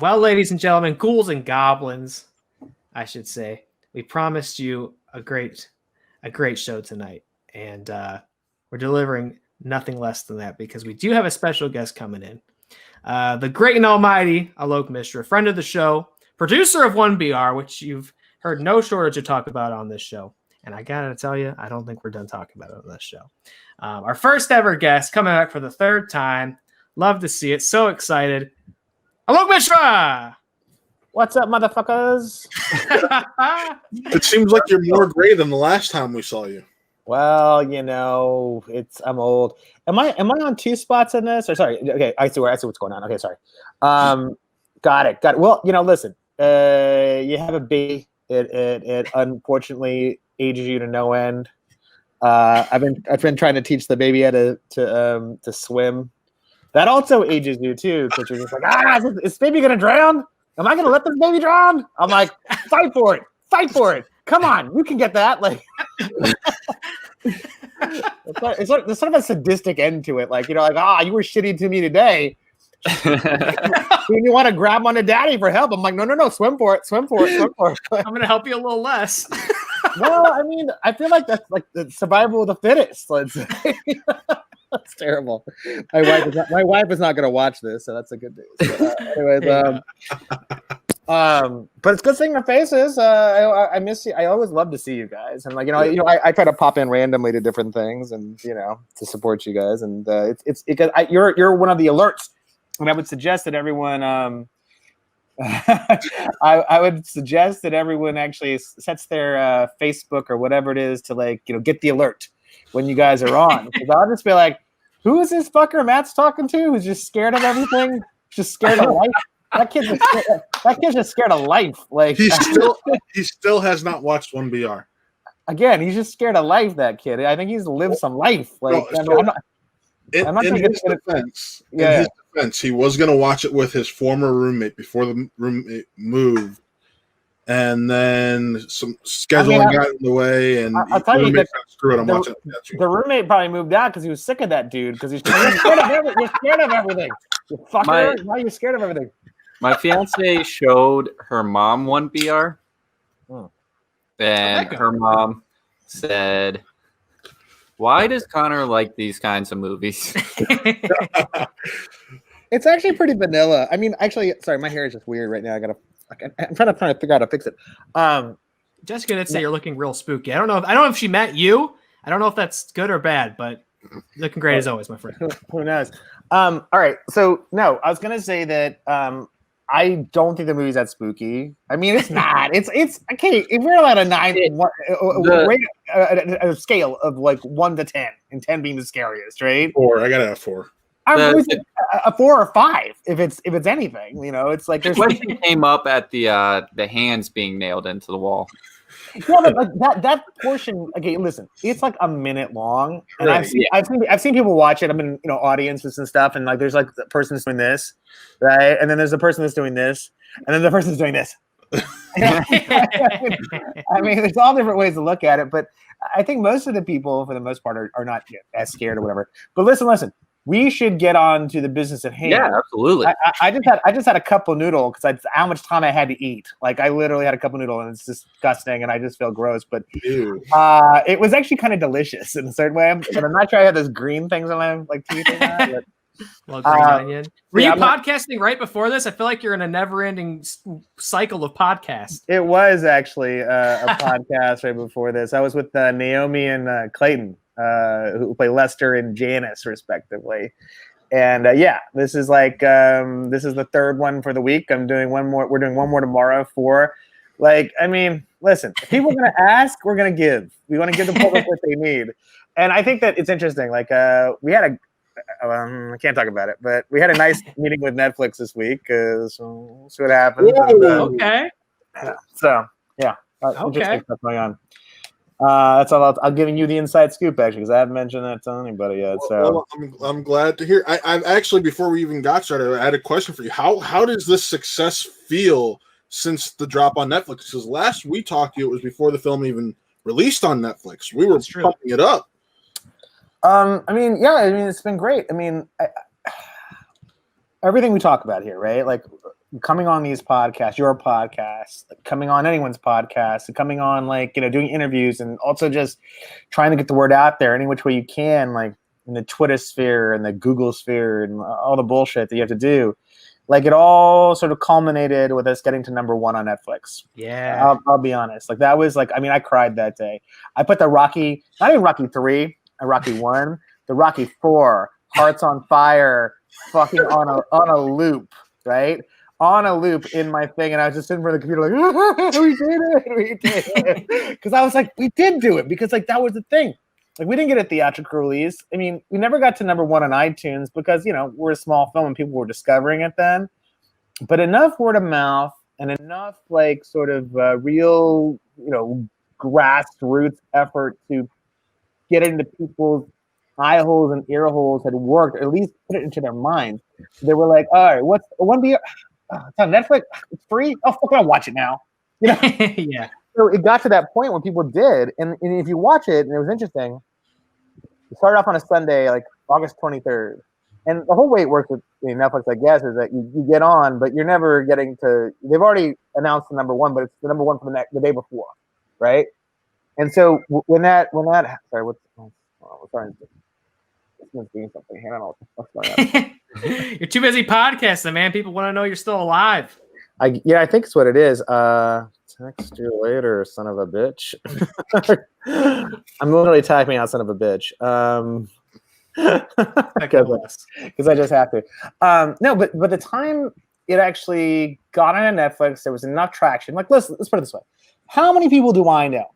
Well, ladies and gentlemen, ghouls and goblins, I should say, we promised you a great show tonight, and we're delivering nothing less than that because we do have a special guest coming in. The great and almighty Alok Mishra, friend of the show, producer of 1BR, which you've heard no shortage of talk about on this show. And I gotta tell you, I don't think we're done talking about it on this show. Our first ever guest coming back for the third time. Love to see it. So excited. Alok Mishra! What's up, motherfuckers? It seems like you're more gray than the last time we saw you. Well, you know, I'm old. Am I on two spots in this? Or sorry, okay, I see what's going on. Okay, sorry. Got it. Well, you know, listen. You have a baby. It unfortunately ages you to no end. I've been trying to teach the baby how to swim. That also ages you too, because you're just like, is this baby gonna drown? Am I gonna let this baby drown? I'm like, fight for it. Come on, you can get that. Like, it's like there's sort of a sadistic end to it. Like, you know, like, you were shitty to me today. You want to grab onto daddy for help? I'm like, no, swim for it. I'm gonna help you a little less. Well, I mean, I feel like that's like the survival of the fittest. Let's say. That's terrible. My wife is not going to watch this, so that's a good news. Anyways, but it's good seeing your faces. I miss you. I always love to see you guys, and like I try to pop in randomly to different things, and to support you guys. And it's because you're one of the alerts, and I would suggest that everyone. I would suggest that everyone actually sets their Facebook or whatever it is to get the alert when you guys are on, because I'll just be like, who is this fucker Matt's talking to who's just scared of everything, just scared of life? That kid's just scared of life. Like he still has not watched 1BR. Again, he's just scared of life, that kid. I think he's lived some life. Like in his defense, he was going to watch it with his former roommate before the roommate moved. And then some scheduling got in the way, and I'll tell you that screw it. I'm watching the roommate probably moved out because he was sick of that dude. Because you're scared of everything. You fucker! Why are you scared of everything? My fiance showed her mom 1BR, and her mom said, "Why does Connor like these kinds of movies?" It's actually pretty vanilla. I mean, actually, sorry, my hair is just weird right now. I'm trying to figure out how to fix it. Jessica did say you're looking real spooky. I don't know if she met you. I don't know if that's good or bad, but looking great as always, my friend. Who knows? All right. So no, I was gonna say that I don't think the movie's that spooky. I mean, it's not. It's okay. If we're at a 9, a scale of like 1 to 10, and 10 being the scariest, right? 4. I got it at 4. I'm a 4 or 5 if it's anything. It's like there's question came up at the hands being nailed into the wall. Yeah, but like that portion. Okay, listen, it's like a minute long, and I've seen people watch it. I'm in audiences and stuff, and like there's like the person that's doing this, right, and then there's the person that's doing this, and then the person's doing this. I mean, there's all different ways to look at it, but I think most of the people, for the most part, are not as scared or whatever. But listen. We should get on to the business at hand. Yeah, absolutely. I just had a cup of noodle because how much time I had to eat. Like I literally had a cup of noodle, and it's disgusting, and I just feel gross. But it was actually kind of delicious in a certain way. But I'm not sure I had those green things on my teeth. Green onion. Were you podcasting right before this? I feel like you're in a never-ending cycle of podcasts. It was actually a podcast right before this. I was with Naomi and Clayton. Who play Lester and Janice respectively, and this is this is the third one for the week. We're doing one more tomorrow. 4. I mean, listen, if people are going to ask, we're going to give. We want to give the public what they need, and I think that it's interesting. We had I can't talk about it, but we had a nice meeting with Netflix this week. So we'll see what happens. Okay. So interesting stuff going on. That's all. I'm giving you the inside scoop actually, because I haven't mentioned that to anybody yet. So I'm glad to hear. I've actually, before we even got started, I had a question for you. How does this success feel since the drop on Netflix? Because last we talked to you, it was before the film even released on Netflix. We were pumping it up. I mean, it's been great. I mean, everything we talk about here, right? Like coming on these podcasts, your podcast, coming on anyone's podcast, coming on doing interviews, and also just trying to get the word out there any which way you can, like in the Twitter sphere and the Google sphere and all the bullshit that you have to do. Like it all sort of culminated with us getting to #1 on Netflix. Yeah. I'll be honest. Like that was I cried that day. I put the Rocky, not even Rocky 3 and Rocky 1, the Rocky 4, Hearts on Fire, fucking on a loop, right? On a loop in my thing, and I was just sitting in front of the computer like, we did it. Because I was like, we did do it, because like that was the thing. Like we didn't get a theatrical release. I mean, we never got to #1 on iTunes because, we're a small film and people were discovering it then. But enough word of mouth and enough sort of real, grassroots effort to get into people's eye holes and ear holes had worked, or at least put it into their minds. So they were like, all right, what's one beer? It's on Netflix. It's free. Oh, fuck, I'll watch it now. Yeah. So it got to that point when people did, and if you watch it, and it was interesting. It started off on a Sunday, like August 23rd, and the whole way it works with Netflix, I guess, is that you get on, but you're never getting to. They've already announced the #1, but it's the #1 for the day before, right? And so when that sorry, sorry, someone's doing something here. I don't know what the fuck's going on. You're too busy podcasting, man. People want to know you're still alive. I think it's what it is. Text you later, son of a bitch. I'm literally typing out son of a bitch. Because I just have to. No, but the time it actually got on Netflix, there was enough traction. Like, let's put it this way. How many people do I know?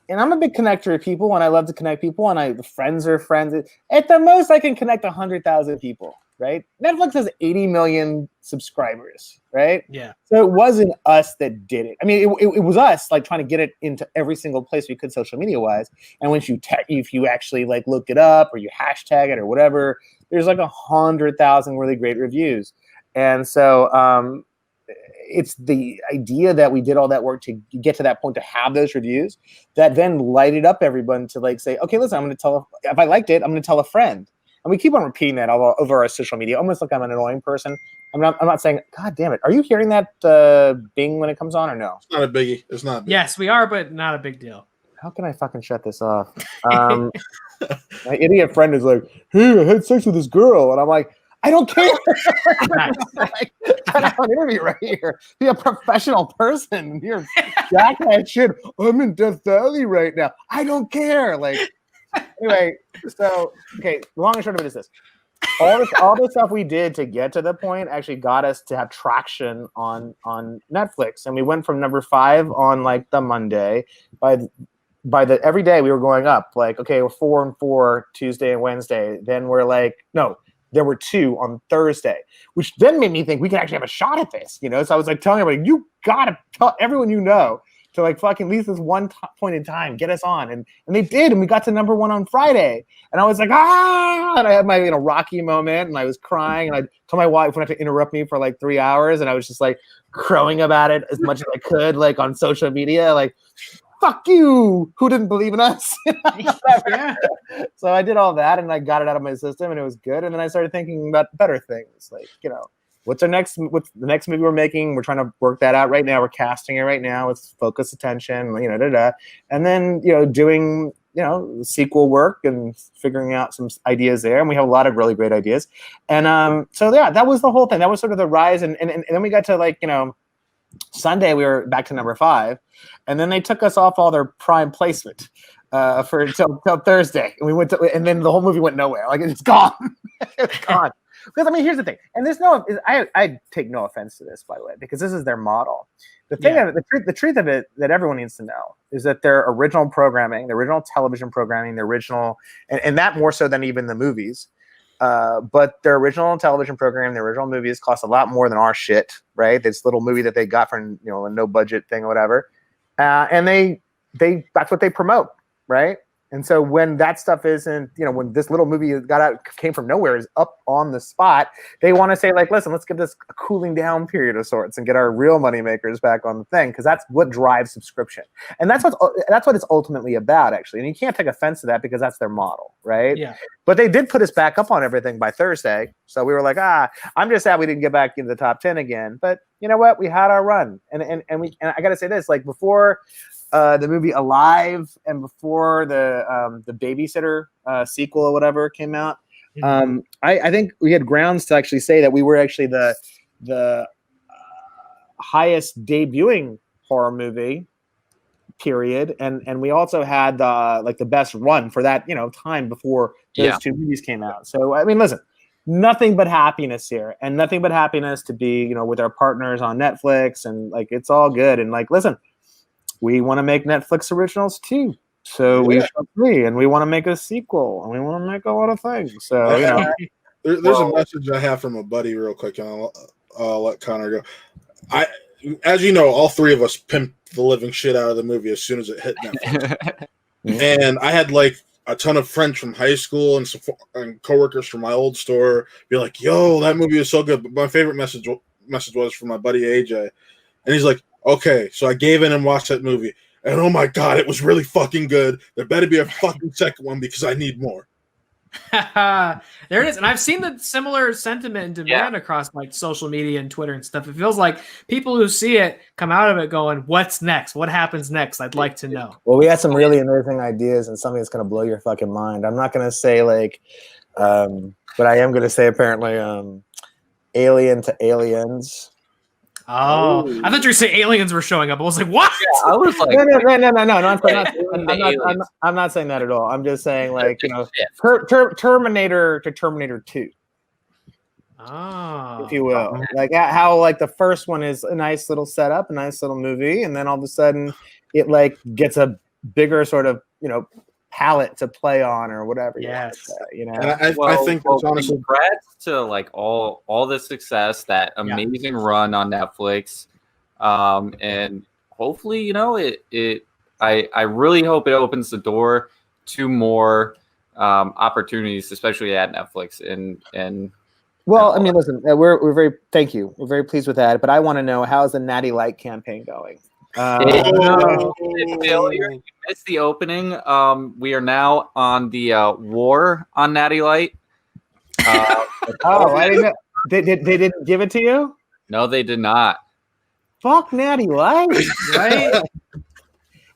And I'm a big connector of people, and I love to connect people, and friends are friends. At the most, I can connect 100,000 people, right? Netflix has 80 million subscribers, right? Yeah. So it wasn't us that did it. I mean, it was us trying to get it into every single place we could social media wise. And once if you actually look it up or you hashtag it or whatever, there's 100,000 really great reviews. And so it's the idea that we did all that work to get to that point to have those reviews that then lighted up everyone to say, okay, listen, I'm going to tell, if I liked it, I'm going to tell a friend. And we keep on repeating that all over our social media, almost like I'm an annoying person. I'm not saying, God damn it. Are you hearing that bing when it comes on or no? It's not a biggie. It's not. Yes, we are, but not a big deal. How can I fucking shut this off? My idiot friend is like, hey, I had sex with this girl. And I'm like, I don't care. Cut out an interview right here. Be a professional person. You're jack that shit. I'm in Death Valley right now. I don't care. Anyway, so okay. Long and short of it is this: all the stuff we did to get to the point actually got us to have traction on Netflix, and we went from #5 on the Monday. By the every day we were going up. Okay, we're 4 and 4 Tuesday and Wednesday. Then we're no. There were 2 on Thursday, which then made me think we could actually have a shot at this, So I was telling everybody, you gotta tell everyone to fucking at least this one point in time, get us on, and they did, and we got to #1 on Friday, and I was like, and I had my Rocky moment, and I was crying, and I told my wife not to interrupt me for 3 hours, and I was just crowing about it as much as I could, on social media, fuck you, who didn't believe in us? Yeah. So I did all that, and I got it out of my system, and it was good. And then I started thinking about better things, what's the next movie we're making? We're trying to work that out right now. We're casting it right now. It's focus attention, and then doing sequel work and figuring out some ideas there. And we have a lot of really great ideas. And so yeah, that was the whole thing. That was sort of the rise, and then we got to Sunday we were back to #5, and then they took us off all their prime placement for until Thursday, and we went to, and then the whole movie went nowhere. It's gone, it's gone. Because here's the thing, and there's I take no offense to this, by the way, because this is their model. The thing, the truth of it that everyone needs to know is that their original programming, the original television programming, the original, and that more so than even the movies. But their original television program, the original movies cost a lot more than our shit, right? This little movie that they got from a no budget thing or whatever, and they that's what they promote, right? And so when that stuff isn't, when this little movie came from nowhere, is up on the spot, they want to say listen, let's give this a cooling down period of sorts and get our real money makers back on the thing, because that's what drives subscription, and that's what it's ultimately about, actually. And you can't take offense to that because that's their model, right? Yeah. But they did put us back up on everything by Thursday. So we were like, I'm just sad we didn't get back into the top 10 again. But you know what? We had our run. And I got to say this, like before the movie Alive and before the Babysitter sequel or whatever came out, I think we had grounds to actually say that we were actually the highest debuting horror movie, period, and we also had the best run for that time before those two movies came out. So I mean, listen, nothing but happiness here, and nothing but happiness to be with our partners on Netflix, and like it's all good. And like, listen, we want to make Netflix originals too, so we agree, and we want to make a sequel, and we want to make a lot of things. So there's a message I have from a buddy real quick, and I'll let Connor go. As you know, all three of us pimped the living shit out of the movie as soon as it hit Netflix. And I had like a ton of friends from high school and coworkers from my old store be like, "Yo, that movie is so good." But my favorite message was from my buddy AJ, and he's like, "Okay," so I gave in and watched that movie, and oh my god, it was really fucking good. There better be a fucking second one because I need more. There it is. And I've seen the similar sentiment and demand across like social media and Twitter and stuff. It feels like people who see it come out of it going, what's next? What happens next? I'd like to know. Well, we had some really amazing ideas and something that's going to blow your fucking mind. I'm not going to say like, but I am going to say apparently Alien to Aliens. Oh, I thought you were going to say aliens were showing up. I was like, what? Yeah, I was like, no. I'm not saying that at all. I'm just saying like, Terminator to Terminator 2. Oh, if you will. Like how like the first one is a nice little setup, a nice little movie, and then all of a sudden it like gets a bigger sort of, palette to play on or whatever. Yes. And I think it's honestly congrats to like all the success, that amazing run on Netflix. And hopefully, I really hope it opens the door to more opportunities, especially at Netflix. And well, I mean, listen, we're very thank you. We're very pleased with that. But I want to know, how's the Natty Light campaign going? Failure. You missed the opening. We are now on the war on Natty Light. I didn't know. They didn't give it to you? No, they did not. Fuck Natty Light, right?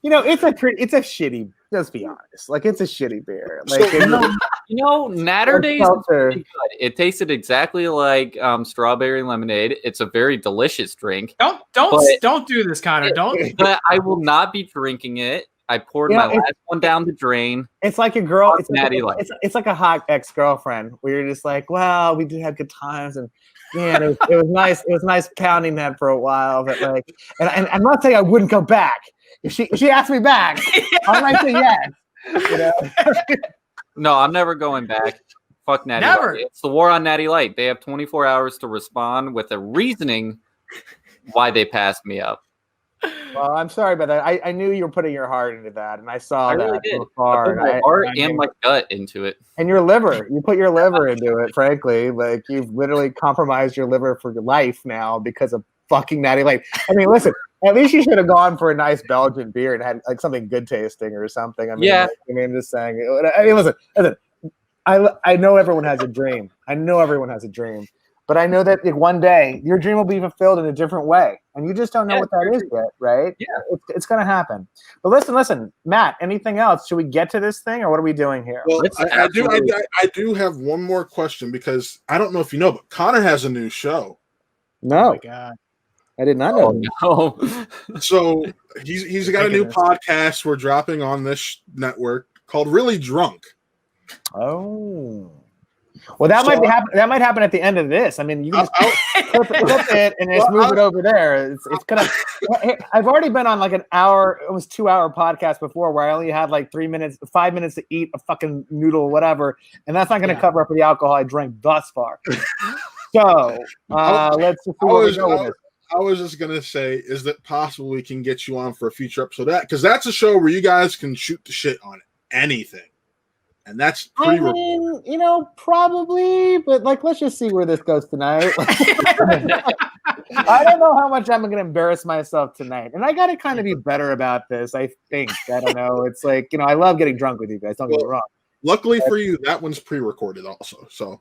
It's a shitty. Let's be honest. Like, it's a shitty beer. Like, Natter Days is pretty good. It tasted exactly like strawberry lemonade. It's a very delicious drink. Don't do this, Connor. Don't. But I will not be drinking it. I poured my last one down the drain. It's like a girl. It's like a hot ex-girlfriend where you're just like, well, we did have good times, and man, it was nice. It was nice pounding that for a while, but like, and I'm not saying I wouldn't go back. If she asked me back, I might say yes. No, I'm never going back. Fuck Natty Never. Light. It's the war on Natty Light. They have 24 hours to respond with a reasoning why they passed me up. Well, I'm sorry about that. I knew you were putting your heart into that, and I saw I that really did. so far. I put my heart and my gut into it. And your liver. You put your liver into it, frankly. Like, you've literally compromised your liver for your life now because of fucking Natty Light. I mean, listen, at least you should have gone for a nice Belgian beer and had like something good tasting or something. I mean, I'm just saying. I mean, listen. I know everyone has a dream. But I know that one day your dream will be fulfilled in a different way, and you just don't know what that is yet, right? Yeah, it's going to happen. But listen, Matt. Anything else? Should we get to this thing, or what are we doing here? Well, I do have one more question, because I don't know if you know, but Connor has a new show. No, oh my God. I did not know. Oh, no. So he's got a new podcast we're dropping on this network called Really Drunk. Oh. Well, that might happen at the end of this. I mean, you can just clip it and just move it over there. It's gonna. I've already been on like an hour, almost 2-hour podcast before, where I only had like 5 minutes to eat a fucking noodle, whatever, and that's not going to cover up for the alcohol I drank thus far. So let's just see where we go with this. I was just gonna say, is it possible we can get you on for a future episode of that? Because that's a show where you guys can shoot the shit on anything. And that's pretty. I mean, probably, but like, let's just see where this goes tonight. I don't know how much I'm going to embarrass myself tonight, and I got to kind of be better about this. I think. I don't know. It's like, I love getting drunk with you guys. Don't get me wrong, Luckily for you, that one's pre-recorded also. So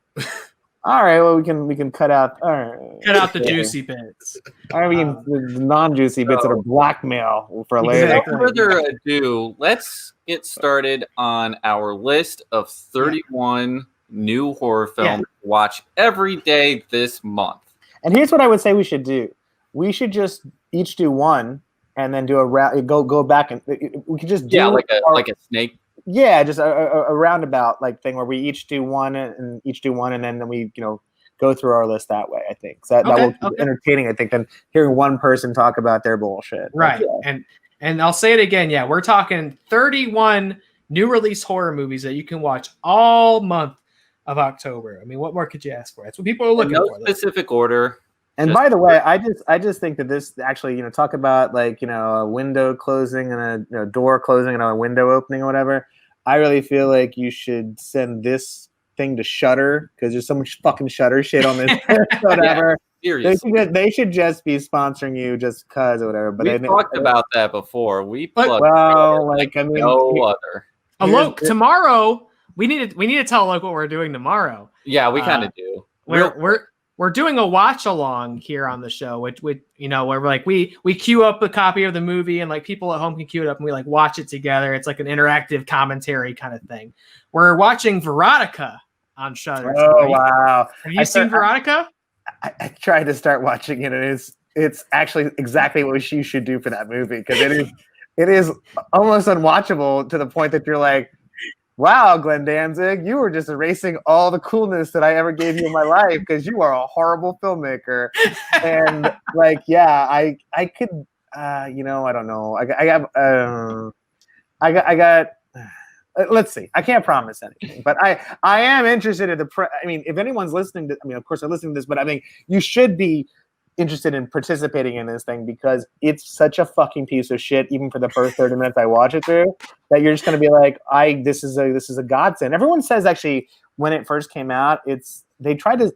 all right, well we can cut out. All right, Cut out the juicy bits. all right, we can the non-juicy bits that are blackmail for later. Exactly. Without further ado, let's get started on our list of 31 new horror films to watch every day this month. And here's what I would say we should do: we should just each do one, and then do a go back, and we could just do like a snake. Yeah, just a roundabout like thing where we each do one and then we go through our list that way. I think so that will be entertaining. I think than hearing one person talk about their bullshit. Right, and I'll say it again. Yeah, we're talking 31 new release horror movies that you can watch all month of October. I mean, what more could you ask for? That's what people are looking for. No specific order. And by the way, I just think that this actually, talk about like, a window closing and a door closing and a window opening or whatever. I really feel like you should send this thing to Shudder because there's so much fucking Shudder shit on this. Whatever. Yeah, they should just be sponsoring you just cause or whatever. But we talked about that before. We no other. Alok, tomorrow we need to tell Alok what we're doing tomorrow. Yeah, we kind of do. We're doing a watch along here on the show, which where we're like we queue up a copy of the movie and like people at home can queue it up and we like watch it together. It's like an interactive commentary kind of thing. We're watching Veronica on Shudder. Oh wow! Have you seen Veronica? I tried to start watching it, and it's actually exactly what you should do for that movie because it is almost unwatchable to the point that you're like, wow, Glenn Danzig, you were just erasing all the coolness that I ever gave you in my life because you are a horrible filmmaker. And like, yeah, I could, I don't know. I got. Let's see. I can't promise anything, but I am interested in if anyone's listening to, of course they're listening to this, but I mean, you should be interested in participating in this thing because it's such a fucking piece of shit. Even for the first 30 minutes I watch it through, that you're just going to be like, this is a godsend. Everyone says actually when it first came out, they tried to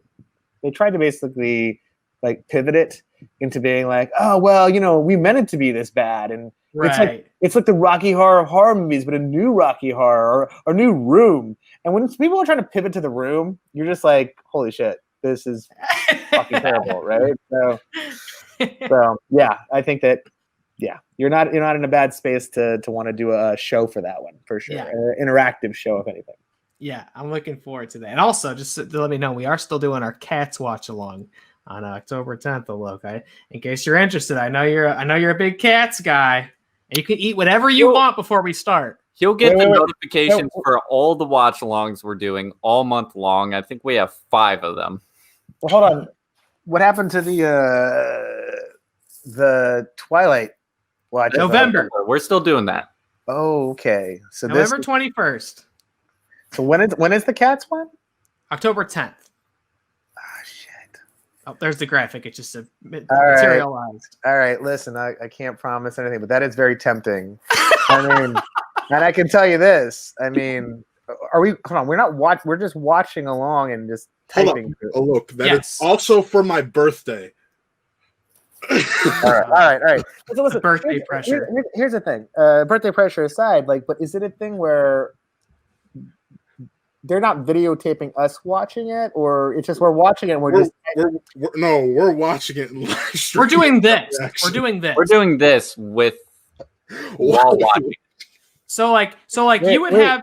basically like pivot it into being like, oh well, we meant it to be this bad, and right. It's like the Rocky Horror of horror movies, but a new Rocky Horror or new Room. And when people are trying to pivot to the Room, you're just like, holy shit, this is fucking terrible, right? So yeah, I think that you're not in a bad space to want to do a show for that one for sure. Yeah. An interactive show, if anything. Yeah, I'm looking forward to that. And also, just to let me know, we are still doing our Cats watch along on October 10th. Alok, in case you're interested, I know you're a big Cats guy, and you can eat whatever you want before we start. He'll get the notifications for all the watch alongs we're doing all month long. I think we have 5 of them. Well, hold on. What happened to the Twilight watch? November. We're still doing that. Oh, okay. So November 21st. So when is the Cats one? October 10th. Oh shit. Oh, there's the graphic. It's just materialized. All right. Listen, I can't promise anything, but that is very tempting. I mean, and I can tell you this. I mean, hold on. We're not we're just watching along and just typing. Oh, look, that is also for my birthday. All right. So listen, birthday pressure. Here's the thing. Birthday pressure aside, but is it a thing where they're not videotaping us watching it, or it's just we're watching it and we're watching it live stream. We're doing this. We're doing this with while watching. So you would have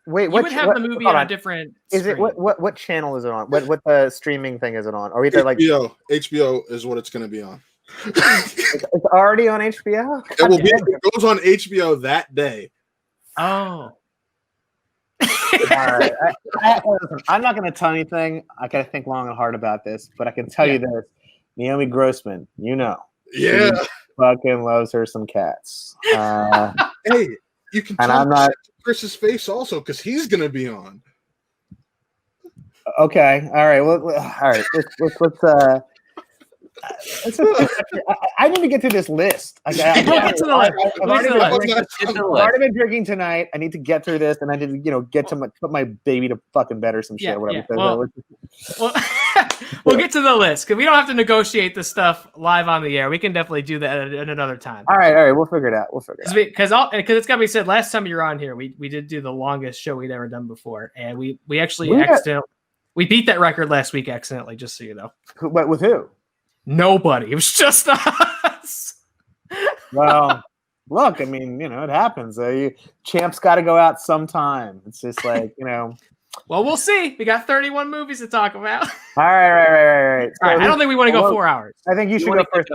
the movie on a different screen. Is it what channel is it on? What the streaming thing is it on? Or either HBO. HBO is what it's going to be on. It's already on HBO. It goes on HBO that day. Oh. All right. Listen, I'm not going to tell anything. I got to think long and hard about this, but I can tell you this: Naomi Grossman, she fucking loves her some Cats. Hey, you can tell Chris's face also because he's going to be on. Okay. All right. Well, all right. I need to get through this list. I've already been drinking tonight. I need to get through this, and I need to, get to put my baby to fucking bed or some shit or whatever. Well, we'll get to the list because we don't have to negotiate this stuff live on the air. We can definitely do that at another time. All right, we'll figure it out. Because it's got to be said. Last time you were on here, we did do the longest show we'd ever done before, and we actually accidentally beat that record last week accidentally. Just so you know. But with who? Nobody. It was just us. Well, look, I mean, it happens. Champs got to go out sometime. It's just like, Well, we'll see. We got 31 movies to talk about. All right. So I don't think we want to go 4 hours. I think you should go first.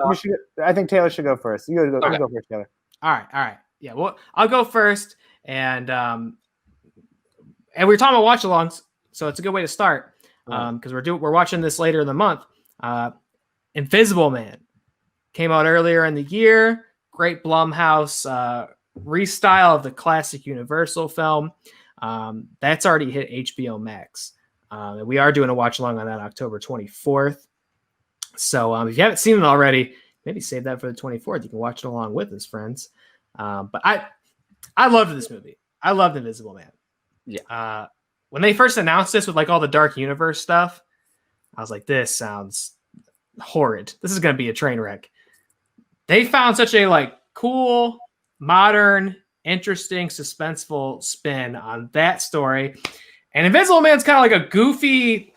I think Taylor should go first. You go first, Taylor. All right. Yeah, well, I'll go first. And we were talking about watch-alongs, so it's a good way to start because we're watching this later in the month. Invisible Man came out earlier in the year. Great Blumhouse restyle of the classic Universal film. That's already hit HBO Max. And we are doing a watch along on that October 24th. So if you haven't seen it already, maybe save that for the 24th. You can watch it along with us, friends. But I loved this movie. I loved Invisible Man. Yeah. When they first announced this with like all the Dark Universe stuff, I was like, this sounds horrid. This is going to be a train wreck. They found such a cool, modern, interesting, suspenseful spin on that story. And Invisible Man's kind of like a goofy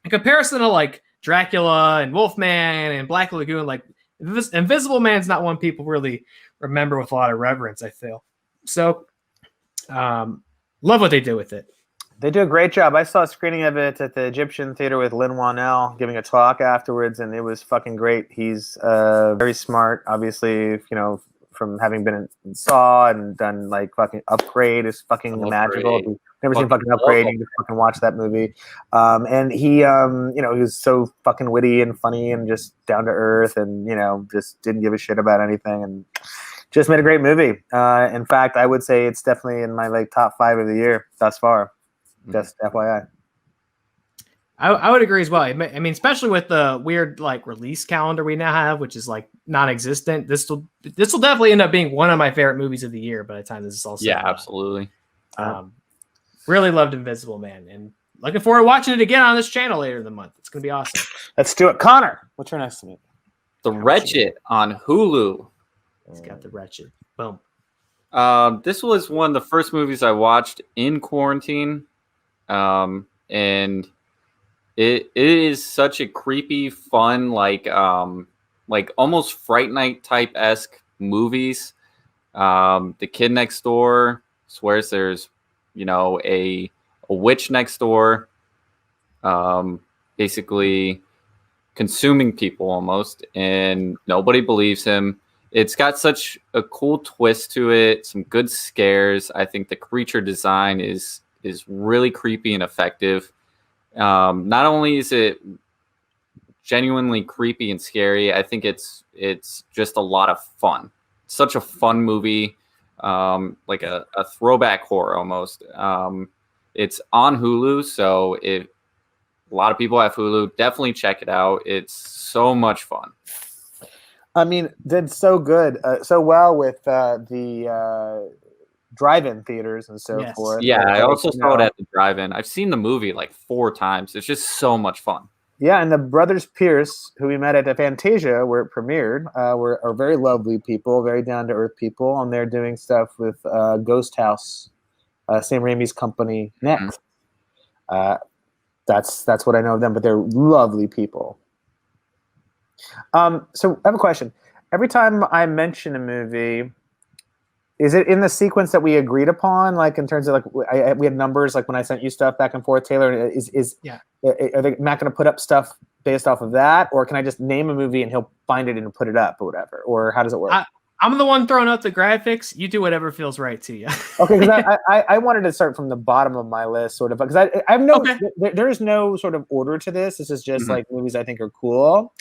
in comparison to like Dracula and Wolfman and Black Lagoon. Like Invisible Man's not one people really remember with a lot of reverence, I feel. So love what they did with it. They do a great job. I saw a screening of it at the Egyptian Theater with Lin Wanell giving a talk afterwards, and it was fucking great. He's very smart, obviously, from having been in Saw and done fucking Upgrade is fucking magical. If you've never seen fucking Upgrade, you can fucking watch that movie. And he, he was so fucking witty and funny and just down to earth and, just didn't give a shit about anything and just made a great movie. In fact, I would say it's definitely in my top 5 of the year thus far. Just FYI. I would agree as well. I mean, especially with the weird release calendar we now have, which is non-existent. This will definitely end up being one of my favorite movies of the year by the time this is all said. Absolutely. Really loved Invisible Man, and looking forward to watching it again on this channel later in the month. It's gonna be awesome. Let's do it, Connor. What's your next movie? The Wretched on Hulu. It's got The Wretched. Boom. This was one of the first movies I watched in quarantine. And it is such a creepy, fun, almost Fright Night type-esque movies. The kid next door swears there's, a witch next door, basically consuming people almost, and nobody believes him. It's got such a cool twist to it, some good scares. I think the creature design is really creepy and effective. Not only is it genuinely creepy and scary, I think it's just a lot of fun. Such a fun movie, like a throwback horror almost. It's on Hulu, so if a lot of people have Hulu, definitely check it out. It's so much fun. I mean, did so good, so well with the drive-in theaters and so forth. Yeah, I also saw it at the drive-in. I've seen the movie 4 times. It's just so much fun. Yeah, and the brothers Pierce, who we met at Fantasia where it premiered, are very lovely people, very down-to-earth people, and they're doing stuff with Ghost House, Sam Raimi's company, next. That's what I know of them, but they're lovely people. So I have a question. Every time I mention a movie, is it in the sequence that we agreed upon? In terms of we had numbers, when I sent you stuff back and forth, Taylor, are they not going to put up stuff based off of that? Or can I just name a movie and he'll find it and put it up or whatever? Or how does it work? I'm the one throwing up the graphics. You do whatever feels right to you. Okay, because I wanted to start from the bottom of my list, sort of, because I have there is no sort of order to this. This is just movies I think are cool.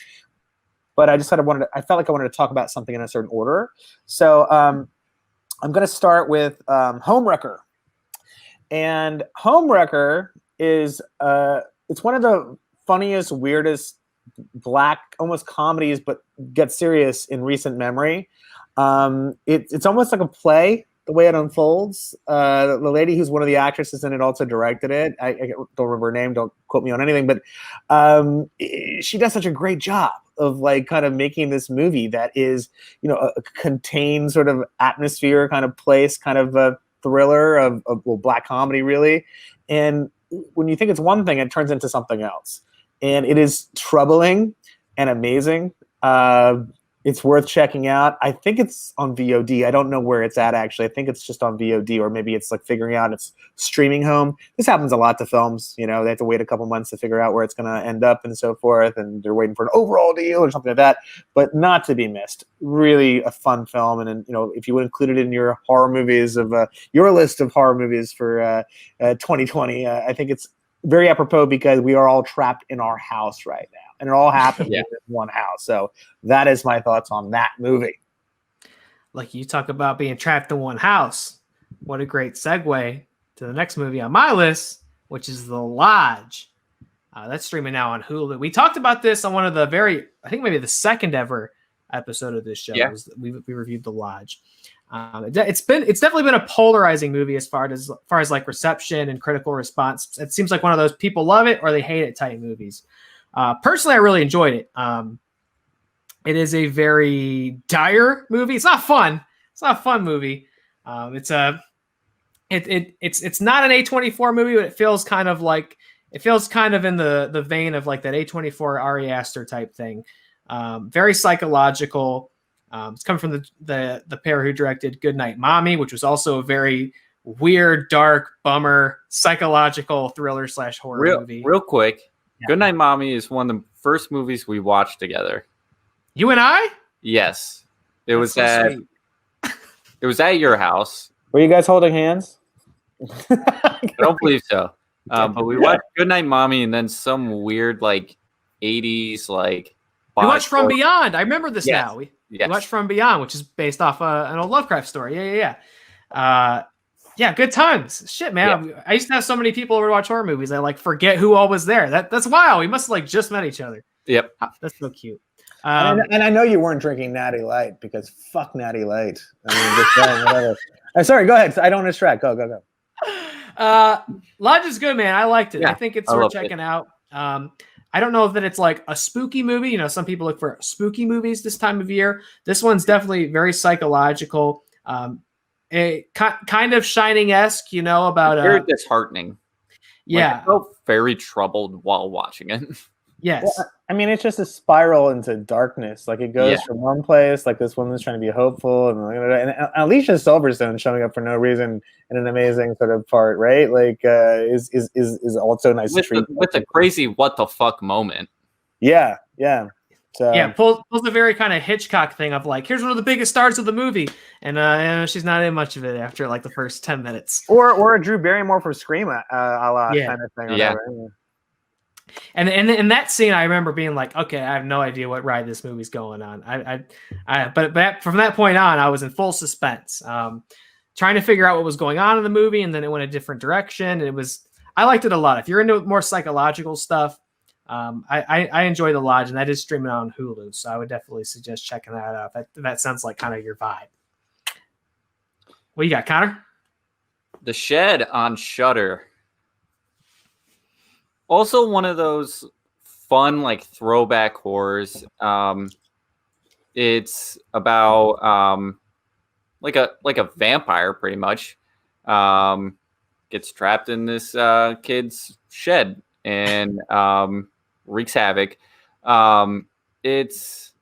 But I just I felt like I wanted to talk about something in a certain order. So I'm going to start with Homewrecker. And Homewrecker is it's one of the funniest, weirdest black, almost comedies, but get serious in recent memory. It's almost like a play the way it unfolds. The lady who's one of the actresses in it also directed it. I don't remember her name. Don't quote me on anything, but she does such a great job of like kind of making this movie that is, you know, a contained sort of atmosphere kind of place, kind of a thriller of well, black comedy really. And when you think it's one thing, it turns into something else. And it is troubling and amazing. It's worth checking out. I think it's on VOD. I don't know where it's at, actually. I think it's just on VOD, or maybe it's like figuring out it's streaming home. This happens a lot to films. You know, they have to wait a couple months to figure out where it's going to end up and so forth, and they're waiting for an overall deal or something like that. But not to be missed. Really a fun film. And, you know, if you would include it in your horror movies of your list of horror movies for 2020, I think it's very apropos because we are all trapped in our house right now. And it all happens in one house. So that is my thoughts on that movie. Like you talk about being trapped in one house. What a great segue to the next movie on my list, which is The Lodge. That's streaming now on Hulu. We talked about this on one of the I think maybe the second ever episode of this show. Yeah. We reviewed The Lodge. It's definitely been a polarizing movie as far as like reception and critical response. It seems like one of those people love it or they hate it type movies. Personally, I really enjoyed it. It is a very dire movie. It's not fun. It's not a fun movie. It's not an A24 movie, but it feels kind of in the vein of like that A24 Ari Aster type thing. Very psychological. It's coming from the pair who directed Goodnight Mommy, which was also a very weird, dark, bummer, psychological thriller / horror movie. Real quick, yeah. Goodnight Mommy is one of the first movies we watched together. You and I? Yes. It was at your house. Were you guys holding hands? I don't believe so. But we watched Goodnight Mommy and then some weird like 80s like. We watched From Beyond. I remember this now. We watched From Beyond, which is based off an old Lovecraft story. Yeah, good times. Shit, man. Yeah. I used to have so many people over to watch horror movies. I like forget who all was there. That's wild. We must have like just met each other. Yep. That's so cute. And I know you weren't drinking Natty Light because fuck Natty Light. I mean, just saying, whatever. I'm sorry. Go ahead. I don't want to distract. Go. Lodge is good, man. I liked it. Yeah, I think it's worth checking out. I don't know that it's like a spooky movie. You know, some people look for spooky movies this time of year. This one's definitely very psychological. Kind of Shining-esque, you know, about very disheartening. Yeah, like, I felt very troubled while watching it. Yes. Well, I mean, it's just a spiral into darkness. Like it goes from one place, like this woman's trying to be hopeful, and Alicia Silverstone showing up for no reason in an amazing sort of part, right? Like is also nice with a crazy what the fuck moment. Yeah. So pulls a very kind of Hitchcock thing of like, here's one of the biggest stars of the movie, and she's not in much of it after like the first 10 minutes. Or a Drew Barrymore for Scream, a la kind of thing. Yeah. And in that scene, I remember being like, okay, I have no idea what ride this movie's going on. But from that point on, I was in full suspense, trying to figure out what was going on in the movie, and then it went a different direction. And I liked it a lot. If you're into more psychological stuff, I enjoy The Lodge, and that is streaming on Hulu, so I would definitely suggest checking that out. That sounds like kind of your vibe. What you got, Connor? The Shed on Shudder. Also one of those fun like throwback horrors. It's about like a vampire pretty much. Gets trapped in this kid's shed and wreaks havoc. It's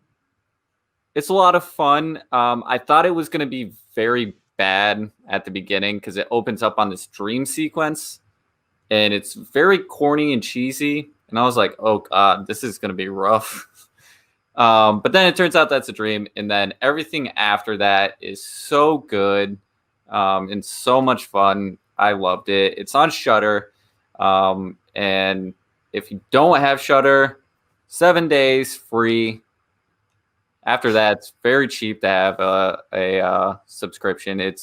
a lot of fun. I thought it was going to be very bad at the beginning because it opens up on this dream sequence and it's very corny and cheesy. And I was like, oh God, this is going to be rough. But then it turns out that's a dream. And then everything after that is so good and so much fun. I loved it. It's on Shudder. And if you don't have Shudder, 7 days free. After that, it's very cheap to have a subscription.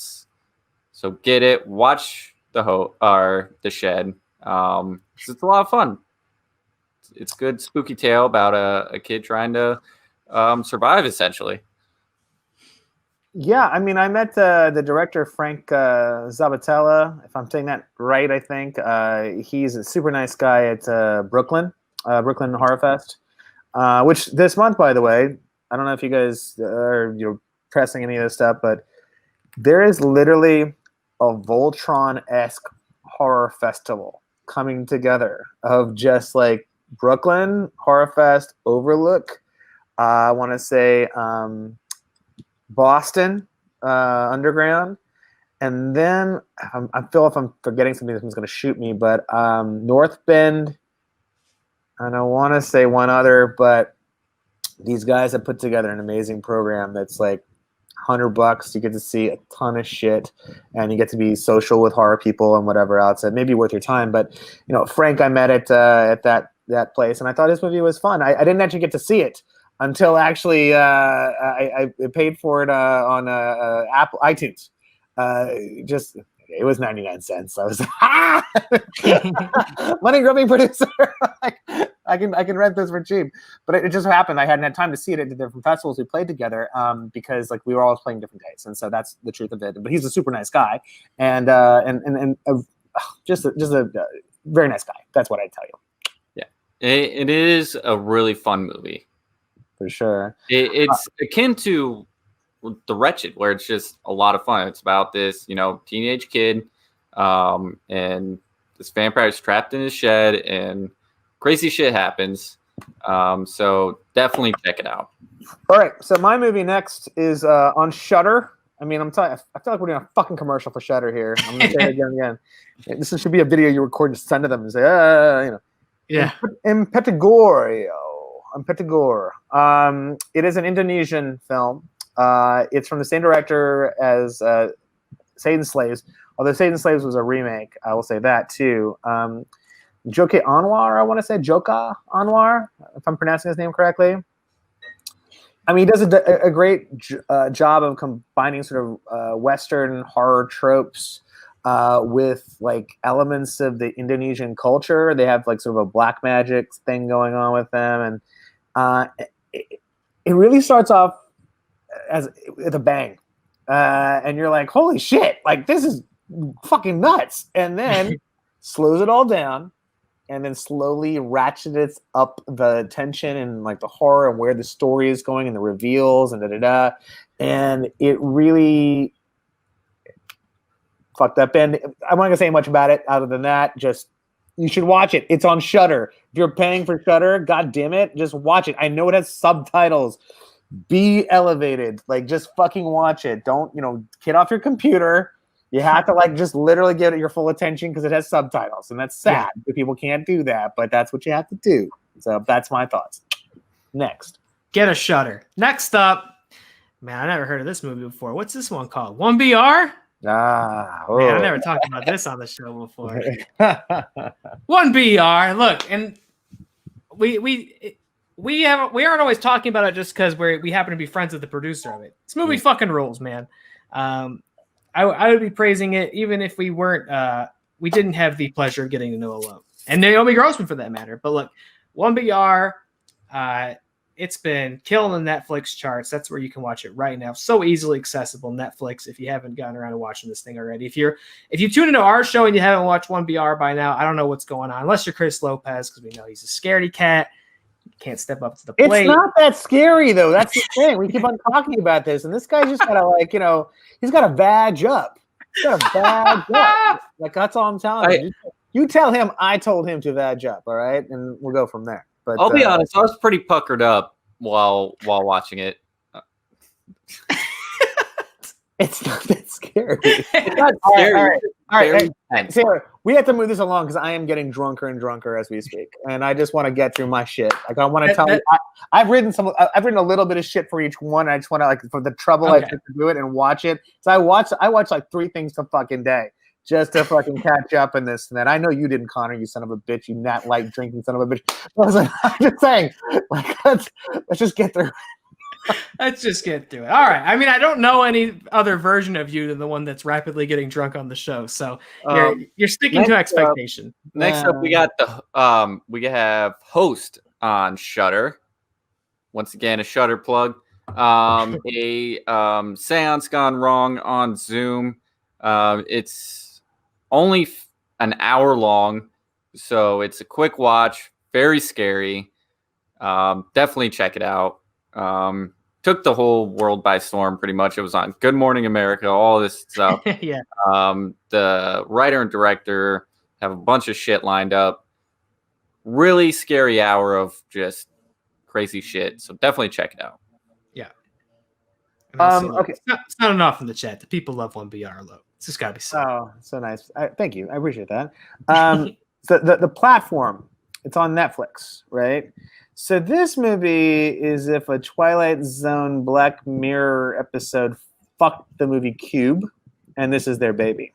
So get it. Watch the Shed. It's a lot of fun. it's good spooky tale about a kid trying to survive essentially. Yeah, I mean, I met the director Frank Zabatella, if I'm saying that right. I think he's a super nice guy at Brooklyn Horror Fest, which this month, by the way, I don't know if you guys are pressing any of this stuff, but there is literally a Voltron-esque horror festival coming together of just like Brooklyn Horror Fest, Overlook. I want to say. Boston Underground, and then I feel if I'm forgetting something, someone's going to shoot me. But North Bend, and I want to say one other, but these guys have put together an amazing program that's like $100. You get to see a ton of shit, and you get to be social with horror people and whatever else. It may be worth your time. But Frank, I met at that place, and I thought his movie was fun. I didn't actually get to see it until actually I paid for it on Apple iTunes. It was 99 cents. I was money grubbing producer. I can rent this for cheap. But it just happened. I hadn't had time to see it at the different festivals we played together because like we were always playing different days, and so that's the truth of it. But he's a super nice guy, and just a very nice guy. That's what I'd tell you. Yeah, it is a really fun movie. For sure. It's akin to The Wretched, where it's just a lot of fun. It's about this, teenage kid, and this vampire is trapped in his shed, and crazy shit happens. So definitely check it out. All right. So my movie next is on Shudder. I mean, I feel like we're doing a fucking commercial for Shudder here. I'm going to say it again. This should be a video you record and send to them and say, Yeah. Impetigorio. Impetigur. It is an Indonesian film. It's from the same director as Satan's Slaves, although Satan's Slaves was a remake. I will say that too. Joke Anwar, I want to say Joka Anwar, if I'm pronouncing his name correctly. I mean, he does a great job of combining sort of Western horror tropes with like elements of the Indonesian culture. They have like sort of a black magic thing going on with them, and it really starts off with a bang, and you're like, holy shit, like this is fucking nuts, and then slows it all down, and then slowly ratchets up the tension and like the horror and where the story is going and the reveals and and it really fucked up. And I'm not gonna say much about it other than that. Just you should watch it. It's on Shudder. If you're paying for Shudder, god damn it, just watch it. I know it has subtitles. Be elevated. Like just fucking watch it. Don't, get off your computer. You have to like just literally get it your full attention because it has subtitles. And that's sad. Yeah. People can't do that, but that's what you have to do. So that's my thoughts. Next. Get a Shudder. Next up, man, I never heard of this movie before. What's this one called? 1BR? Man, I never talked about this on the show before. 1BR. Look, and we aren't always talking about it just because we happen to be friends with the producer of it. This movie fucking rules, man. I would be praising it even if we weren't. We didn't have the pleasure of getting to know Alok and Naomi Grossman for that matter. But look, 1BR. It's been killing the Netflix charts. That's where you can watch it right now. So easily accessible. Netflix, if you haven't gotten around to watching this thing already. If you tune into our show and you haven't watched 1BR by now, I don't know what's going on. Unless you're Chris Lopez, because we know he's a scaredy cat. You can't step up to the plate. It's not that scary, though. That's the thing. We keep on talking about this. And this guy just got to, he's got to badge up. He's got to badge up. Like, that's all I'm telling you. You tell him I told him to badge up, all right? And we'll go from there. But I'll be honest, I was pretty puckered up while watching it. It's not that scary. It's not scary. All right. Sarah, we have to move this along because I am getting drunker and drunker as we speak, and I just want to get through my shit. Like I want to tell you, I've written a little bit of shit for each one. I just want to like for the trouble I took to do it and watch it. So I watch like 3 things a fucking day. Just to fucking catch up in this and that. I know you didn't, Connor, you son of a bitch, you Nat Light drinking son of a bitch. I was like, I'm just saying, like, let's just get through. Let's just get through it. All right. I mean, I don't know any other version of you than the one that's rapidly getting drunk on the show. So you're sticking to expectation. Next up, we got we have Host on Shudder. Once again, a Shudder plug. A seance gone wrong on Zoom. It's only an hour long, so it's a quick watch. Very scary. Definitely check it out. Took the whole world by storm, pretty much. It was on Good Morning America, all this stuff. Yeah. The writer and director have a bunch of shit lined up. Really scary hour of just crazy shit. So definitely check it out. Yeah. Okay. It's not enough in the chat. The people love 1BR low. It's just got to be so. Oh, so nice. Thank you. I appreciate that. So the platform, it's on Netflix, right? So this movie is if a Twilight Zone Black Mirror episode fucked the movie Cube, and this is their baby.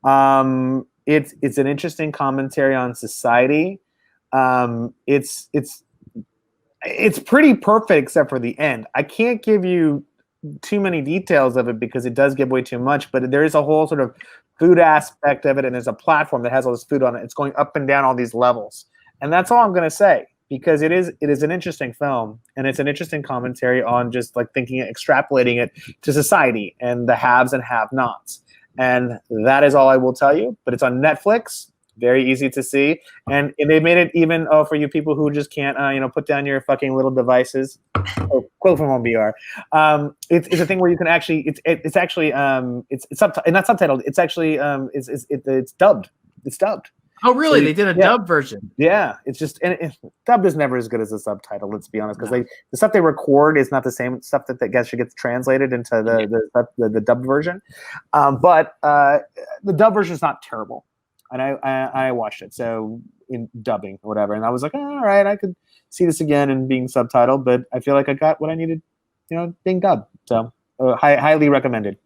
It's an interesting commentary on society. It's pretty perfect except for the end. I can't give you too many details of it because it does give away too much, but there is a whole sort of food aspect of it, and there's a platform that has all this food on it. It's going up and down all these levels. And that's all I'm going to say, because it is an interesting film, and it's an interesting commentary on just like thinking, extrapolating it to society and the haves and have-nots. And that is all I will tell you, but it's on Netflix. Very easy to see, and they made it even for you people who just can't, put down your fucking little devices. Quote from 1BR. It's a thing where you can actually. It's actually not subtitled. It's actually it's dubbed. It's dubbed. Oh, really? So they did a dub version. Yeah, it's just dubbed is never as good as a subtitle. Let's be honest, because the stuff they record is not the same stuff that gets translated into the dubbed version. But the dub version is not terrible. And I watched it, so in dubbing or whatever, and I was like, all right, I could see this again and being subtitled, but I feel like I got what I needed, being dubbed. So highly recommended.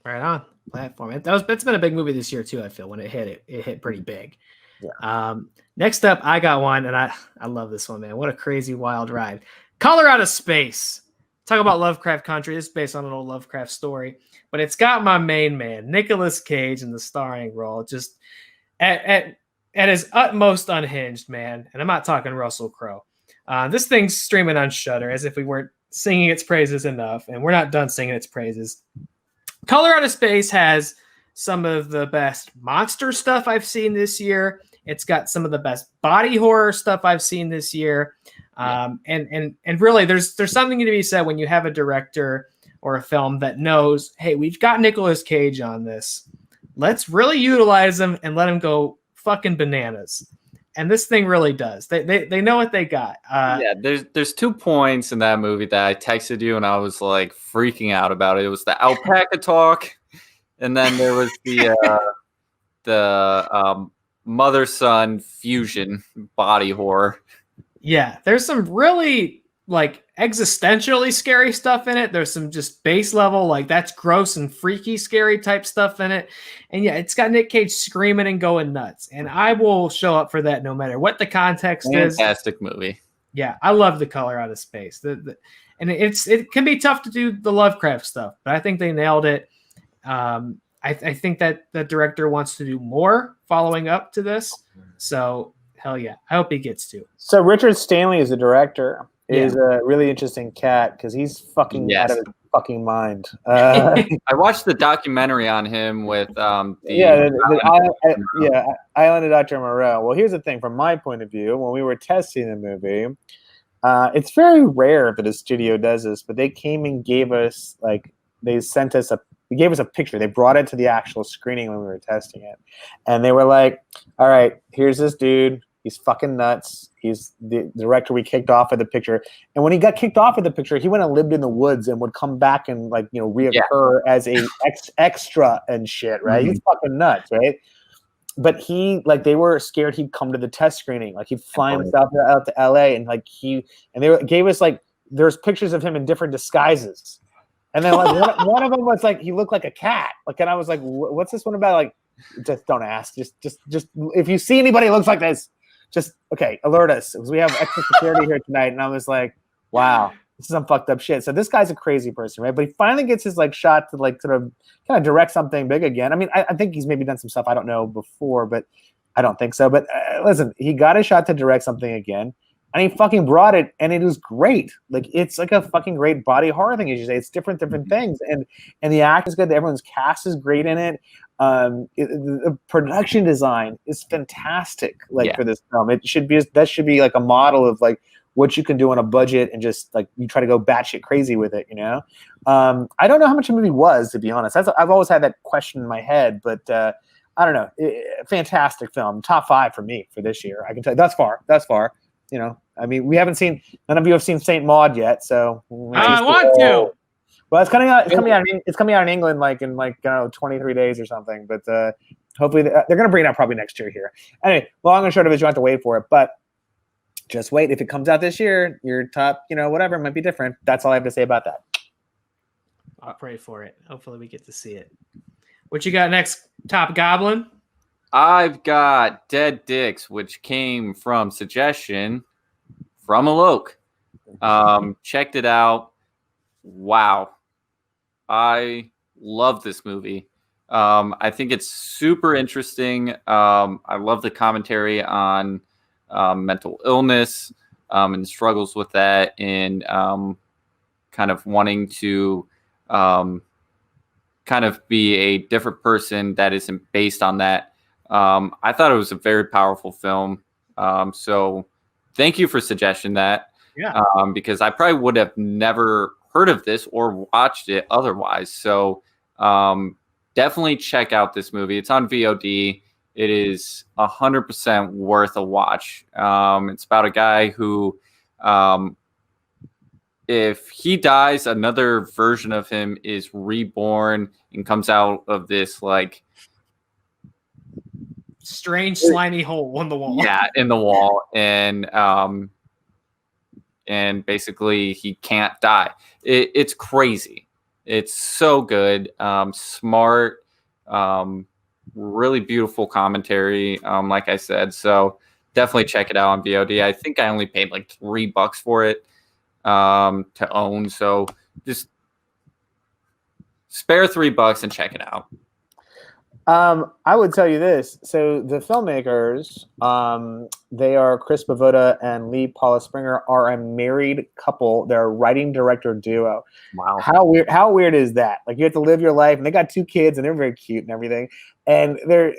Right on platform. It's been a big movie this year too. I feel when it hit pretty big. Yeah. Next up, I got one, and I love this one, man. What a crazy wild ride! Color Out of Space. Talk about Lovecraft Country. This is based on an old Lovecraft story, but it's got my main man Nicolas Cage in the starring role. Just at his utmost unhinged, man. And I'm not talking Russell Crowe. This thing's streaming on Shudder as if we weren't singing its praises enough, and we're not done singing its praises. Color Out of Space has some of the best monster stuff I've seen this year. It's got some of the best body horror stuff I've seen this year. And really, there's something to be said when you have a director or a film that knows, hey, we've got Nicolas Cage on this. Let's really utilize him and let him go fucking bananas. And this thing really does. They know what they got. There's 2 points in that movie that I texted you and I was like freaking out about it. It was the alpaca talk, and then there was the mother-son fusion body horror. Yeah, there's some really like existentially scary stuff in it. There's some just base level, like that's gross and freaky scary type stuff in it. And yeah, it's got Nick Cage screaming and going nuts. And I will show up for that no matter what the context is. Fantastic movie. Yeah, I love the Color Out of Space. And it can be tough to do the Lovecraft stuff, but I think they nailed it. I think that the director wants to do more following up to this. So hell yeah, I hope he gets to. So Richard Stanley is the director. Is a really interesting cat because he's fucking out of his fucking mind. I watched the documentary on him with Island of Dr. Moreau. Well, here's the thing from my point of view. When we were testing the movie, it's very rare that a studio does this, but they came and gave us they gave us a picture. They brought it to the actual screening when we were testing it, and they were like, "All right, here's this dude. He's fucking nuts. He's the director we kicked off of the picture." And when he got kicked off of the picture, he went and lived in the woods and would come back and reoccur as a extra and shit, right? Mm-hmm. He's fucking nuts, right? But they were scared he'd come to the test screening. Like he'd fly himself out to LA and they gave us there's pictures of him in different disguises. And then one of them was he looked like a cat. And I was like, what's this one about? Just don't ask. Just if you see anybody who looks like this, just alert us because we have extra security here tonight. And I was like, wow, this is some fucked up shit. So this guy's a crazy person, right? But he finally gets his like shot to like sort of kind of direct something big again. I mean, I think he's maybe done some stuff I don't know before, but I don't think so. But listen, he got a shot to direct something again, and he fucking brought it, and it was great. Like it's like a fucking great body horror thing, as you say. It's different things, and the act is good. Everyone's cast is great in it. The production design is fantastic. Like for this film, it should be like a model of like what you can do on a budget and just like you try to go batshit crazy with it. You know, I don't know how much the movie was, to be honest. I've always had that question in my head, but I don't know. Fantastic film, top 5 for me for this year. I can tell you thus far. You know, I mean, none of you have seen Saint Maud yet, so I want to. Well, it's coming out. It's coming out in England, like in 23 days or something. But hopefully, they're going to bring it out probably next year here. Anyway, long and short of it, you have to wait for it. But just wait. If it comes out this year, your top, whatever, might be different. That's all I have to say about that. I'll pray for it. Hopefully, we get to see it. What you got next, Top Goblin? I've got Dead Dicks, which came from suggestion from Alok. Checked it out. Wow. I love this movie. I think it's super interesting. I love the commentary on mental illness and struggles with that, and kind of wanting to kind of be a different person that isn't based on that. I thought it was a very powerful film. So thank you for suggesting that. Yeah. Because I probably would have never heard of this or watched it otherwise. So definitely check out this movie. It's on VOD. It is 100% worth a watch. It's about a guy who, if he dies, another version of him is reborn and comes out of this like strange slimy hole in the wall. Yeah, in the wall, and basically he can't die. It's crazy. It's so good. Smart, really beautiful commentary. Like I said, so definitely check it out on VOD. I think I only paid like $3 for it to own. So just spare $3 and check it out. I would tell you this. So the filmmakers, they are Chris Bavoda and Lee Paula Springer, are a married couple. They're a writing director duo. Wow. How weird is that? Like you have to live your life, and they got 2 kids, and they're very cute and everything. And they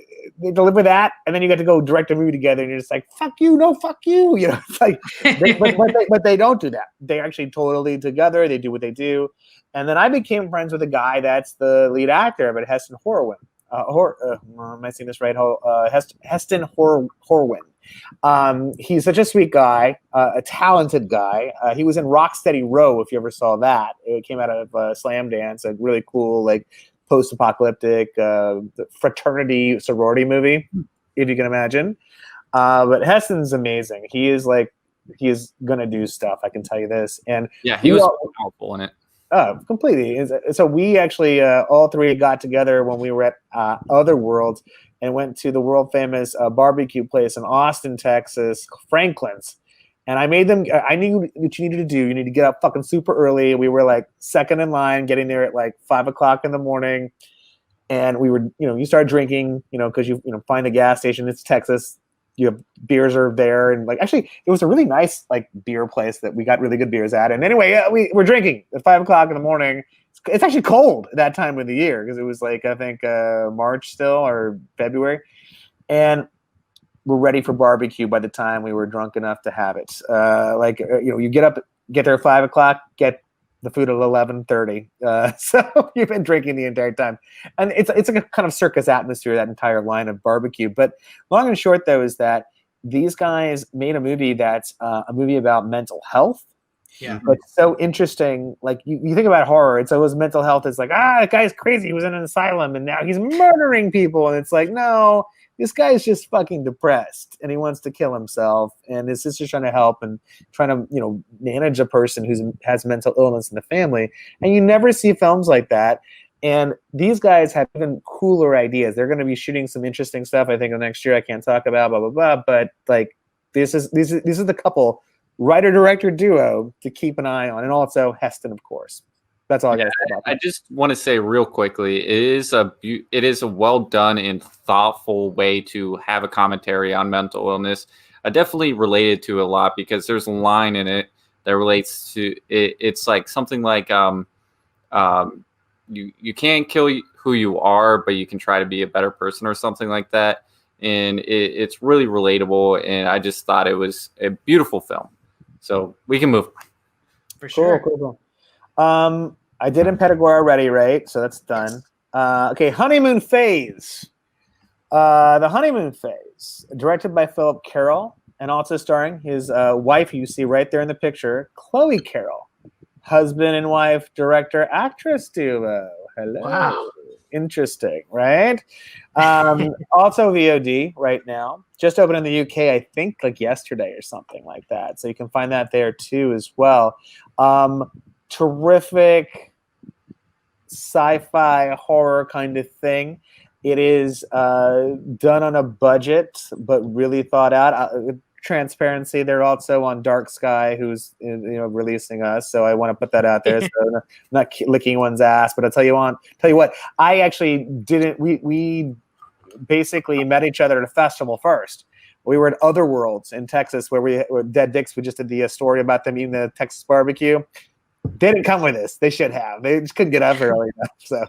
deliver that, and then you get to go direct a movie together, and you're just like, fuck you, no, fuck you. It's like, but they don't do that. They're actually totally together. They do what they do. And then I became friends with a guy that's the lead actor of it, Heston Horwin. Am I saying this right? Heston Horwin. He's such a sweet guy, a talented guy. He was in Rocksteady Row, if you ever saw that. It came out of Slam Dance, a really cool, like, post-apocalyptic fraternity sorority movie, if you can imagine. But Heston's amazing. He is gonna do stuff. I can tell you this. And yeah, he was powerful in it. Completely. So we actually all 3 got together when we were at Other Worlds and went to the world famous barbecue place in Austin, Texas, Franklin's. And I made them. I knew what you needed to do. You need to get up fucking super early. We were like second in line, getting there at like 5 o'clock in the morning. And we were, you start drinking, because you find a gas station. It's Texas. You have beers are there, and like actually, it was a really nice like beer place that we got really good beers at. And anyway, we're drinking at 5 o'clock in the morning. It's actually cold at that time of the year because it was like I think March still or February, and we're ready for barbecue by the time we were drunk enough to have it. You get there at 5 o'clock, get the food at 11:30. So you've been drinking the entire time, and it's like a kind of circus atmosphere, that entire line of barbecue. But long and short, though, is that these guys made a movie that's a movie about mental health. Yeah, but so interesting. Like you think about horror, it's always mental health. It's like that guy's crazy. He was in an asylum and now he's murdering people, and it's like no. This guy is just fucking depressed and he wants to kill himself, and his sister's trying to help and trying to, manage a person who has mental illness in the family. And you never see films like that. And these guys have even cooler ideas. They're going to be shooting some interesting stuff, I think, next year. I can't talk about, blah, blah, blah. But like, this is the couple writer-director duo to keep an eye on, and also Heston, of course. That's all I got to say about that. I just want to say real quickly, it is a well done and thoughtful way to have a commentary on mental illness. I definitely related to it a lot because there's a line in it that relates to it. It's like something like you can't kill who you are, but you can try to be a better person or something like that. And it's really relatable, and I just thought it was a beautiful film. So we can move on. For sure. Cool. I did Impetigoir already, right? So that's done. Okay, Honeymoon Phase. The Honeymoon Phase, directed by Philip Carroll, and also starring his wife, who you see right there in the picture, Chloe Carroll. Husband and wife, director, actress duo. Hello. Wow. Interesting, right? Also VOD right now. Just opened in the UK, I think, like yesterday or something like that. So you can find that there too as well. Terrific sci-fi horror kind of thing. It is done on a budget, but really thought out. Transparency, they're also on Dark Sky, who's releasing us, so I want to put that out there. So not licking one's ass, but I'll tell you what, I actually didn't. We basically met each other at a festival first. We were at Other Worlds in Texas, where Dead Dicks. We just did the story about them eating the Texas barbecue. They didn't come with us. They should have. They just couldn't get up early enough. So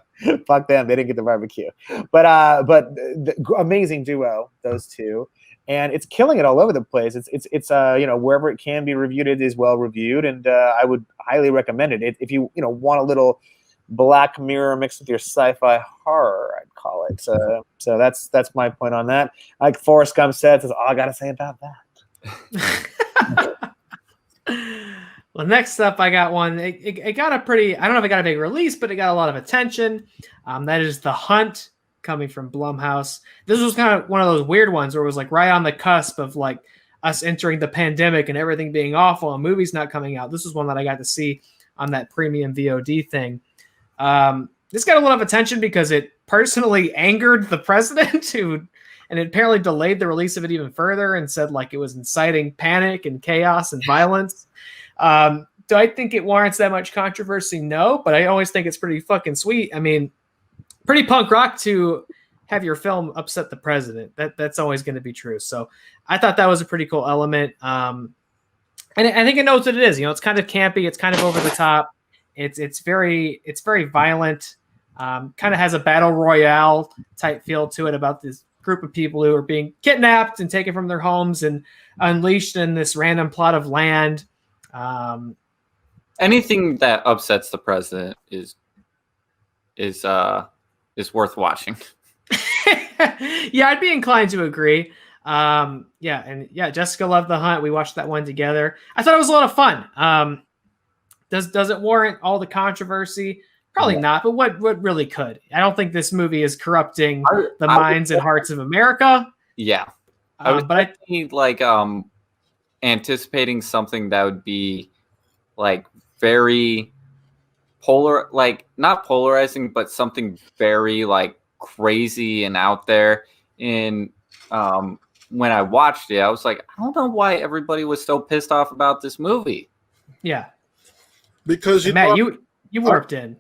fuck them. They didn't get the barbecue. But the amazing duo, those two. And it's killing it all over the place. It's wherever it can be reviewed, it is well reviewed, and I would highly recommend it. If you want a little Black Mirror mixed with your sci-fi horror, I'd call it. So that's my point on that. Like Forrest Gump said, that's all I got to say about that. Well, next up, I got one. It got a pretty. I don't know if it got a big release, but it got a lot of attention. That is The Hunt, coming from Blumhouse. This was kind of one of those weird ones where it was like right on the cusp of like us entering the pandemic and everything being awful and movies not coming out. This was one that I got to see on that premium VOD thing. This got a lot of attention because it personally angered the president, and it apparently delayed the release of it even further and said like it was inciting panic and chaos and violence. Do I think it warrants that much controversy? No, but I always think it's pretty fucking sweet. I mean, pretty punk rock to have your film upset the president. That's always going to be true. So I thought that was a pretty cool element. And I think it knows what it is. It's kind of campy. It's kind of over the top. It's very violent. Kind of has a battle royale type feel to it about this group of people who are being kidnapped and taken from their homes and unleashed in this random plot of land. Anything that upsets the president is worth watching. Yeah, I'd be inclined to agree. Jessica loved The Hunt. We watched that one together. I thought it was a lot of fun. Does it warrant all the controversy? Probably not, but what really could? I don't think this movie is corrupting the minds and hearts of America. Yeah. I think like anticipating something that would be like very polar, like not polarizing, but something very like crazy and out there. And when I watched it, I was like, I don't know why everybody was so pissed off about this movie. Yeah, because Matt, you warped in.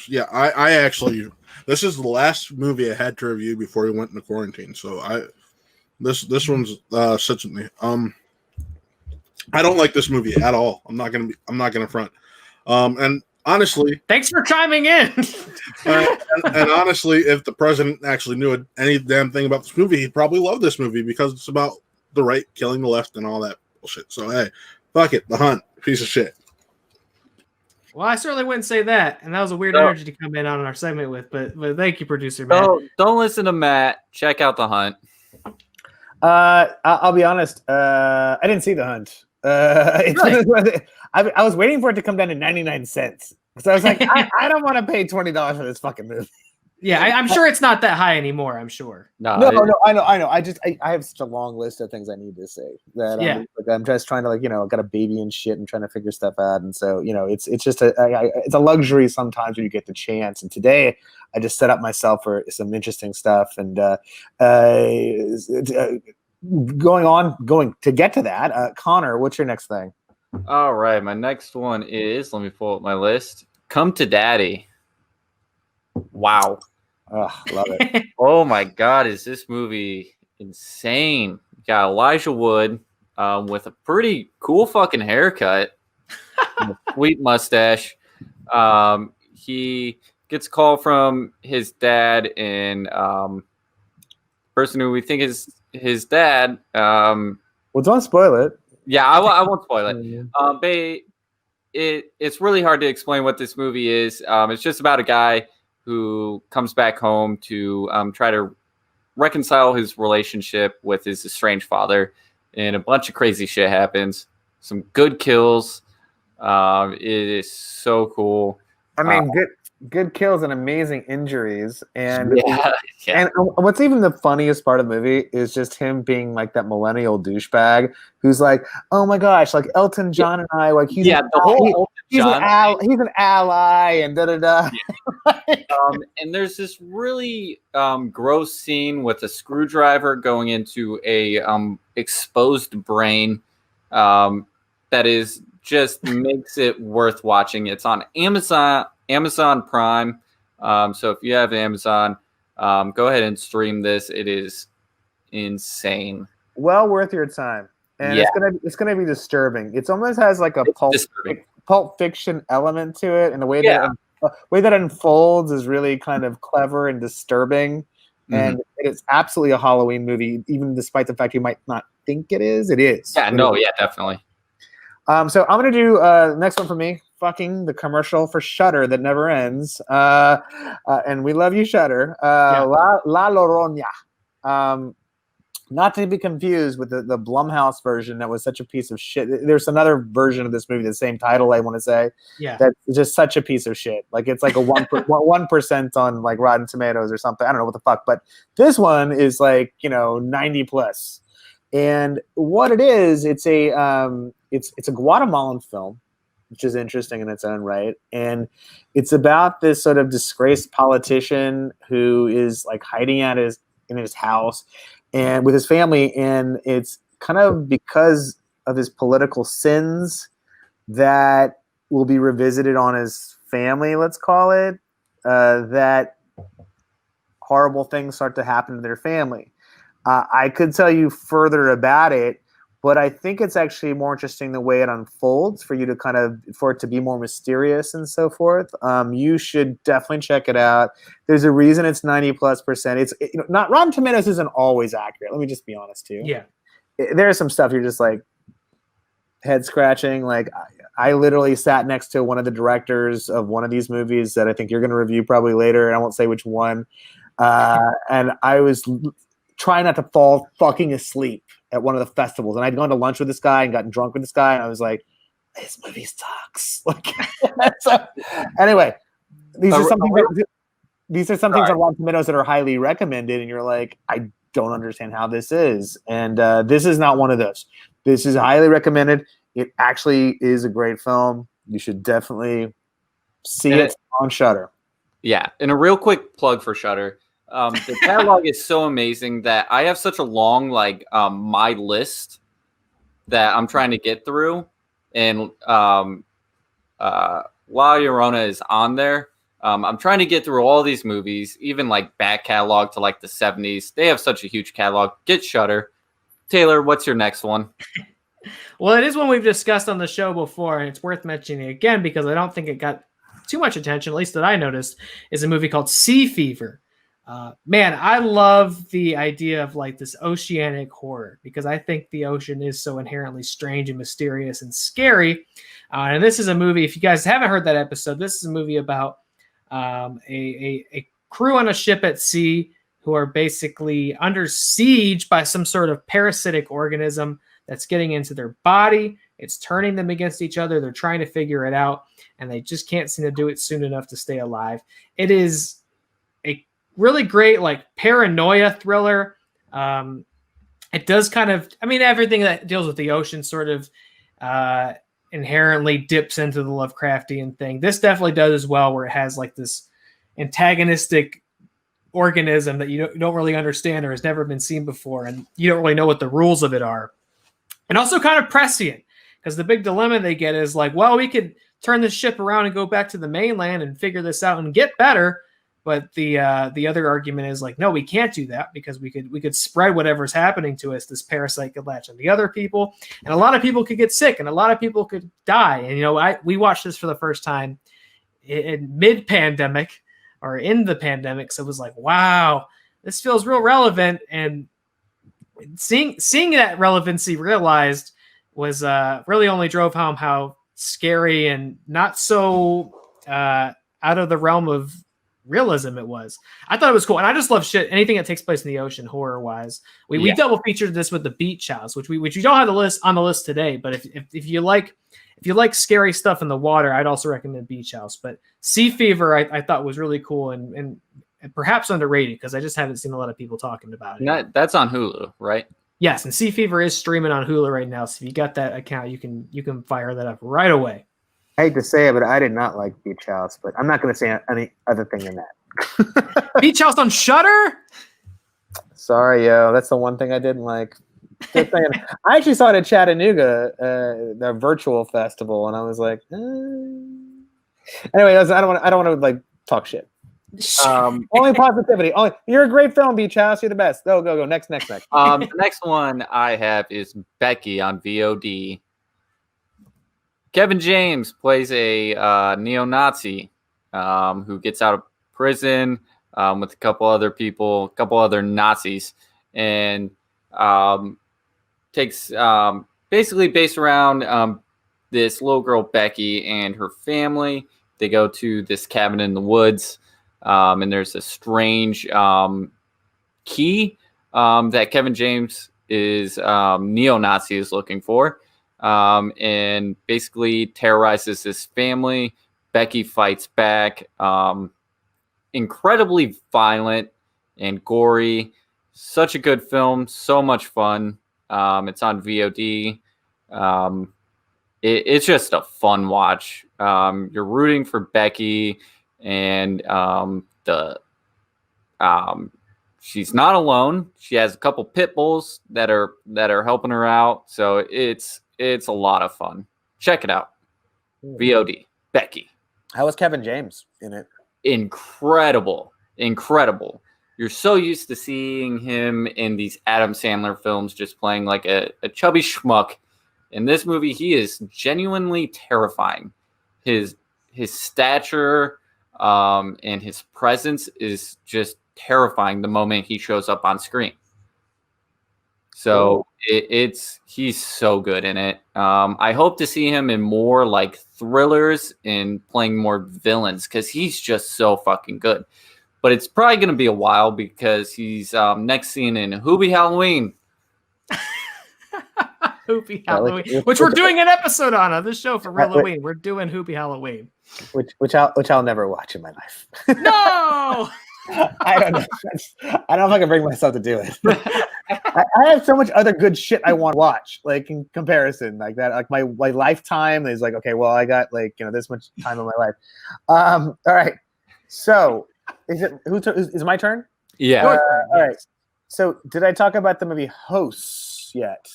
Yeah, I actually, this is the last movie I had to review before we went into quarantine. So this one's sits with me. I don't like this movie at all. I'm not gonna front. And honestly, thanks for chiming in. and honestly, if the president actually knew any damn thing about this movie, he'd probably love this movie because it's about the right killing the left and all that bullshit. So hey, fuck it, The Hunt, piece of shit. Well, I certainly wouldn't say that, and that was a weird energy to come in on our segment with. But thank you, producer Matt. Don't listen to Matt. Check out The Hunt. I'll be honest. I didn't see The Hunt. Really? I was waiting for it to come down to 99 cents because I was like, I don't want to pay $20 for this fucking movie. Yeah, I'm sure it's not that high anymore. I'm sure. No, I know. I have such a long list of things I need to say that I'm just trying to I've got a baby and shit and trying to figure stuff out, and so it's just it's a luxury sometimes when you get the chance. And today I just set up myself for some interesting stuff, and going to get to that. Connor, what's your next thing? All right, my next one is, let me pull up my list. Come to Daddy. Wow. Oh, love it. Oh my God, is this movie insane? You got Elijah Wood with a pretty cool fucking haircut, and a sweet mustache. He gets a call from his dad, and person who we think is his dad. Well, don't spoil it. Yeah, I won't spoil it. It's really hard to explain what this movie is. It's just about a guy who comes back home to try to reconcile his relationship with his estranged father, and a bunch of crazy shit happens. Some good kills. It is so cool. I mean, good kills and amazing injuries, and Yeah. and what's even the funniest part of the movie is just him being like that millennial douchebag who's like, oh my gosh, like Elton John and I, like he's the whole he's an ally, and da da da. And there's this really gross scene with a screwdriver going into a exposed brain that is just makes it worth watching. It's on Amazon Prime. So if you have Amazon, go ahead and stream this. It is insane. Well worth your time, and it's gonna be disturbing. It almost has like a pulp fiction element to it, and the way that unfolds is really kind of clever and disturbing. Mm-hmm. And it's absolutely a Halloween movie, even despite the fact you might not think it is. It is. Yeah, yeah, definitely. So I'm gonna do next one for me. Fucking the commercial for Shudder that never ends. And we love you, Shudder. La Llorona. Not to be confused with the Blumhouse version that was such a piece of shit. There's another version of this movie, the same title, I want to say. Yeah. That's just such a piece of shit. Like it's like a 1% on like Rotten Tomatoes or something. I don't know what the fuck. But this one is like, 90 plus. And what it is, it's a Guatemalan film, which is interesting in its own right. And it's about this sort of disgraced politician who is like hiding in his house and with his family. And it's kind of because of his political sins that will be revisited on his family, let's call it, that horrible things start to happen to their family. I could tell you further about it, but I think it's actually more interesting the way it unfolds for you to for it to be more mysterious and so forth. You should definitely check it out. There's a reason it's 90+%. It's not Rotten Tomatoes isn't always accurate. Let me just be honest too. Yeah, there's some stuff you're just like head scratching. Like I literally sat next to one of the directors of one of these movies that I think you're going to review probably later, and I won't say which one. And I was trying not to fall fucking asleep at one of the festivals, and I'd gone to lunch with this guy and gotten drunk with this guy, and I was like, this movie sucks. Like, so, anyway, these are some things on Rotten Tomatoes that are highly recommended, and you're like, I don't understand how this is. And this is not one of those. This is highly recommended. It actually is a great film. You should definitely see it on Shudder. Yeah, and a real quick plug for Shudder. The catalog is so amazing that I have such a long my list that I'm trying to get through, and La Llorona is on there. I'm trying to get through all these movies, even like back catalog to like the 70s. They have such a huge catalog. Get Shudder. Taylor, what's your next one? Well, it is one we've discussed on the show before, and it's worth mentioning again because I don't think it got too much attention, at least that I noticed, is a movie called Sea Fever. Man, I love the idea of like this oceanic horror because I think the ocean is so inherently strange and mysterious and scary. And this is a movie, if you guys haven't heard that episode, this is a movie about a crew on a ship at sea who are basically under siege by some sort of parasitic organism that's getting into their body. It's turning them against each other. They're trying to figure it out, and they just can't seem to do it soon enough to stay alive. It is a really great like paranoia thriller. It does kind of, everything that deals with the ocean sort of inherently dips into the Lovecraftian thing. This definitely does as well, where it has like this antagonistic organism that you don't really understand or has never been seen before, and you don't really know what the rules of it are. And also kind of prescient, because the big dilemma they get is like, well, we could turn this ship around and go back to the mainland and figure this out and get better. But the other argument is like, no, we can't do that because we could spread whatever's happening to us. This parasite could latch on the other people, and a lot of people could get sick, and a lot of people could die. And we watched this for the first time in mid-pandemic or in the pandemic, so it was like, wow, this feels real relevant. And seeing that relevancy realized was really only drove home how scary and not so out of the realm of realism it was. I thought it was cool, and I just love anything that takes place in the ocean horror wise. We double featured this with the Beach House, which we don't have on the list today, but if you like scary stuff in the water, I'd also recommend Beach House. But Sea Fever I thought was really cool and perhaps underrated because I just haven't seen a lot of people talking about it. That's on Hulu, right? Yes, and Sea Fever is streaming on Hulu right now, so if you got that account, you can fire that up right away. I hate to say it, but I did not like Beach House, but I'm not going to say any other thing than that. Beach House on Shudder? Sorry, yo. That's the one thing I didn't like. Just saying. I actually saw it at Chattanooga, the virtual festival, and I was like, Anyway, I don't want to like talk shit. Only positivity. You're a great film, Beach House. You're the best. Go. Next. The next one I have is Becky on VOD. Kevin James plays a neo-Nazi who gets out of prison with a couple other Nazis, and takes basically based around this little girl Becky and her family. They go to this cabin in the woods, and there's a strange key that Kevin James is neo-Nazi is looking for. And basically terrorizes this family. Becky fights back. Incredibly violent and gory. Such a good film. So much fun. It's on VOD. It's just a fun watch. You're rooting for Becky, and she's not alone. She has a couple pit bulls that are helping her out. So it's a lot of fun. Check it out. VOD. Becky. How was Kevin James in it? Incredible. You're so used to seeing him in these Adam Sandler films just playing like a chubby schmuck. In this movie, he is genuinely terrifying. His stature and his presence is just terrifying the moment he shows up on screen. So he's so good in it. I hope to see him in more like thrillers and playing more villains because he's just so fucking good. But it's probably going to be a while because he's next seen in Hoobie Halloween. Hoopy Halloween, which we're doing an episode on this show for Halloween. We're doing Hoopy Halloween, which I'll never watch in my life. No, I don't know. I don't know if I can bring myself to do it. I have so much other good shit I want to watch, like in comparison, like that. Like my lifetime is like, okay, well, I got like this much time in my life. All right, so is it my turn? Yeah. All right. So did I talk about the movie Hosts yet?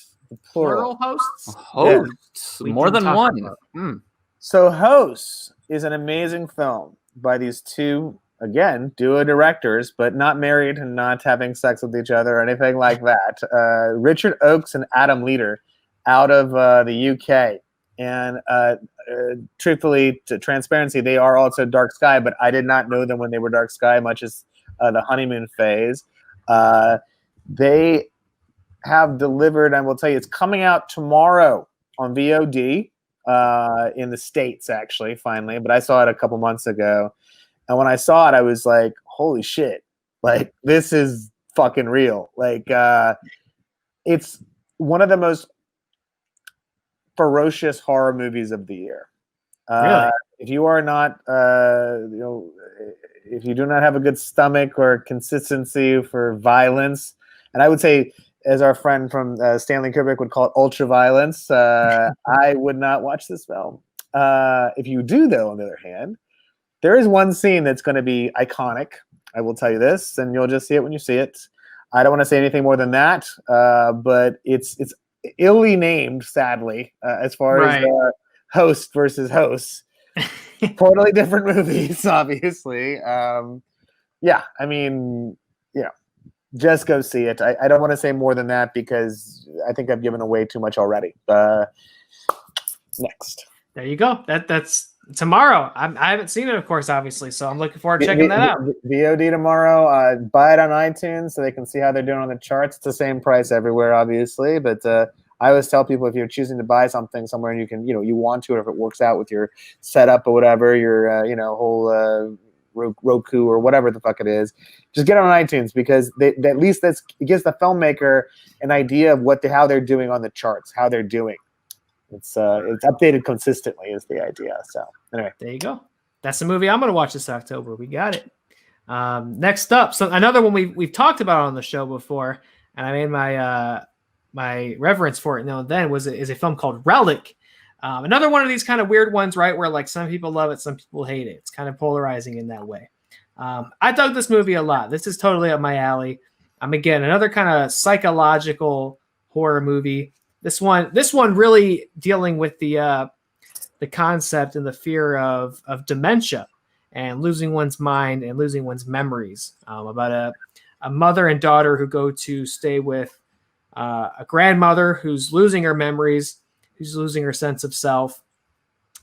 Plural hosts? Hosts. Yeah. More than one. So Hosts is an amazing film by these two, again, duo directors, but not married and not having sex with each other or anything like that. Richard Oakes and Adam Leader out of the UK. And truthfully, to transparency, they are also Dark Sky, but I did not know them when they were Dark Sky, much as the honeymoon phase. They have delivered, and we'll tell you, it's coming out tomorrow on VOD in the States, actually, finally. But I saw it a couple months ago. And when I saw it, I was like, holy shit. Like, this is fucking real. Like, it's one of the most ferocious horror movies of the year. Really? If you are not, if you do not have a good stomach or consistency for violence, and I would say, as our friend from Stanley Kubrick would call it, ultra violence, I would not watch this film. If you do, though, on the other hand, there is one scene that's going to be iconic. I will tell you this, and you'll just see it when you see it. I don't want to say anything more than that, but it's illy named, sadly, as far as host versus hosts. Totally different movies, obviously. Yeah, I mean, just go see it. I don't want to say more than that because I think I've given away too much already. Next. There you go. That's tomorrow. I haven't seen it, of course, obviously, so I'm looking forward to checking that out. VOD tomorrow. Buy it on iTunes so they can see how they're doing on the charts. It's the same price everywhere, obviously, but I always tell people if you're choosing to buy something somewhere and you can, you want to, or if it works out with your setup or whatever, your whole Roku or whatever the fuck it is, just get it on iTunes because at least it gives the filmmaker an idea of how they're doing on the charts, how they're doing. It's updated consistently is the idea. So anyway, there you go. That's the movie I'm going to watch this October. We got it. Next up, so another one we've talked about on the show before, and I made my reverence for it now and then is a film called Relic. Another one of these kind of weird ones, right? Where like some people love it, some people hate it. It's kind of polarizing in that way. I dug this movie a lot. This is totally up my alley. Again, another kind of psychological horror movie. This one really dealing with the concept and the fear of dementia and losing one's mind and losing one's memories. About a mother and daughter who go to stay with a grandmother who's losing her memories, who's losing her sense of self.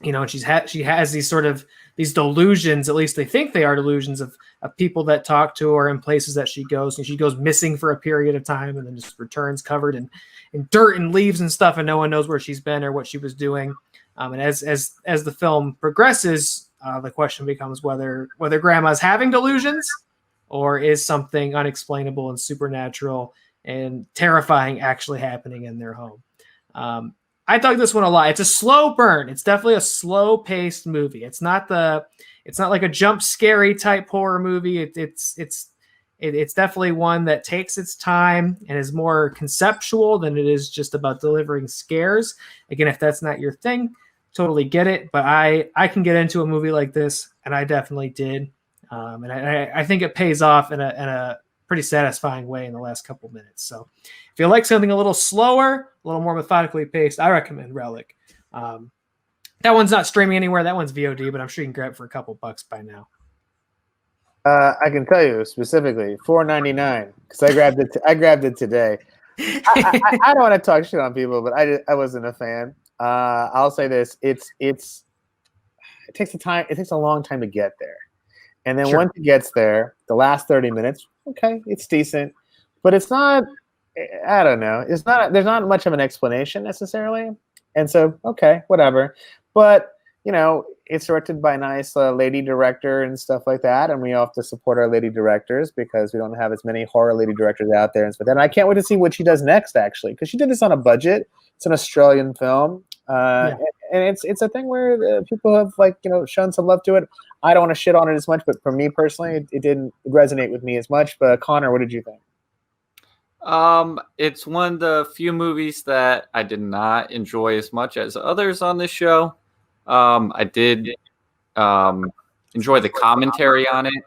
And she has these delusions, at least they think they are delusions of people that talk to her in places that she goes. And she goes missing for a period of time and then just returns covered in dirt and leaves and stuff, and no one knows where she's been or what she was doing. And as the film progresses, the question becomes whether grandma's having delusions or is something unexplainable and supernatural and terrifying actually happening in their home. I dug this one a lot. It's a slow burn. It's definitely a slow paced movie. It's not like a jump scary type horror movie. It's definitely one that takes its time and is more conceptual than it is just about delivering scares. Again, if that's not your thing, totally get it. But I can get into a movie like this, and I definitely did. And I think it pays off in a pretty satisfying way in the last couple minutes. So if you like something a little slower, a little more methodically paced, I recommend Relic. That one's not streaming anywhere. That one's VOD, but I'm sure you can grab it for a couple bucks by now. I can tell you specifically $4.99 because I grabbed it today. I don't want to talk shit on people, but I wasn't a fan. I'll say this: it takes a long time to get there, and then once it gets there, the last 30 minutes, okay, it's decent, but it's not. I don't know. It's not. There's not much of an explanation necessarily, and so okay, whatever. But it's directed by a nice lady director and stuff like that, and we all have to support our lady directors because we don't have as many horror lady directors out there and stuff like that. And I can't wait to see what she does next, actually, because she did this on a budget. It's an Australian film, and it's a thing where people have shown some love to it. I don't want to shit on it as much, but for me personally, it didn't resonate with me as much. But Connor, what did you think? It's one of the few movies that I did not enjoy as much as others on this show. I did enjoy the commentary on it,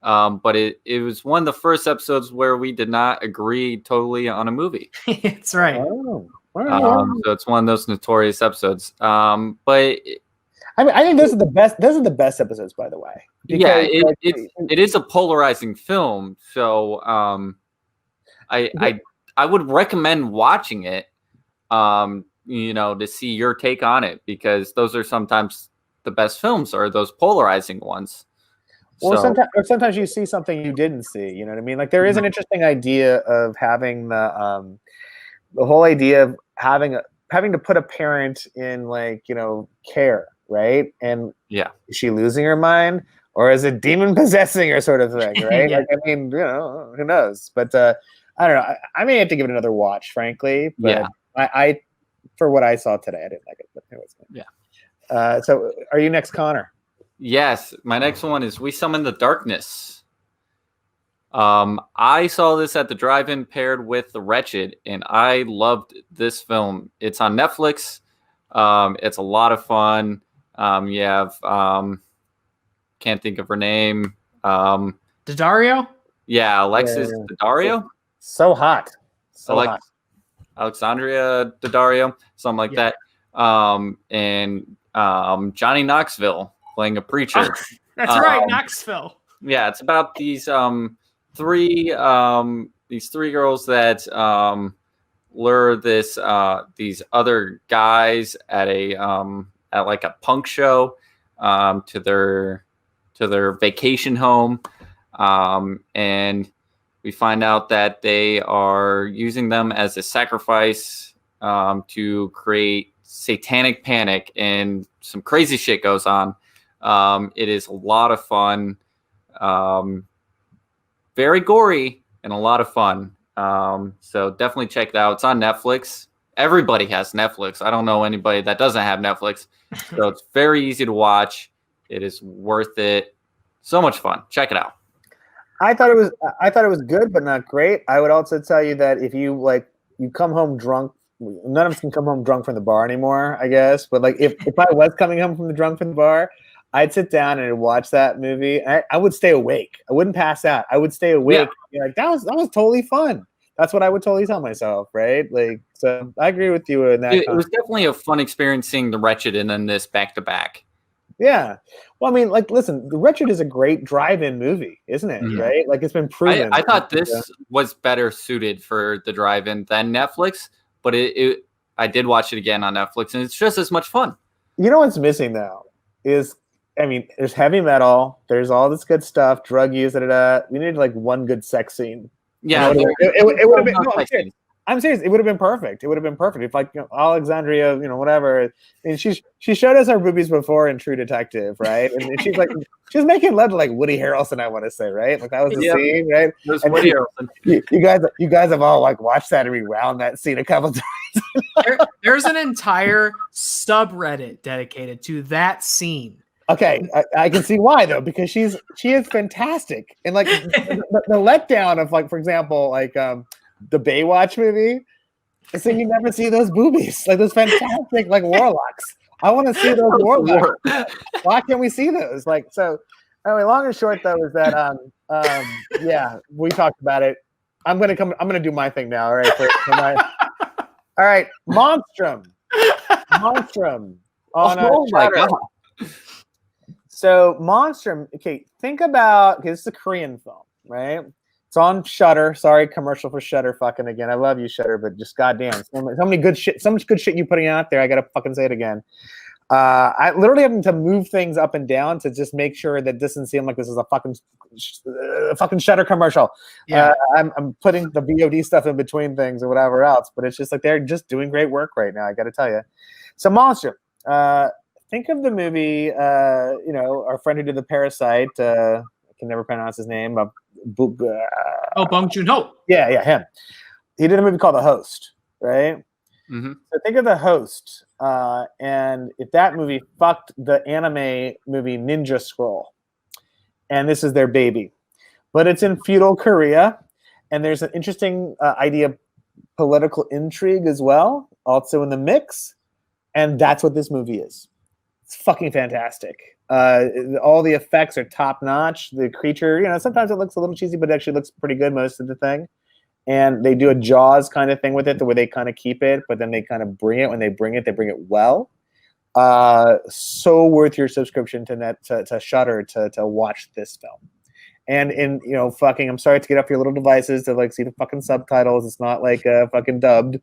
but it was one of the first episodes where we did not agree totally on a movie. That's right. Oh, so it's one of those notorious episodes. But I think those are the best. Those are the best episodes, by the way. Because, it is a polarizing film, so I would recommend watching it. To see your take on it, because those are sometimes the best films are those polarizing ones. Well, sometimes you see something you didn't see. You know what I mean? Like there is an interesting idea of having the whole idea of having to put a parent in care, right? And is she losing her mind or is it demon possessing her, sort of thing, right? Yeah. Who knows? But I don't know. I may have to give it another watch, frankly. But I for what I saw today, I didn't like it. But anyways, so are you next, Connor? Yes, my next one is We Summon the Darkness. I saw this at the drive-in paired with The Wretched, and I loved this film. It's on Netflix. It's a lot of fun. You have can't think of her name. Daddario? Yeah, Alexis Daddario. So hot. So hot. Alexandria Daddario, something like that. And Johnny Knoxville playing a preacher. That's right, Knoxville. Yeah, it's about these three girls that lure these other guys at like a punk show to their vacation home, and we find out that they are using them as a sacrifice to create satanic panic, and some crazy shit goes on. It is a lot of fun, very gory, and a lot of fun. So definitely check it out. It's on Netflix. Everybody has Netflix. I don't know anybody that doesn't have Netflix. So it's very easy to watch. It is worth it. So much fun. Check it out. I thought it was good, but not great. I would also tell you that if you come home drunk, none of us can come home drunk from the bar anymore, I guess. But like if I was coming home from the bar, I'd sit down and I'd watch that movie. I would stay awake. I wouldn't pass out. I would stay awake. Yeah. Like that was totally fun. That's what I would totally tell myself, right? Like, so I agree with you in that. It was definitely a fun experience seeing The Wretched and then this back to back. Yeah. Well, I mean, like, listen, The Wretched is a great drive-in movie, isn't it? Mm-hmm. Right? Like, it's been proven. I thought this was better suited for the drive-in than Netflix, but I did watch it again on Netflix, and it's just as much fun. You know what's missing, though, is, I mean, there's heavy metal, there's all this good stuff, drug use, We need, like, one good sex scene. Yeah. It would have been, no, I'm serious. It would have been perfect. It would have been perfect if, like, Alexandria, whatever. I mean, she showed us her boobies before in True Detective, right? And she's like, she's making love to like Woody Harrelson. I want to say, right? Like that was the scene, right? And Woody Harrelson. You guys have all like watched that and rewound that scene a couple times. There's an entire subreddit dedicated to that scene. Okay, I can see why though, because she is fantastic, and like the letdown of like, for example, like the Baywatch movie, so you never see those boobies, like those fantastic like warlocks. I want to see those warlocks. Why can't we see those? Like, so anyway, long and short though is that yeah, we talked about it. I'm gonna do my thing now. All right, all right, Monstrum on my God. So Monstrum, okay, think about, okay, this is a Korean film, right? It's on Shudder. Sorry, commercial for Shudder fucking again. I love you, Shudder, but just goddamn, so much good shit you putting out there. I gotta fucking say it again. I literally having to move things up and down to just make sure that this doesn't seem like this is a fucking Shudder commercial. Yeah. I'm putting the VOD stuff in between things or whatever else, but it's just like they're just doing great work right now. I gotta tell you. So Monstrum. Think of the movie, our friend who did The Parasite. I can never pronounce his name. Bong Joon-ho. Yeah, him. He did a movie called The Host, right? Mm-hmm. So think of The Host, and if that movie fucked the anime movie Ninja Scroll, and this is their baby. But it's in feudal Korea, and there's an interesting idea of political intrigue as well, also in the mix, and that's what this movie is. It's fucking fantastic. All the effects are top notch. The creature, sometimes it looks a little cheesy, but it actually looks pretty good most of the thing. And they do a Jaws kind of thing with it, where they kind of keep it, but then they kind of bring it. When they bring it well. So worth your subscription to Shudder to watch this film. And I'm sorry to get off your little devices to like see the fucking subtitles. It's not like fucking dubbed,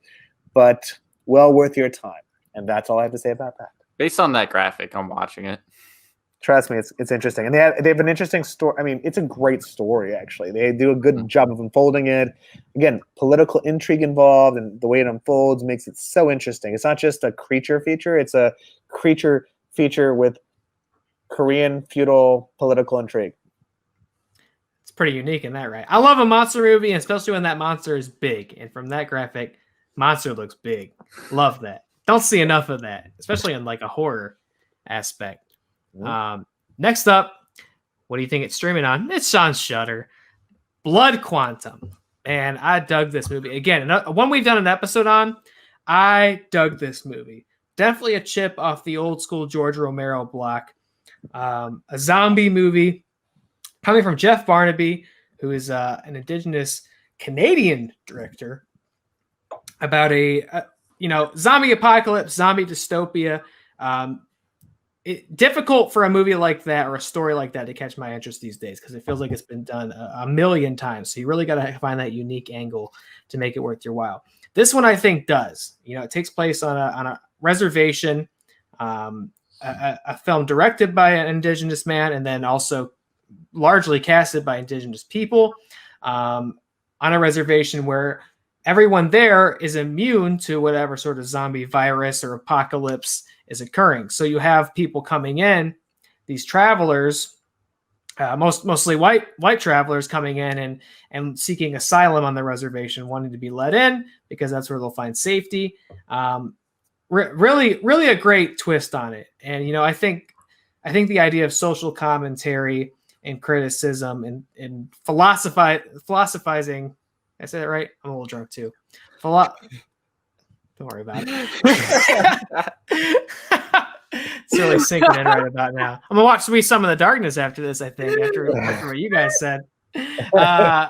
but well worth your time. And that's all I have to say about that. Based on that graphic, I'm watching it. Trust me, it's interesting, and they have an interesting story. I mean, it's a great story actually. They do a good job of unfolding it. Again, political intrigue involved, and the way it unfolds makes it so interesting. It's not just a creature feature; it's a creature feature with Korean feudal political intrigue. It's pretty unique in that, right? I love a monster movie, especially when that monster is big. And from that graphic, monster looks big. Love that. Don't see enough of that, especially in like a horror aspect. Next up, what do you think it's streaming on? It's on Shudder. Blood Quantum. And I dug this movie. Again, one we've done an episode on, I dug this movie. Definitely a chip off the old school George Romero block. A zombie movie coming from Jeff Barnaby, who is an indigenous Canadian director. about a zombie apocalypse, zombie dystopia. Difficult for a movie like that or a story like that to catch my interest these days because it feels like it's been done a million times. So you really got to find that unique angle to make it worth your while. This one I think does. It takes place on a reservation, a film directed by an indigenous man, and then also largely casted by indigenous people on a reservation where everyone there is immune to whatever sort of zombie virus or apocalypse is occurring. So you have people coming in, these travelers, mostly white travelers coming in and seeking asylum on the reservation, wanting to be let in because that's where they'll find safety. Really a great twist on it. And, I think the idea of social commentary and criticism and philosophizing, I say that right? I'm a little drunk too. Don't worry about it. It's really sinking in right about now. I'm gonna watch Some of the Darkness after this. I think after what you guys said. I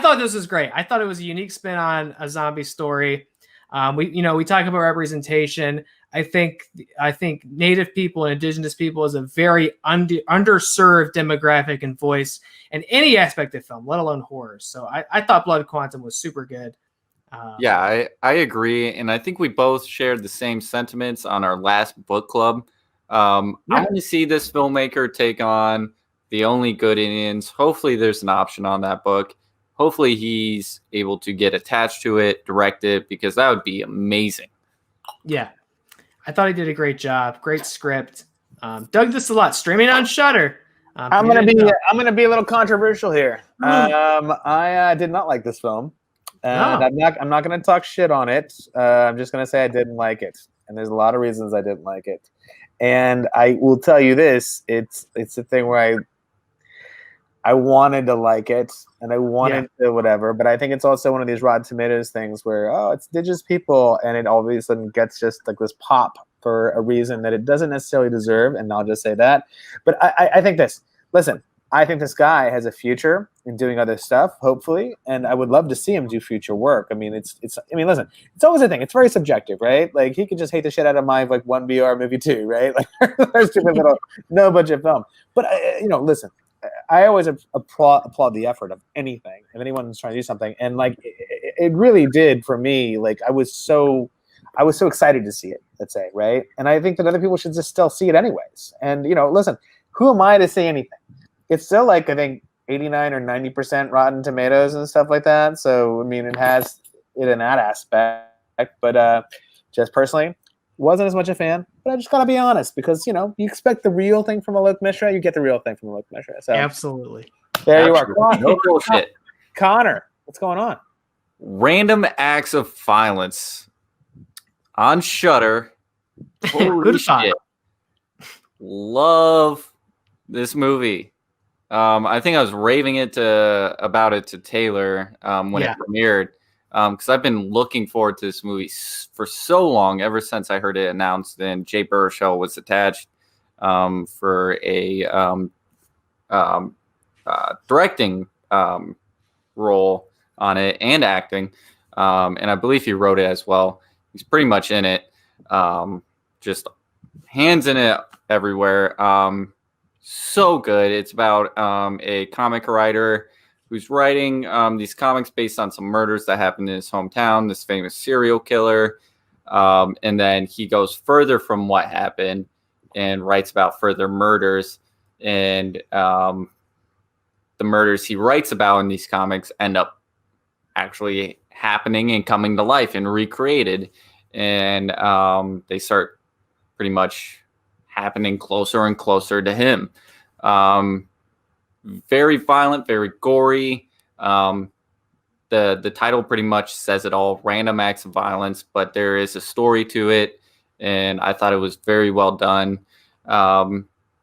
thought this was great. I thought it was a unique spin on a zombie story. We talk about representation. I think Native people and Indigenous people is a very underserved demographic and voice in any aspect of film, let alone horror. So I thought Blood Quantum was super good. Yeah, I agree. And I think we both shared the same sentiments on our last book club. I want to see this filmmaker take on The Only Good Indians. Hopefully there's an option on that book. Hopefully he's able to get attached to it, direct it, because that would be amazing. Yeah. I thought he did a great job. Great script. Dug this a lot. Streaming on Shudder. I'm gonna be a little controversial here. I did not like this film. And I'm not going to talk shit on it. I'm just going to say I didn't like it, and there's a lot of reasons I didn't like it. And I will tell you this: it's a thing where I wanted to like it, and I wanted to whatever. But I think it's also one of these Rotten Tomatoes things where it's indigenous people, and it all of a sudden gets just like this pop for a reason that it doesn't necessarily deserve. And I'll just say that. But I think this. Listen. I think this guy has a future in doing other stuff, hopefully, and I would love to see him do future work. I mean, listen, it's always a thing. It's very subjective, right? Like he could just hate the shit out of my one BR movie too, right? Like there's stupid little no budget film. But listen, I always applaud the effort of anything if anyone's trying to do something, and it really did for me. Like I was so excited to see it. Let's say, right? And I think that other people should just still see it anyways. And listen, who am I to say anything? It's still I think 89 or 90% Rotten Tomatoes and stuff like that. So I mean, it has it in that aspect. But just personally, wasn't as much a fan. But I just gotta be honest because you expect the real thing from Alok Mishra, you get the real thing from Alok Mishra. So absolutely, there you are. No bullshit. Connor, what's going on? Random Acts of Violence on Shudder. Holy shit! Love this movie. I think I was raving about it to Taylor when it premiered because I've been looking forward to this movie for so long, ever since I heard it announced. And Jay Baruchel was attached for a directing role on it and acting, and I believe he wrote it as well. He's pretty much in it, just hands in it everywhere. So good. It's about a comic writer who's writing these comics based on some murders that happened in his hometown, this famous serial killer. And then he goes further from what happened and writes about further murders. And the murders he writes about in these comics end up actually happening and coming to life and recreated. And they start pretty much happening closer and closer to him. Very violent, very gory. The title pretty much says it all, Random Acts of Violence, but there is a story to it, and I thought it was very well done.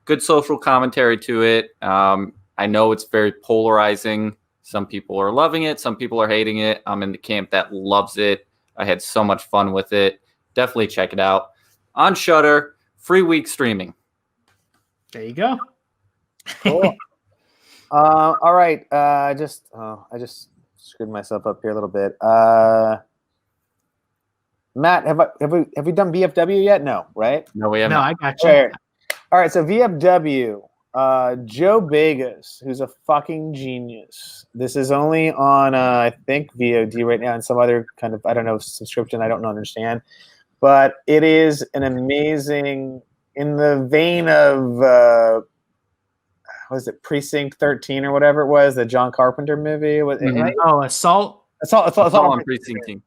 Good social commentary to it. I know it's very polarizing. Some people are loving it, some people are hating it. I'm in the camp that loves it. I had so much fun with it. Definitely check it out. On Shudder, free week streaming. There you go. Cool. All right. I just screwed myself up here a little bit. Matt, have we done VFW yet? No, right? No, we haven't. No, I got you. All right, so VFW, Joe Vegas, who's a fucking genius. This is only on, I think, VOD right now and some other kind of, I don't know, subscription. I don't understand. But it is an amazing, in the vein of, what was it, Precinct 13 or whatever it was, the John Carpenter movie? Right? Oh, Assault Assault on Precinct 13.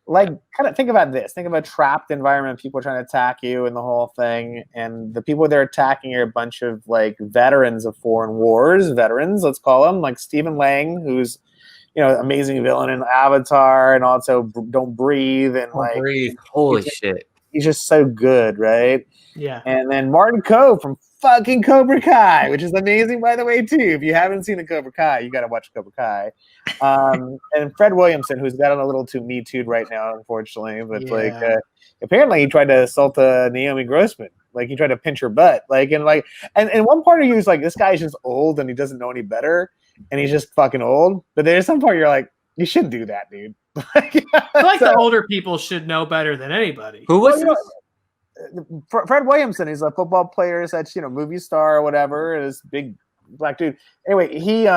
Like, kind of think about this. Think of a trapped environment, people trying to attack you and the whole thing. And the people they're attacking are a bunch of, like, veterans of foreign wars, veterans, let's call them, like Stephen Lang, who's, you know, amazing villain in Avatar and also Don't Breathe. And, Holy shit. He's just so good, right? Yeah. And then Martin Coe from fucking Cobra Kai, which is amazing, by the way, too. If you haven't seen the Cobra Kai, you got to watch Cobra Kai. And Fred Williamson, who's gotten a little too Me Too'd right now, unfortunately. But apparently he tried to assault Naomi Grossman. Like, he tried to pinch her butt. And one part of you is like, this guy's just old and he doesn't know any better, and he's just fucking old. But there's some part you're like, you shouldn't do that, dude. I feel like the older people should know better than anybody. Who was this? Fred Williamson. He's a football player, such, you know, movie star or whatever. This big black dude. Anyway, he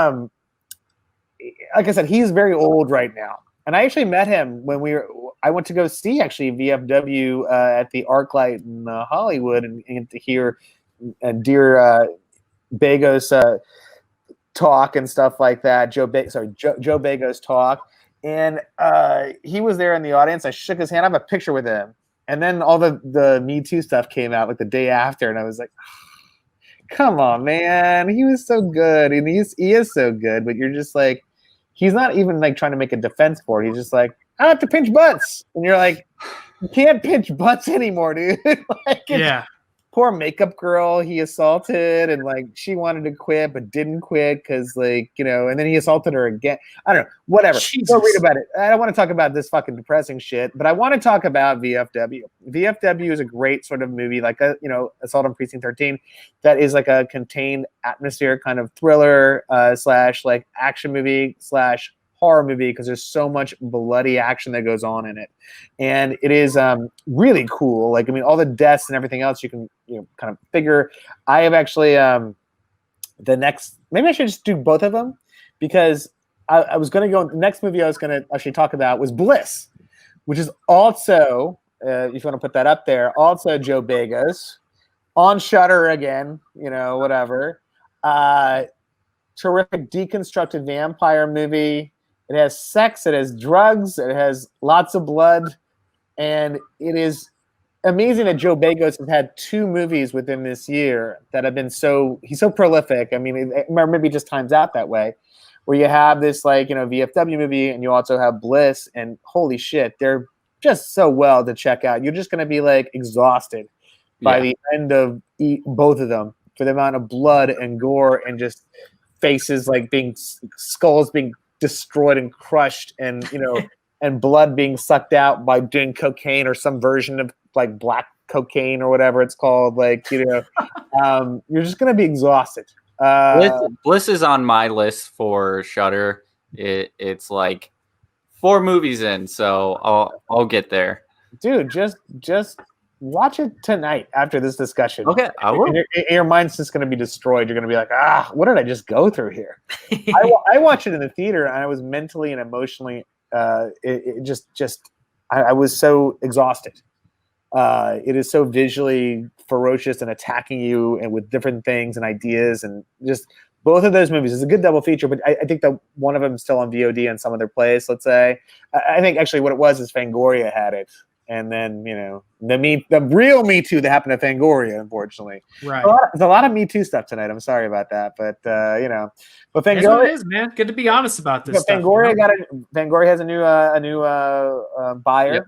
like I said, he's very old right now. And I actually met him when I went to go see actually VFW at the ArcLight in Hollywood and to hear Dear Bagos talk and stuff like that. Joe Bagos talk. And he was there in the audience. I shook his hand. I have a picture with him. And then all the Me Too stuff came out like the day after. And I was like, come on, man. He was so good. And he is so good. But you're just like, he's not even like trying to make a defense for it. He's just like, I have to pinch butts. And you're like, you can't pinch butts anymore, dude. Yeah. Poor makeup girl he assaulted, and like she wanted to quit but didn't quit because, like, you know, and then he assaulted her again. I don't know, whatever. Go read about it. I don't want to talk about this fucking depressing shit, but I want to talk about VFW. VFW is a great sort of movie, like a, you know, Assault on Precinct 13, that is like a contained atmosphere kind of thriller slash like action movie slash horror movie, because there's so much bloody action that goes on in it, and it is really cool. Like, I mean, all the deaths and everything else you can, you know, kind of figure. I have actually maybe I should just do both of them, because I was going to go. The next movie I was going to actually talk about was Bliss, which is also, if you want to put that up there, also Joe Bagos on Shudder again. You know, whatever. Terrific deconstructed vampire movie. It has sex, it has drugs, it has lots of blood, and it is amazing that Joe Bagos has had 2 movies within this year that have been he's so prolific. I mean, maybe it just times out that way, where you have this, like, you know, VFW movie, and you also have Bliss, and holy shit, they're just so well to check out. You're just going to be like exhausted by the end of both of them for the amount of blood and gore and just faces like skulls being destroyed and crushed, and, you know, and blood being sucked out by doing cocaine or some version of like black cocaine or whatever it's called. Like, you know, you're just gonna be exhausted. Bliss is on my list for Shudder. It's like 4 movies in, so I'll get there. Dude, just watch it tonight after this discussion. Okay, I will. Your mind's just going to be destroyed. You're going to be like, what did I just go through here? I watched it in the theater, and I was mentally and emotionally, I was so exhausted. It is so visually ferocious and attacking you, and with different things and ideas, and just both of those movies. It's a good double feature, but I think that one of them is still on VOD in some other place, let's say. I think actually what it was is Fangoria had it. And then, you know, the real Me Too that happened to Fangoria, unfortunately. Right. There's a lot of Me Too stuff tonight. I'm sorry about that, but you know, but Fangoria, that's what it is, man. Good to be honest about this stuff. Fangoria has a new buyer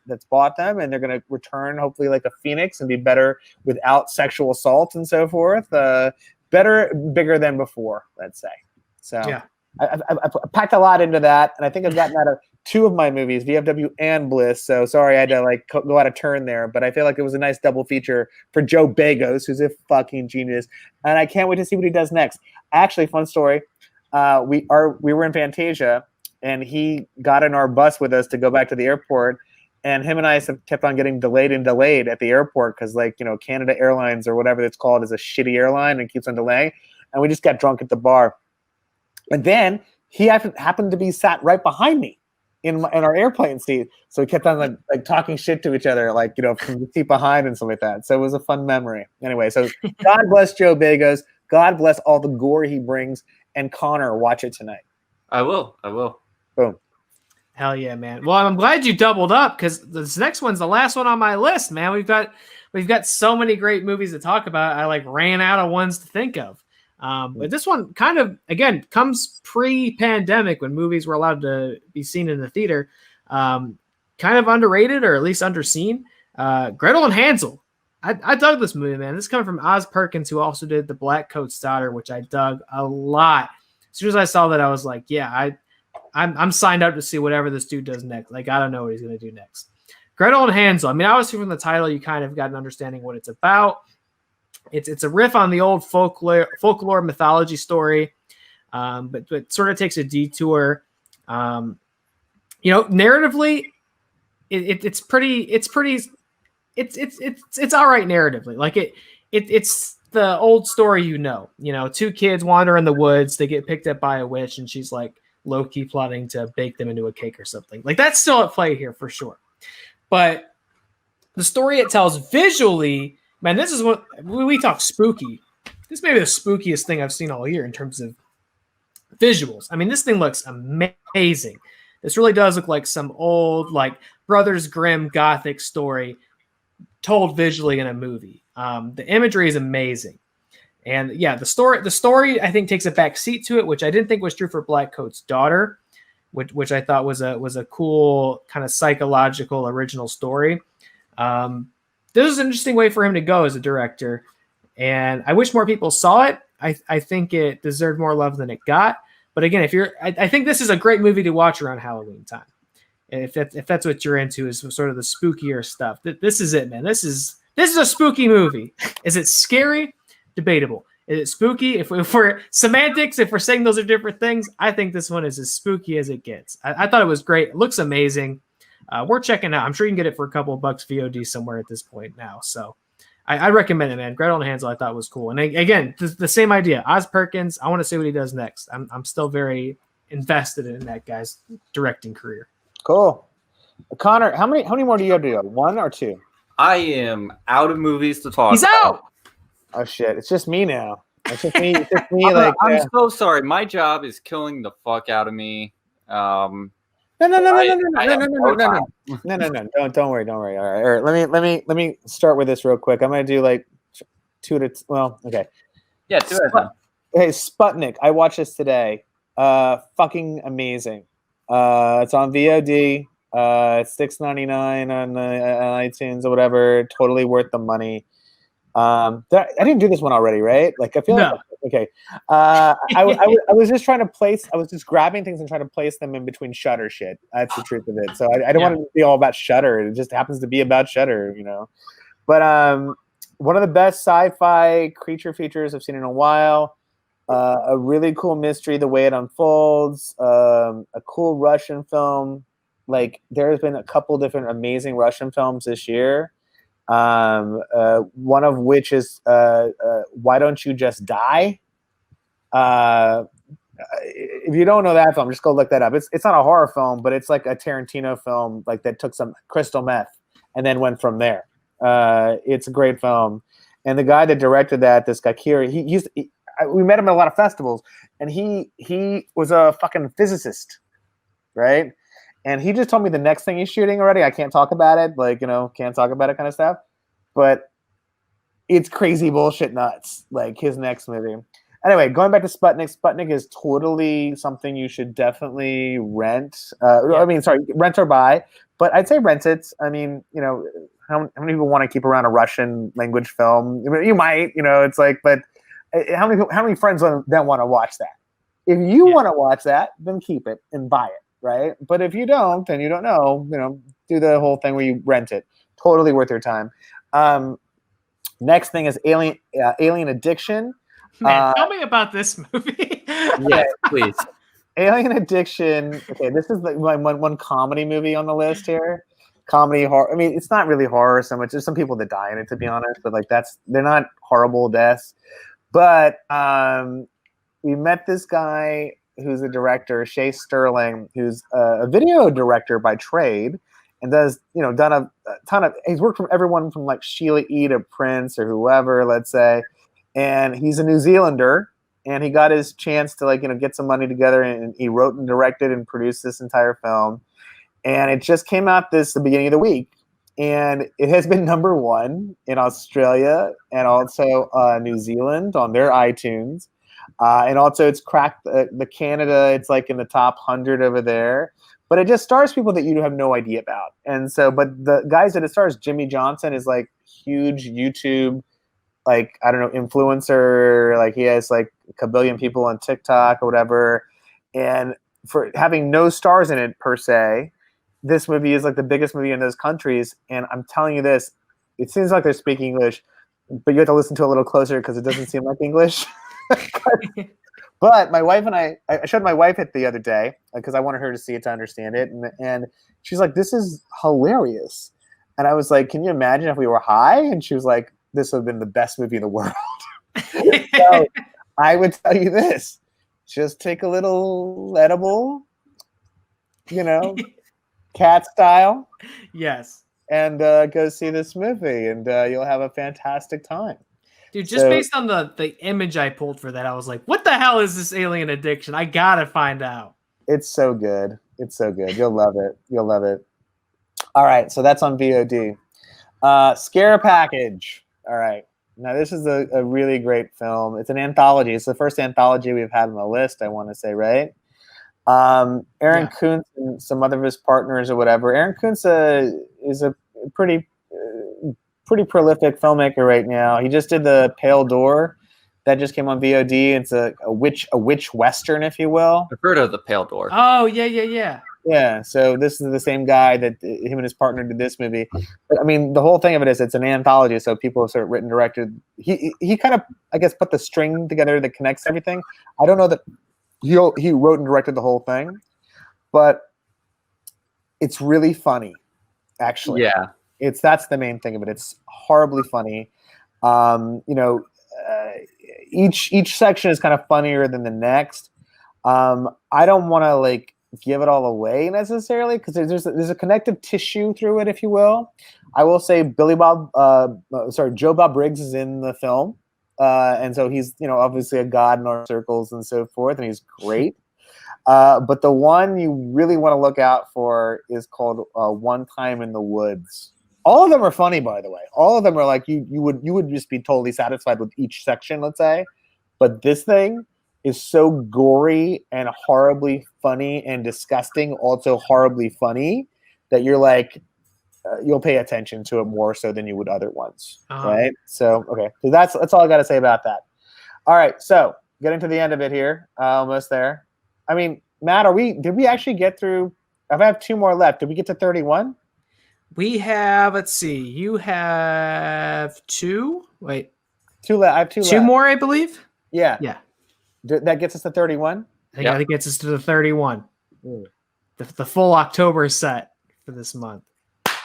that's bought them, and they're going to return hopefully like a phoenix and be better without sexual assault and so forth. Better, bigger than before, let's say. So yeah. I packed a lot into that, and I think I've gotten out of 2 of my movies, VFW and Bliss. So sorry I had to like go out of turn there, but I feel like it was a nice double feature for Joe Bagos, who's a fucking genius, and I can't wait to see what he does next. Actually, fun story. we were in Fantasia, and he got in our bus with us to go back to the airport. And him and I kept on getting delayed at the airport because, like, you know, Canada Airlines or whatever it's called is a shitty airline and keeps on delaying. And we just got drunk at the bar. And then he happened to be sat right behind me in our airplane seat. So we kept on like talking shit to each other, like, you know, from the seat behind and stuff like that. So it was a fun memory. Anyway, so God bless Joe Bagos. God bless all the gore he brings. And Connor, watch it tonight. I will. Boom. Hell yeah, man. Well, I'm glad you doubled up because this next one's the last one on my list, man. We've got so many great movies to talk about. I like ran out of ones to think of. But this one kind of, again, comes pre-pandemic when movies were allowed to be seen in the theater. Kind of underrated or at least underseen. Gretel and Hansel. I dug this movie, man. This is coming from Oz Perkins, who also did The Black Coat's Daughter, which I dug a lot. As soon as I saw that, I was like, yeah, I'm signed up to see whatever this dude does next. Like, I don't know what he's going to do next. Gretel and Hansel. I mean, obviously from the title, you kind of got an understanding what it's about. It's a riff on the old folklore mythology story, but sort of takes a detour. You know, narratively, it's all right narratively. Like it's the old story, you know, two kids wander in the woods, they get picked up by a witch, and she's like low-key plotting to bake them into a cake or something. Like, that's still at play here for sure. But the story it tells visually, man, this is what we talk spooky. This may be the spookiest thing I've seen all year in terms of visuals. I mean, this thing looks amazing. This really does look like some old, like, Brothers Grimm Gothic story told visually in a movie. The imagery is amazing. And yeah, the story I think takes a back seat to it, which I didn't think was true for Black Coat's Daughter, which I thought was a cool kind of psychological original story. This is an interesting way for him to go as a director, and I wish more people saw it. I think it deserved more love than it got. But again, I think this is a great movie to watch around Halloween time. And if that's what you're into, is sort of the spookier stuff. This is it, man. This is a spooky movie. Is it scary? Debatable. Is it spooky? If we're semantics, if we're saying those are different things, I think this one is as spooky as it gets. I thought it was great. It looks amazing. We're checking out. I'm sure you can get it for a couple of bucks VOD somewhere at this point now. So I recommend it, man. Gretel and Hansel I thought was cool. And again, the same idea. Oz Perkins, I want to see what he does next. I'm still very invested in that guy's directing career. Cool. Connor, how many more do you have to do? One or two? I am out of movies to talk He's about. out. Oh shit! It's just me now. It's just me. I'm so sorry. My job is killing the fuck out of me. No. Don't worry. All right. Let me start with this real quick. I'm gonna do like okay. Yeah, do it. Hey, Sputnik. I watched this today. Fucking amazing. It's on VOD. It's $6.99 on iTunes or whatever. Totally worth the money. I didn't do this one already, right? Like, I feel like okay. I was just trying to place. I was just grabbing things and trying to place them in between Shudder shit. That's the truth of it. So I don't want it to be all about Shudder. It just happens to be about Shudder, you know. But one of the best sci-fi creature features I've seen in a while. A really cool mystery, the way it unfolds. A cool Russian film. Like, there's been a couple different amazing Russian films this year. One of which is Why Don't You Just Die? If you don't know that film, just go look that up. It's not a horror film, but it's like a Tarantino film, like, that took some crystal meth and then went from there. It's a great film, and the guy that directed that, this guy Kiri, we met him at a lot of festivals, and he was a fucking physicist, right? And he just told me the next thing he's shooting already. I can't talk about it, like, you know, can't talk about it kind of stuff. But it's crazy bullshit nuts, like his next movie. Anyway, going back to Sputnik. Sputnik is totally something you should definitely rent. Rent or buy. But I'd say rent it. I mean, you know, how many people want to keep around a Russian language film? I mean, you might, you know, it's like, but how many friends then want to watch that? If you want to watch that, then keep it and buy it. Right. But if you don't, then you don't know, you know, do the whole thing where you rent it. Totally worth your time. Next thing is Alien Addiction. Man, tell me about this movie. Yeah, please. Alien Addiction. Okay, this is like my one comedy movie on the list here. Comedy horror. I mean, it's not really horror so much. There's some people that die in it, to be honest, but like they're not horrible deaths. But we met this guy who's a director, Shay Sterling, who's a video director by trade, and does done a ton of. He's worked from everyone from like Sheila E. to Prince or whoever, let's say, and he's a New Zealander. And he got his chance to get some money together, and he wrote and directed and produced this entire film. And it just came out the beginning of the week, and it has been #1 in Australia and also New Zealand on their iTunes, and also it's cracked the Canada. It's like in the top 100 over there. But it just stars people that you have no idea about. And so, but the guys that it stars, Jimmy Johnson is like huge YouTube, like, I don't know, influencer, like he has like a billion people on TikTok or whatever. And for having no stars in it per se, this movie is like the biggest movie in those countries. And I'm telling you this, it seems like they're speaking English, but you have to listen to it a little closer because it doesn't seem like English. But my wife and I showed my wife it the other day because I wanted her to see it to understand it. And she's like, this is hilarious. And I was like, can you imagine if we were high? And she was like, this would have been the best movie in the world. So I would tell you this: just take a little edible, cat style. Yes. And go see this movie, and you'll have a fantastic time. Dude, just based on the image I pulled for that, I was like, what the hell is this Alien Addiction? I gotta find out. It's so good. It's so good. You'll love it. You'll love it. All right, so that's on VOD. Scare Package. All right. Now, this is a really great film. It's an anthology. It's the first anthology we've had on the list, I want to say, right? Aaron Kuntz and some other of his partners or whatever. Aaron Kuntz is a pretty prolific filmmaker right now. He just did The Pale Door. That just came on VOD. It's a witch western, if you will. I've heard of The Pale Door. Oh, yeah. Yeah, so this is the same guy that him and his partner did this movie. But, I mean, the whole thing of it is it's an anthology, so people have sort of written, directed. He kind of, I guess, put the string together that connects everything. I don't know that he wrote and directed the whole thing, but it's really funny, actually. Yeah. That's the main thing of it. It's horribly funny. Each section is kind of funnier than the next. I don't want to give it all away necessarily because there's a connective tissue through it, if you will. I will say Joe Bob Briggs is in the film, and so he's obviously a god in our circles and so forth, and he's great. But the one you really want to look out for is called One Time in the Woods. All of them are funny, by the way. All of them are like you would just be totally satisfied with each section, let's say. But this thing is so gory and horribly funny and disgusting, also horribly funny, that you're like, you'll pay attention to it more so than you would other ones, right? So, okay, so that's all I got to say about that. All right, so getting to the end of it here, almost there. I mean, Matt, did we actually get through? I have 2 more left. Did we get to 31? We have, let's see, you have 2. Wait, 2 left. I have 2 left. 2 more, I believe. Yeah. Yeah. That gets us to 31? I think that gets us to the 31. The full October set for this month.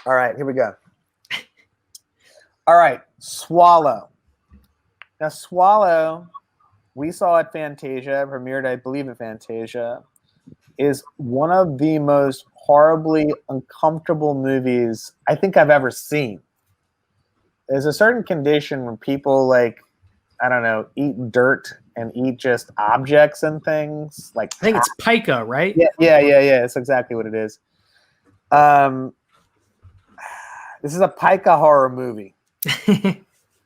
All right, here we go. All right, Swallow. Now, Swallow, we saw at Fantasia, premiered, I believe, at Fantasia, is one of the most horribly uncomfortable movies I think I've ever seen. There's a certain condition when people, I don't know, eat dirt and eat just objects and things. I think it's pica, right? Yeah. That's exactly what it is. This is a pica horror movie,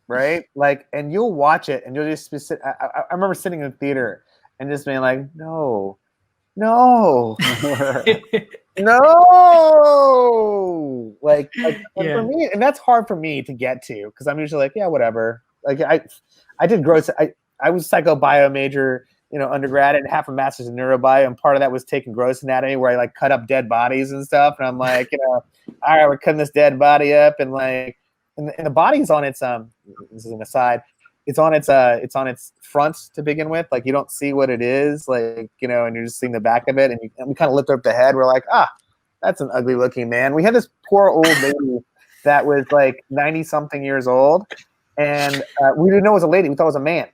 right? And you'll watch it and you'll just be I remember sitting in the theater and just being like, no, no. For me, and that's hard for me to get to because I'm usually like, yeah, whatever. I did gross. I was psycho-bio major, undergrad, and half a master's in neurobio, and part of that was taking gross anatomy, where I cut up dead bodies and stuff. And I'm like, all right, we're cutting this dead body up, and the body's on its this is an aside. it's on its front to begin with. Like you don't see what it is, like and you're just seeing the back of it, and we kind of lift up the head. We're like, that's an ugly looking man. We had this poor old lady that was like 90 something years old, and we didn't know it was a lady. We thought it was a man.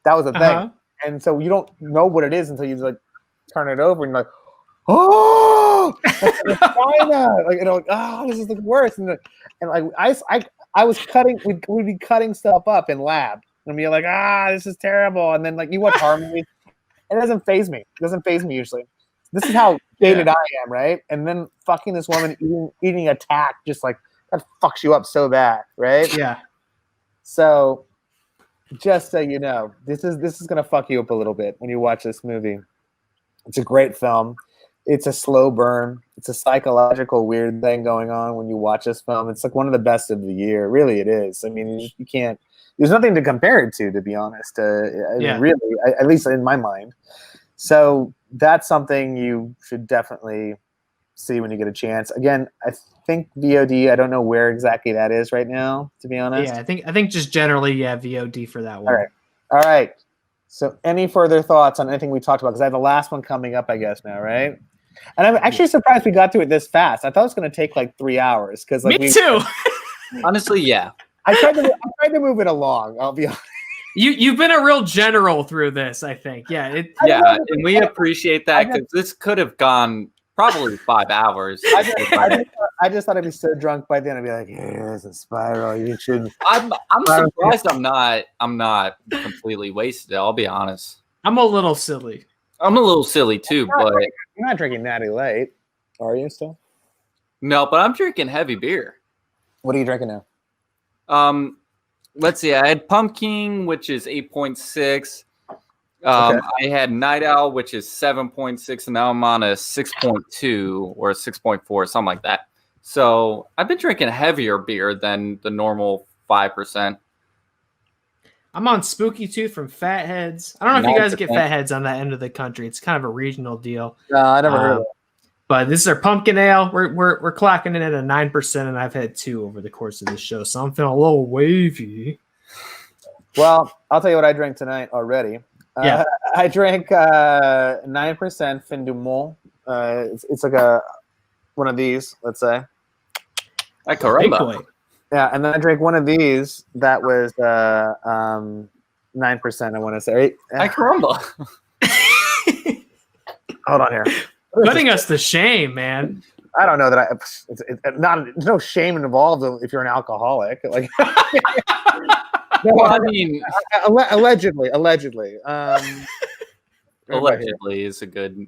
That was the thing, and so you don't know what it is until you like turn it over, and you're like, oh, China! Like this is the worst, and like I was cutting. We'd be cutting stuff up in lab, and be like, this is terrible. And then like you watch horror movies, it doesn't faze me. It doesn't faze me usually. This is how jaded I am, right? And then fucking this woman eating a tack, just like that fucks you up so bad, right? Yeah. So, just so you know, this is gonna fuck you up a little bit when you watch this movie. It's a great film. It's a slow burn. It's a psychological weird thing going on when you watch this film. It's like one of the best of the year. Really, it is. I mean, you can't. There's nothing to compare it to be honest. Really, at least in my mind. So that's something you should definitely see when you get a chance. Again, I think VOD. I don't know where exactly that is right now, to be honest. Yeah, I think just generally, VOD for that one. All right. So any further thoughts on anything we talked about? Because I have the last one coming up, I guess, now, right? And I'm actually surprised we got to it this fast. I thought it was going to take like 3 hours. Me too. Honestly, yeah. I tried to move it along. I'll be honest. You've been a real general through this, I think. Yeah. And we appreciate that because this could have gone probably 5 hours. I just thought I'd be so drunk by then. I'd be like, "Yeah, it's a spiral. You should." I'm surprised I'm not completely wasted. I'll be honest. I'm a little silly. I'm a little silly too, but you're not drinking Natty Light, are you still? No, but I'm drinking heavy beer. What are you drinking now? Let's see. I had pumpkin, which is 8.6. I had Night Owl, which is 7.6, and now I'm on a 6.2 or a 6.4, something like that. So I've been drinking heavier beer than the normal 5%. I'm on Spooky Tooth from Fatheads. I don't know if you guys get Fatheads on that end of the country. It's kind of a regional deal. No, I never heard of it. But this is our pumpkin ale. We're clocking in at a 9%, and I've had 2 over the course of the show, so I'm feeling a little wavy. Well, I'll tell you what I drank tonight already. I drank 9% Fin du Monde. It's like one of these, let's say. Caramba. Yeah, and then I drank one of these that was 9%, I want to say. Caramba. Hold on here. Putting us to shame, man. I don't know that there's no shame involved if you're an alcoholic. Like, well, I mean, allegedly. Allegedly is a good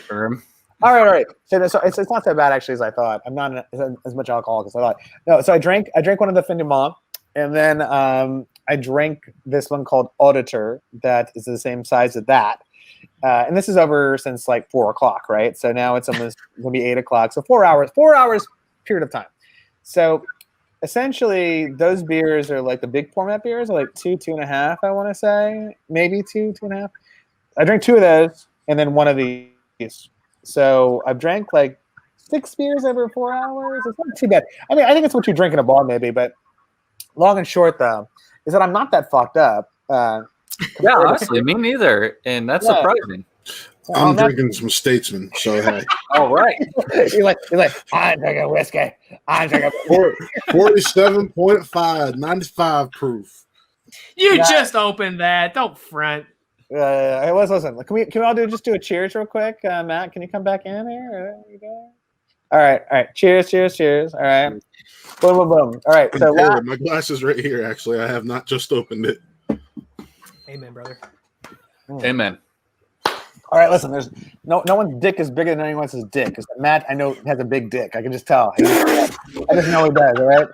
term. All right. So it's not so bad actually as I thought. I'm not as much alcoholic as I thought. No, so I drank one of the Fin du Monde, and then I drank this one called Auditor that is the same size as that. And this is over since like 4 o'clock, right? So now it's almost gonna be 8 o'clock. So 4 hours period of time. So essentially those beers are like the big format beers are like 2.5, I want to say, maybe 2.5. I drank 2 of those and then one of these. So I've drank like 6 beers over 4 hours. It's not too bad. I mean, I think it's what you drink in a bar maybe, but long and short though is that I'm not that fucked up. Yeah, honestly, me neither, and that's surprising. I'm drinking some Statesman, so hey. All right. You're like, I'm drinking whiskey. I'm drinking 47.5, 95 proof. You just opened that. Don't front. Listen. Can we all just do a cheers real quick? Matt, can you come back in here? All right. Cheers. All right. Boom. All right. So Taylor, my glass is right here. Actually, I have not just opened it. Amen, brother. Amen. All right, listen. There's no one's dick is bigger than anyone else's dick. Because Matt, I know, has a big dick. I can just tell. I just know he does. All right.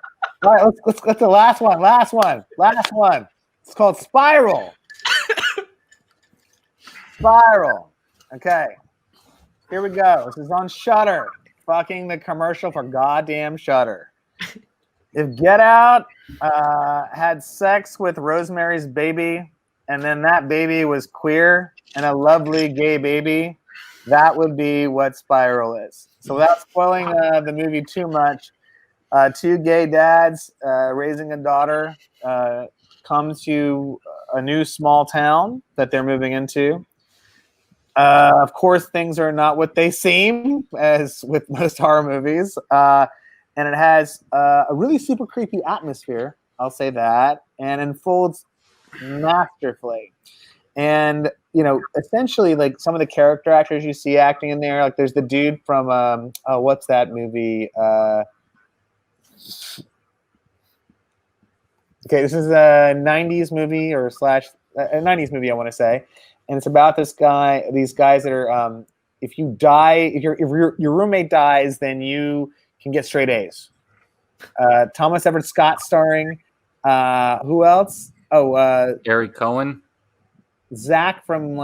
All right. Let's the last one. Last one. It's called Spiral. Spiral. Okay. Here we go. This is on Shudder. Fucking the commercial for goddamn Shudder. If Get Out had sex with Rosemary's Baby, and then that baby was queer and a lovely gay baby, that would be what Spiral is. So without spoiling the movie too much, 2 gay dads raising a daughter, come to a new small town that they're moving into. Of course, things are not what they seem, as with most horror movies. And it has a really super creepy atmosphere, I'll say that, and unfolds masterfully. And, essentially, like, some of the character actors you see acting in there, like, there's the dude from, what's that movie? Okay, this is a 90s movie a 90s movie, I want to say. And it's about these guys that are, if you die, if your roommate dies, then you can get straight A's. Thomas Everett Scott starring. Who else? Oh, Gary Cohen. Zach from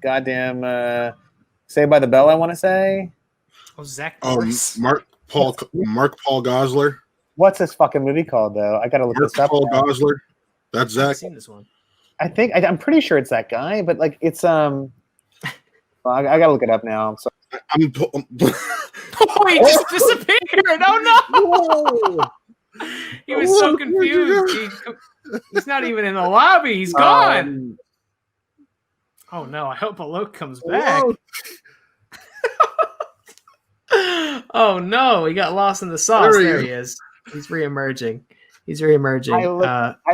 goddamn Saved by the Bell, I want to say. Oh, Zach Morris. Mark Paul Gosler. What's this fucking movie called though? I gotta look this up. Paul Gosler. That's I haven't Zach. seen this one. I think I'm pretty sure it's that guy, but like it's well, I gotta look it up now. I'm sorry. Oh, he just disappeared. Oh no! He was so confused. He's not even in the lobby. He's gone. Oh no! I hope Alok comes back. Oh no! He got lost in the sauce. There he is. He's reemerging. I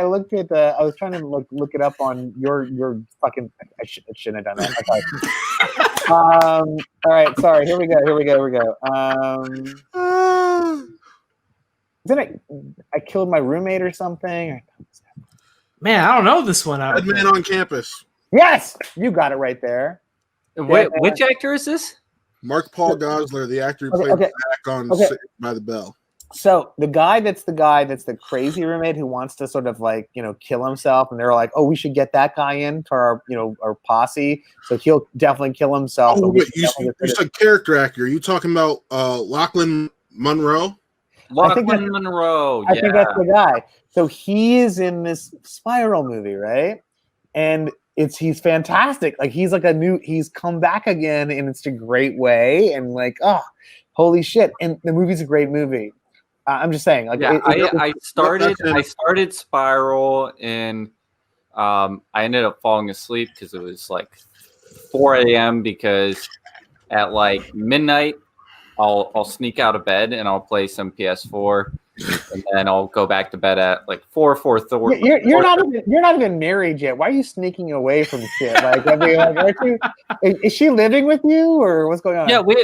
looked at I was trying to look it up on your fucking. I shouldn't have done that. Okay. All right. Sorry. Here we go. I killed my roommate or something? Man, I don't know this one. Dead Man on Campus. Yes, you got it right there. Which actor is this? Mark Paul Gosler, the actor who played Zach on Saved by the Bell. So the guy that's the crazy roommate who wants to sort of kill himself, and they're like, oh, we should get that guy in to our posse, so he'll definitely kill himself. Oh, wait, you said character actor. Are you talking about Lachlan Monroe? Monroe. I think that's the guy. So he is in this Spiral movie, right? And he's fantastic. Like he's come back again, and it's a great way. And holy shit! And the movie's a great movie. I'm just saying. I started Spiral, and I ended up falling asleep because it was 4 a.m. because at midnight I'll sneak out of bed and I'll play some PS4, and then I'll go back to bed at 4:30. You're not even married yet. Why are you sneaking away from shit? Is she living with you or what's going on? Yeah, we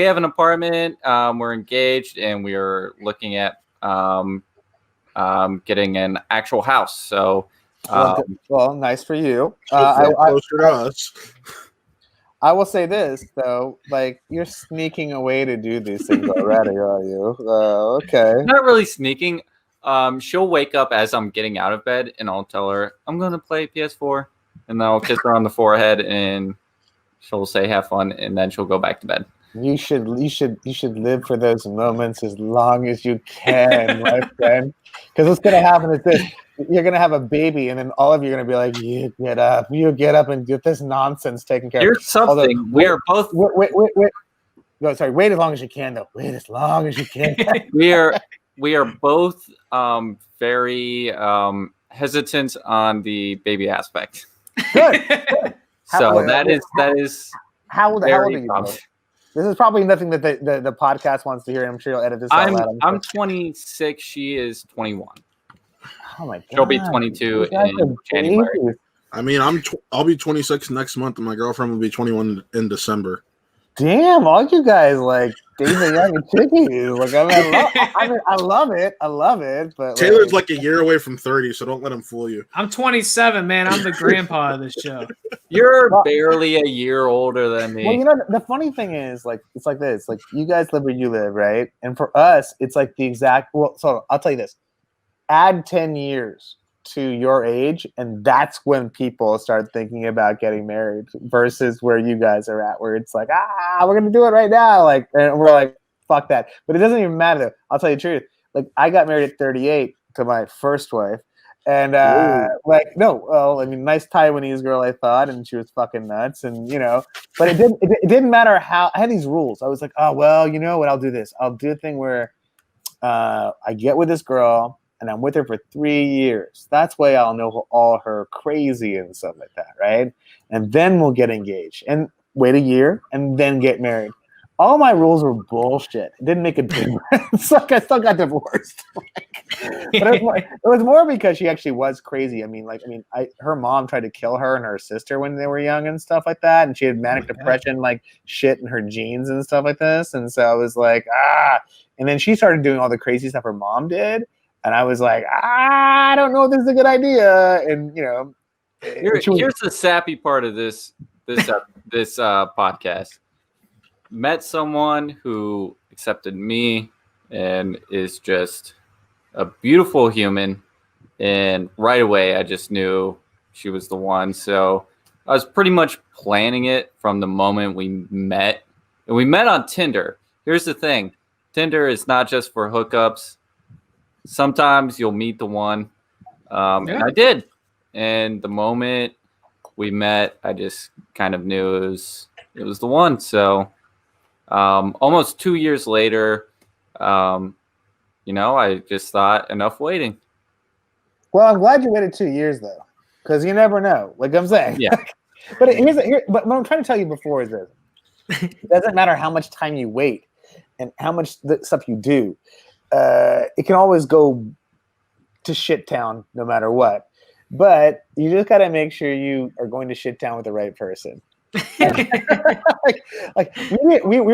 have an apartment. We're engaged, and we are looking at getting an actual house. So, well, nice for you. Closer to us. I will say this though, you're sneaking away to do these things already, are you? Okay. Not really sneaking. She'll wake up as I'm getting out of bed, and I'll tell her I'm going to play PS4, and then I'll kiss her on the forehead, and she'll say "have fun," and then she'll go back to bed. You should live for those moments as long as you can, my friend. Because what's going to happen is this: you're going to have a baby, and then all of you are going to be like, "You get up, and get this nonsense taken care of." Here's something: we are both. Wait. No, sorry. Wait as long as you can, though. Wait as long as you can. we are both very hesitant on the baby aspect. Good. So that is. How old are you? This is probably nothing that the podcast wants to hear. I'm sure you'll edit this out. I'm 26. She is 21. Oh my god! She'll be 22 in January. I mean, I'll be 26 next month, and my girlfriend will be 21 in December. Damn, all you guys dating the young and chickies. I love it. But Taylor's a year away from 30, so don't let him fool you. I'm 27, man. I'm the grandpa of this show. You're barely a year older than me. Well, the funny thing is, it's like this. You guys live where you live, right? And for us, it's the exact. Well, so I'll tell you this: add 10 years to your age, and that's when people start thinking about getting married. Versus where you guys are at, where it's we're gonna do it right now, and we're fuck that. But it doesn't even matter. Though. I'll tell you the truth. I got married at 38 to my first wife. And nice Taiwanese girl, I thought, and she was fucking nuts, and but it didn't matter how. I had these rules. I was like, oh well, you know what? I'll do this. I'll do a thing where I get with this girl, and I'm with her for 3 years. That's why I'll know all her crazy and stuff like that, right? And then we'll get engaged and wait a year and then get married. All my rules were bullshit. It didn't make a difference. Like I still got divorced. But it was more because she actually was crazy. Her mom tried to kill her and her sister when they were young and stuff like that, and she had manic depression, like shit in her genes and stuff like this. And so I was like, and then she started doing all the crazy stuff her mom did, and I was like, I don't know if this is a good idea. And here's the sappy part of this podcast. Met someone who accepted me and is just a beautiful human, and right away I just knew she was the one. So I was pretty much planning it from the moment we met, and we met on Tinder. Here's the thing: Tinder is not just for hookups. Sometimes you'll meet the one, and I did. And the moment we met, I just kind of knew it was the one. So almost 2 years later, I just thought, enough waiting. Well, I'm glad you waited 2 years though, because you never know. Like I'm saying, yeah. But but what I'm trying to tell you before is this: it doesn't matter how much time you wait and how much stuff you do. It can always go to shit town no matter what. But you just got to make sure you are going to shit town with the right person. we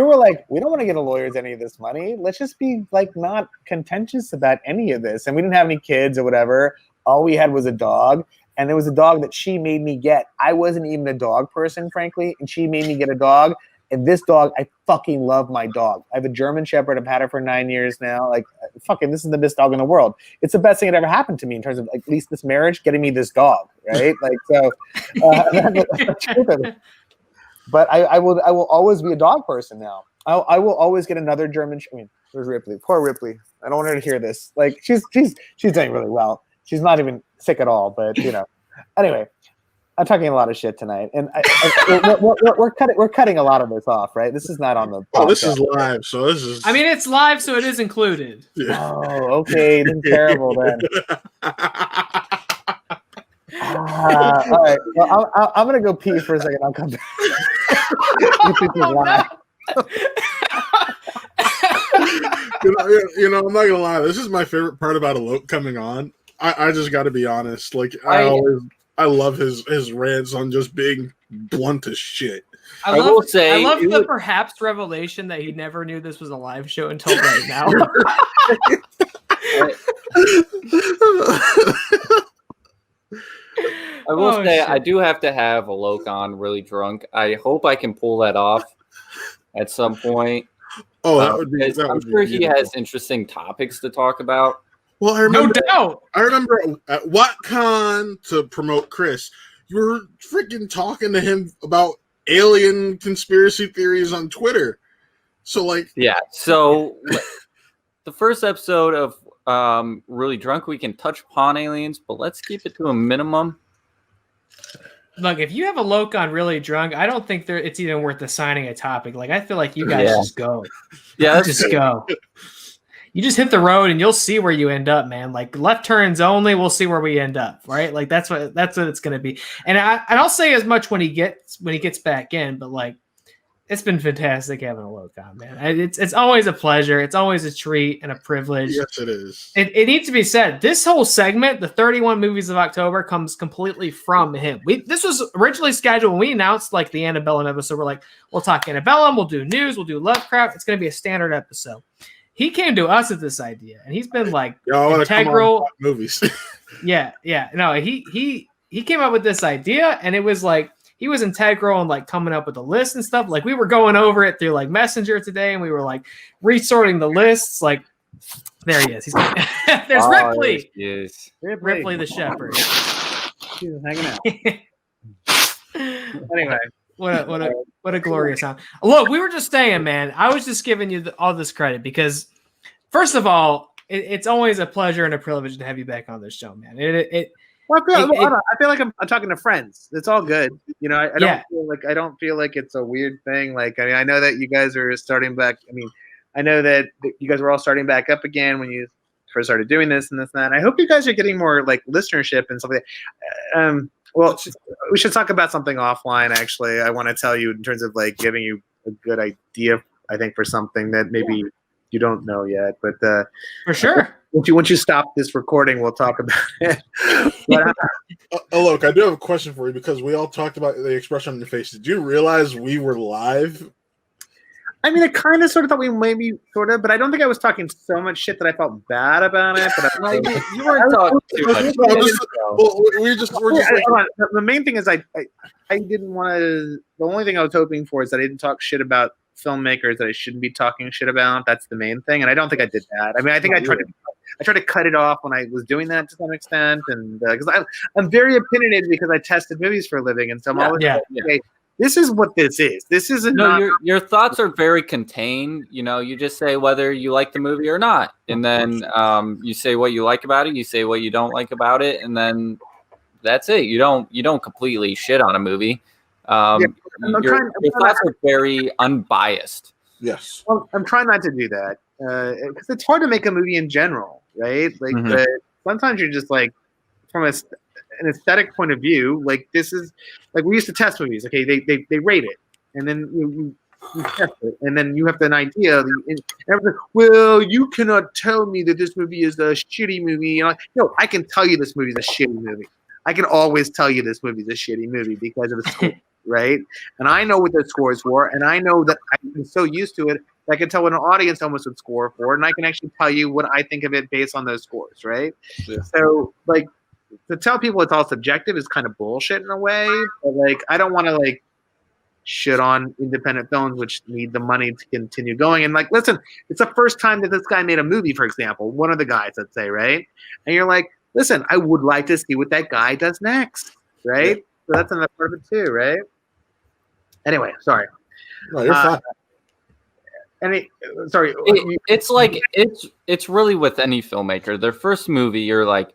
were like, we don't want to get the lawyers any of this money. Let's just be like not contentious about any of this. And we didn't have any kids or whatever. All we had was a dog, and there was a dog that she made me get. I wasn't even a dog person, frankly, and she made me get a dog. And this dog, I fucking love my dog. I have a German Shepherd. I've had her for 9 years now. Like, fucking, this is the best dog in the world. It's the best thing that ever happened to me in terms of, like, at least this marriage, getting me this dog, right? Like, so. But I will always be a dog person now. I will always get another German. There's Ripley. Poor Ripley. I don't want her to hear this. Like, she's doing really well. She's not even sick at all. But anyway, I'm talking a lot of shit tonight, and we're cutting a lot of this off, right? This is not on the podcast. Oh, this is live, so this is. I mean, it's live, so it is included. Yeah. Oh, okay. Then terrible then. All right. Well, I'm gonna go pee for a second. I'll come back. I'm not gonna lie. This is my favorite part about Alok coming on. I just got to be honest. Like I love his rants on just being blunt as shit. I love the perhaps revelation that he never knew this was a live show until right now. I will say, shit. I do have to have Alok on really drunk. I hope I can pull that off at some point. Oh, that would be. I'm sure he has interesting topics to talk about. Well, I remember, no doubt. I remember at WhatCon, to promote Chris, you were freaking talking to him about alien conspiracy theories on Twitter. So, like, yeah. So, the first episode of Really Drunk, we can touch upon aliens, but let's keep it to a minimum. Look, if you have a Alok on Really Drunk, I don't think it's even worth assigning a topic. Like, I feel like you guys just go. Yeah, just go. You just hit the road and you'll see where you end up, man. Like, left turns only, we'll see where we end up, right? Like, that's what it's going to be. And I'll say as much when he gets back in, but like, it's been fantastic having Alok on, man. It's always a pleasure. It's always a treat and a privilege. Yes, it is. It needs to be said. This whole segment, the 31 movies of October, comes completely from him. This was originally scheduled when we announced like the Annabelle episode. We're like, we'll talk Annabelle, we'll do news, we'll do Lovecraft. It's going to be a standard episode. He came to us with this idea, and he's been like integral movies. Yeah. No, he came up with this idea, and it was like he was integral in like coming up with the list and stuff. Like we were going over it through like Messenger today, and we were like resorting the lists. Like there he is. There's Ripley. Yes. Ripley the Shepherd. She's hanging out. Anyway. What a glorious sound. Look, we were just saying, man, I was just giving you all this credit because, first of all, it's always a pleasure and a privilege to have you back on this show, man. I feel like I'm talking to friends. It's all good. I don't feel like it's a weird thing. Like, I mean, I know that you guys are starting back. I mean, I know that you guys were all starting back up again when you first started doing this and this and that. I hope you guys are getting more like listenership and stuff like that. Well, we should talk about something offline. Actually, I want to tell you in terms of like giving you a good idea. I think for something that maybe you don't know yet, but for sure. Once you stop this recording, we'll talk about it. But, Alok, I do have a question for you because we all talked about the expression on your face. Did you realize we were live? I mean, I kind of sort of thought we maybe sort of, but I don't think I was talking so much shit that I felt bad about it. But you weren't talking too much. We're just like, the main thing is I didn't want to. The only thing I was hoping for is that I didn't talk shit about filmmakers that I shouldn't be talking shit about. That's the main thing, and I don't think I did that. I mean, I think I tried to cut it off when I was doing that to some extent, and because I'm very opinionated because I tested movies for a living, and so I'm always like, okay, this is what this is. This isn't. No, your thoughts are very contained. You know, you just say whether you like the movie or not, and then you say what you like about it. You say what you don't like about it, and then that's it. You don't completely shit on a movie. Your thoughts are very unbiased. Yes. Well, I'm trying not to do that because it's hard to make a movie in general, right? Like, but sometimes you're just like, from an aesthetic point of view, like this is like we used to test movies. Okay, they rate it, and then you test it, and then you have an idea. And everyone's like, well, you cannot tell me that this movie is a shitty movie. And no, I can tell you this movie is a shitty movie. I can always tell you this movie is a shitty movie because of the score, right? And I know what the scores were, and I know that I'm so used to it that I can tell what an audience almost would score for, and I can actually tell you what I think of it based on those scores, right? Yeah. So, like, to tell people it's all subjective is kind of bullshit in a way, but like I don't want to like shit on independent films which need the money to continue going. And like, listen, it's the first time that this guy made a movie, for example, one of the guys, let's say, right? And you're like, listen, I would like to see what that guy does next, right? Yeah. So that's another part of it too, right? Anyway, sorry. No, you're fine. It's like it's really with any filmmaker. Their first movie, you're like,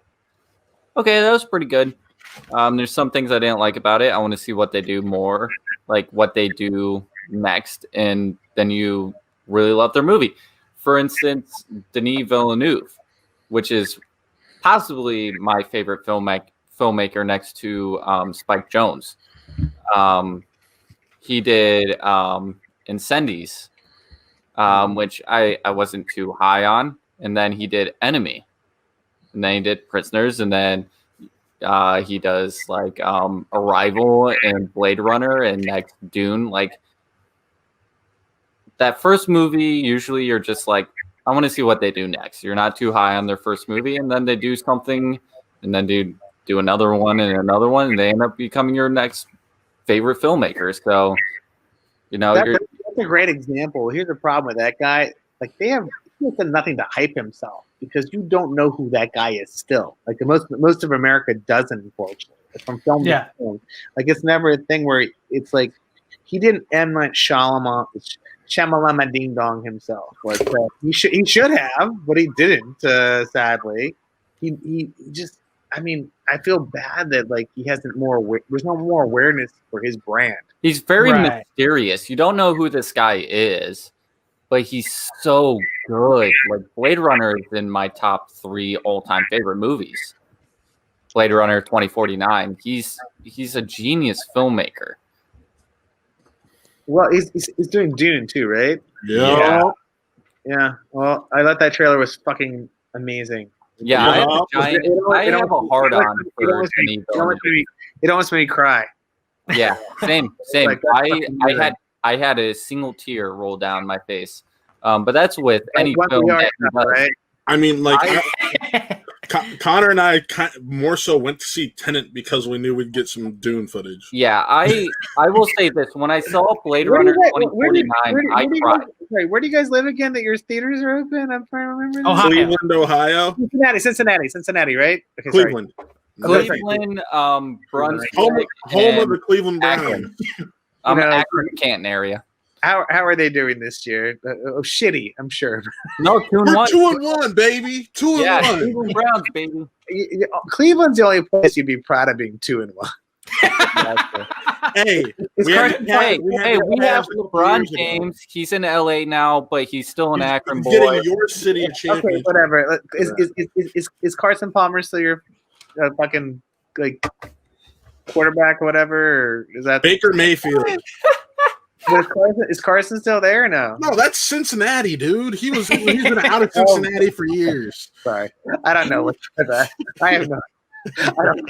okay, that was pretty good. There's some things I didn't like about it. I want to see what they do more, like what they do next, and then you really love their movie. For instance, Denis Villeneuve, which is possibly my favorite filmmaker next to Spike Jonze. He did Incendies, which I wasn't too high on, and then he did Enemy. And then he did Prisoners, and then he does like Arrival and Blade Runner and next Dune. Like that first movie, usually you're just like, I want to see what they do next. You're not too high on their first movie, and then they do something, and then do another one and another one, and they end up becoming your next favorite filmmaker. So, you know, that's a great example. Here's the problem with that guy: like he has done nothing to hype himself. Because you don't know who that guy is still. Like most of America doesn't, unfortunately. From film to film. Like it's never a thing where it's like he didn't M. Night Shyamalan Ding Dong himself. Like he should have, but he didn't. Sadly, he just. I mean, I feel bad that like he hasn't more. There's no more awareness for his brand. He's very mysterious. You don't know who this guy is. But he's so good. Like Blade Runner is in my top 3 all-time favorite movies. Blade Runner 2049. He's a genius filmmaker. Well, he's doing Dune too, right? Yeah. Well, I thought that trailer was fucking amazing. Yeah, I have a hard on for Denis Villeneuve. It almost made me cry. Yeah, same. Like, I had a single tear roll down my face. But that's with any film. Right? I mean, like, Connor and I more so went to see Tenet because we knew we'd get some Dune footage. Yeah, I will say this. When I saw Blade Runner 2049, I cried. Where do you guys live again that your theaters are open? I'm trying to remember. Ohio. Cleveland, Ohio. Cincinnati, right? Okay, Cleveland. Cleveland, Brunswick. Home of the Cleveland Browns. Akron, Canton area. How are they doing this year? Shitty, I'm sure. No, 2-1. We're 2-1, baby. 2-1. Cleveland Browns, baby. Cleveland's the only place you'd be proud of being 2-1. Hey, Is we Carson have LeBron James. He's in LA now, but he's still an Akron he's boy. getting your city a Okay, championship. whatever. Is Carson Palmer still your fucking like quarterback or whatever? Or is that Baker Mayfield. But is Carson still there or no? No, that's Cincinnati, dude. He's been out of Cincinnati for years. Sorry, I don't know what's that. I have no. I don't.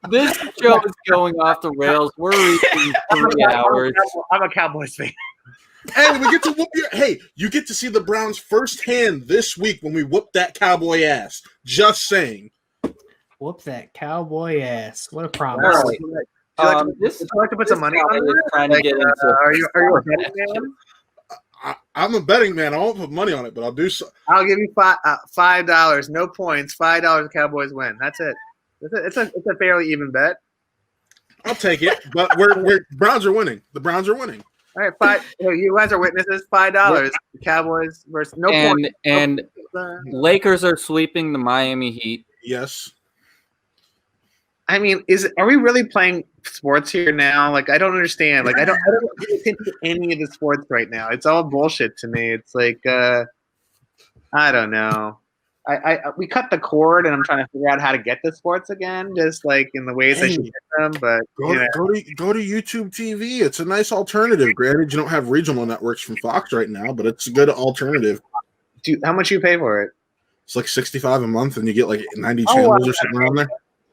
This show is going off the rails. We're reaching 3 hours. I'm a Cowboys fan. Hey, we get to whoop your. Hey, you get to see the Browns firsthand this week when we whoop that Cowboy ass. Just saying. Whoop that Cowboy ass! What a promise. All right. Would you like to put some money on it? Trying to get into. Are you a betting man? I'm a betting man. I won't put money on it, but I'll do so. I'll give you $5. No points. $5. Cowboys win. That's it. It's a fairly even bet. I'll take it. But we're Browns are winning. The Browns are winning. All right, you guys are witnesses. $5. Cowboys versus no points. And Lakers are sweeping the Miami Heat. Yes. I mean, are we really playing sports here now? Like, I don't understand. Like, I don't pay attention to any of the sports right now. It's all bullshit to me. It's like, I don't know. We cut the cord, and I'm trying to figure out how to get the sports again, just like in the ways I should get them. But go to YouTube TV. It's a nice alternative. Granted, you don't have regional networks from Fox right now, but it's a good alternative. How much you pay for it? It's like $65 a month, and you get like 90 channels or something around there.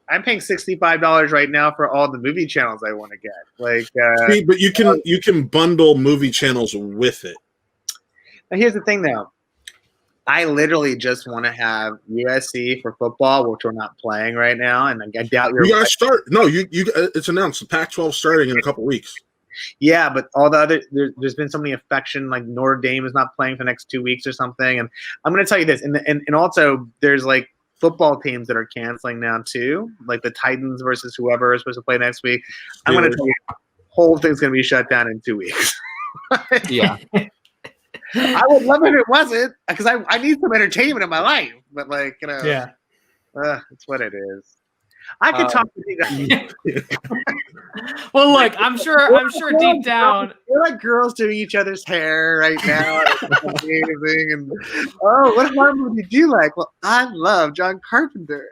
I'm paying $65 right now for all the movie channels I want to get. Like, see, but you can bundle movie channels with it. Now here's the thing, though. I literally just want to have USC for football, which we're not playing right now, and I doubt you're. You gotta start. No, you. It's announced. The Pac-12 starting in a couple weeks. Yeah, but all the other there's been so many affection. Like Notre Dame is not playing for the next 2 weeks or something, and I'm going to tell you this, and also there's like football teams that are canceling now too, like the Titans versus whoever is supposed to play next week. I'm going to tell you, the whole thing's going to be shut down in 2 weeks. Yeah. I would love it if it wasn't, because I need some entertainment in my life. But like, Yeah. It's what it is. I could talk to you guys. Well, look, I'm sure deep down we're like girls doing each other's hair right now. Amazing. And what horror movie do you like? Well, I love John Carpenter.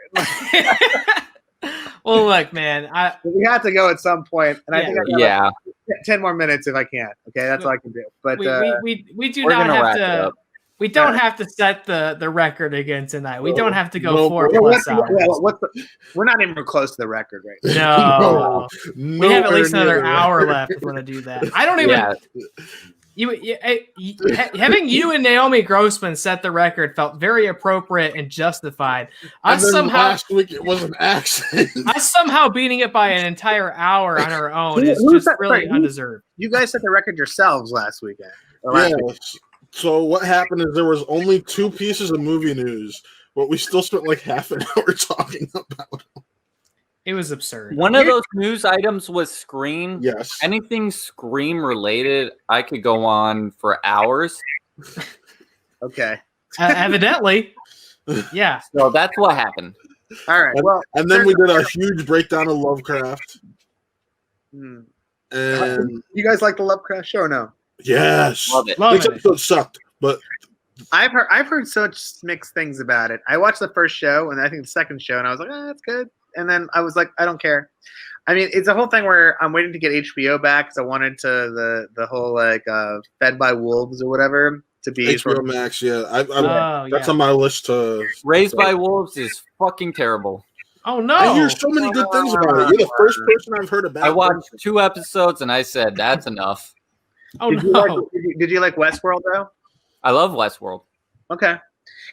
Well, look, man, we have to go at some point, and I think I got like 10 more minutes if I can. Okay, that's all I can do. But we do not have to. We don't have to set the record again tonight. We don't have to go 4+ hours. We're not even close to the record right now. No. We have at least another hour left if we're going to do that. I don't even. Yeah. Having you and Naomi Grossman set the record felt very appropriate and justified. Last week it was an accident. Us somehow beating it by an entire hour on our own is just really undeserved. You guys set the record yourselves last weekend. So what happened is there was only 2 pieces of movie news, but we still spent like half an hour talking about them. It was absurd. One of those news items was Scream. Yes. Anything Scream related, I could go on for hours. Okay. Evidently. Yeah. So that's what happened. All right. And then we did a huge breakdown of Lovecraft. And you guys like the Lovecraft show or no? Yes. Love it. This episode sucked, but I've heard such mixed things about it. I watched the first show and I think the second show, and I was like, that's good. And then I was like, I don't care. I mean, it's a whole thing where I'm waiting to get HBO back because I wanted to the whole like Fed by Wolves or whatever to be HBO Max. Yeah, that's on my list to. Raised by Wolves is fucking terrible. Oh no! I hear so many good things about it. You're the first person I've heard about. I watched 2 episodes and I said that's enough. Oh no! Did you like Westworld though? I love Westworld. Okay,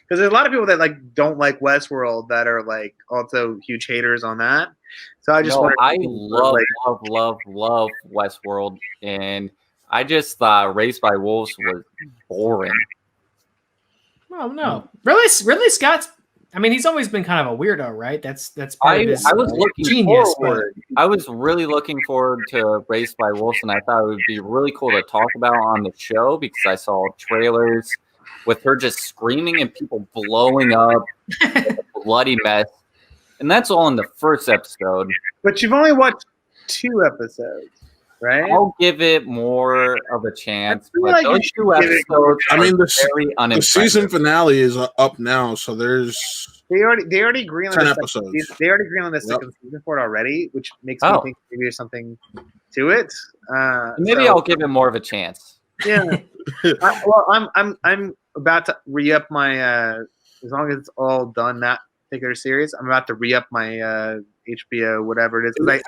because there's a lot of people that like don't like Westworld that are like also huge haters on that. So I just I love Westworld, and I just thought Raised by Wolves was boring. Oh no! Ridley Scott's. I mean, he's always been kind of a weirdo, right? That's part of his I was looking genius. Forward. I was really looking forward to Raised by Wolves, and I thought it would be really cool to talk about on the show because I saw trailers with her just screaming and people blowing up, a bloody mess, and that's all in the first episode. But you've only watched 2 episodes, right? I'll give it more of a chance. feel But like you those should 2 give it- episodes I mean, are very the unimpressive. season finale is up now, so there's They already greenlit 10 the second episodes. season. They already greenlit the Yep. second season for it already, which makes me Oh. think maybe there's something to it. Maybe So, I'll give it more of a chance. yeah. I'm about to re-up my as long as it's all done that particular series. I'm about to re-up my HBO whatever it is. 'Cause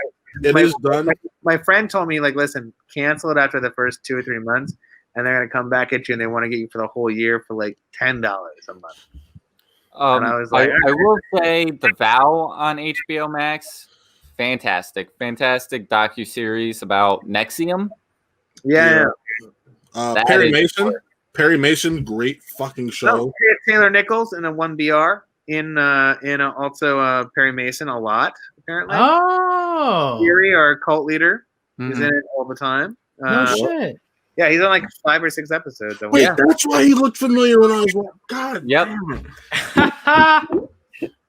it is done. my friend told me, like, listen, cancel it after the first 2 or 3 months, and they're gonna come back at you and they want to get you for the whole year for like $10 a month. And I was like, I will say The Vow on HBO Max, fantastic docuseries about Nexium. Yeah. That Perry is Mason. Perry Mason, great fucking show. No, Taylor Nichols in a 1BR in also Perry Mason a lot apparently. Oh, Fury, our cult leader, is Mhm. in it all the time. no shit. Yeah, he's on like 5 or 6 episodes. Wait, that's why he looked familiar when I was like, God. Yep. damn it.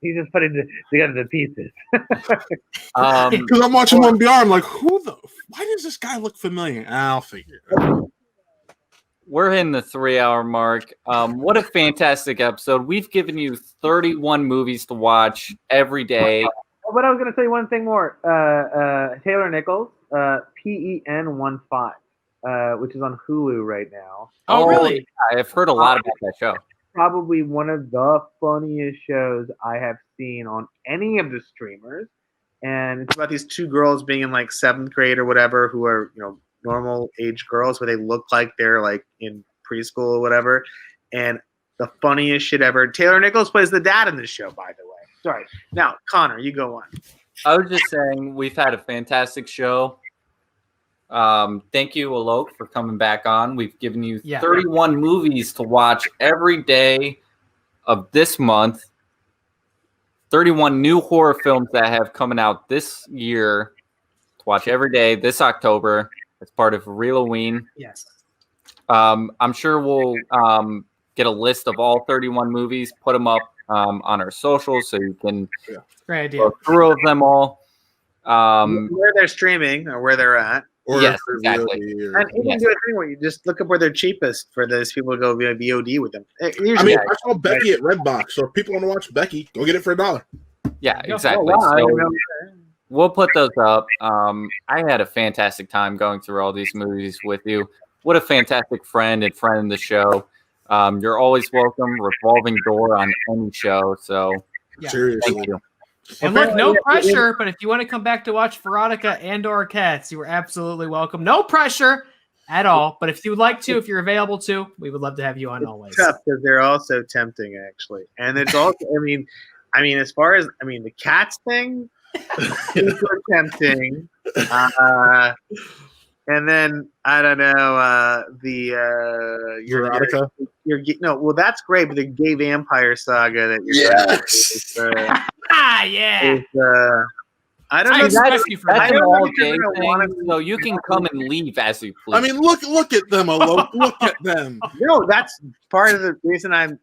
He's just putting together the pieces. Because I'm watching 1BR, I'm like, why does this guy look familiar? I'll figure it out. We're hitting the 3-hour mark. What a fantastic episode. We've given you 31 movies to watch every day. But I was going to tell you one thing more. Taylor Nichols, PEN15, which is on Hulu right now. Oh, really? I've heard a lot about that show. Probably one of the funniest shows I have seen on any of the streamers. And it's about these 2 girls being in like 7th grade or whatever, who are, normal age girls, where they look like they're like in preschool or whatever. And the funniest shit ever. Taylor Nichols plays the dad in this show, by the way. Sorry. Now, Connor, you go on. I was just saying we've had a fantastic show. Thank you, Alok, for coming back on. We've given you 31 movies to watch every day of this month. 31 new horror films that have coming out this year to watch every day this October as part of Reeloween. Yes. I'm sure we'll get a list of all 31 movies, put them up on our socials so you can Great idea. go through of them all. Where they're streaming or where they're at. Or Yes, exactly. And you can do a thing where you just look up where they're cheapest for those people to go via VOD with them. I saw Becky at Redbox, so if people want to watch Becky, go get it for $1. Yeah, exactly. Oh, wow. So we'll put those up. I had a fantastic time going through all these movies with you. What a fantastic friend of the show. You're always welcome. Revolving door on any show. So Seriously. thank you. And look, no pressure, but if you want to come back to watch Veronica and/or Cats, you are absolutely welcome. No pressure at all. But if you would like to, if you're available to, we would love to have you on always. Tough because they're also tempting, actually. And it's also, I mean, as far as the Cats thing, super tempting. And then I don't know Veronica. Well, that's great, but the gay vampire saga that you're I don't know. That's an all-day thing, so you can come and leave as you please. I mean, look at them, Alok. Look at them. No, that's part of the reason I'm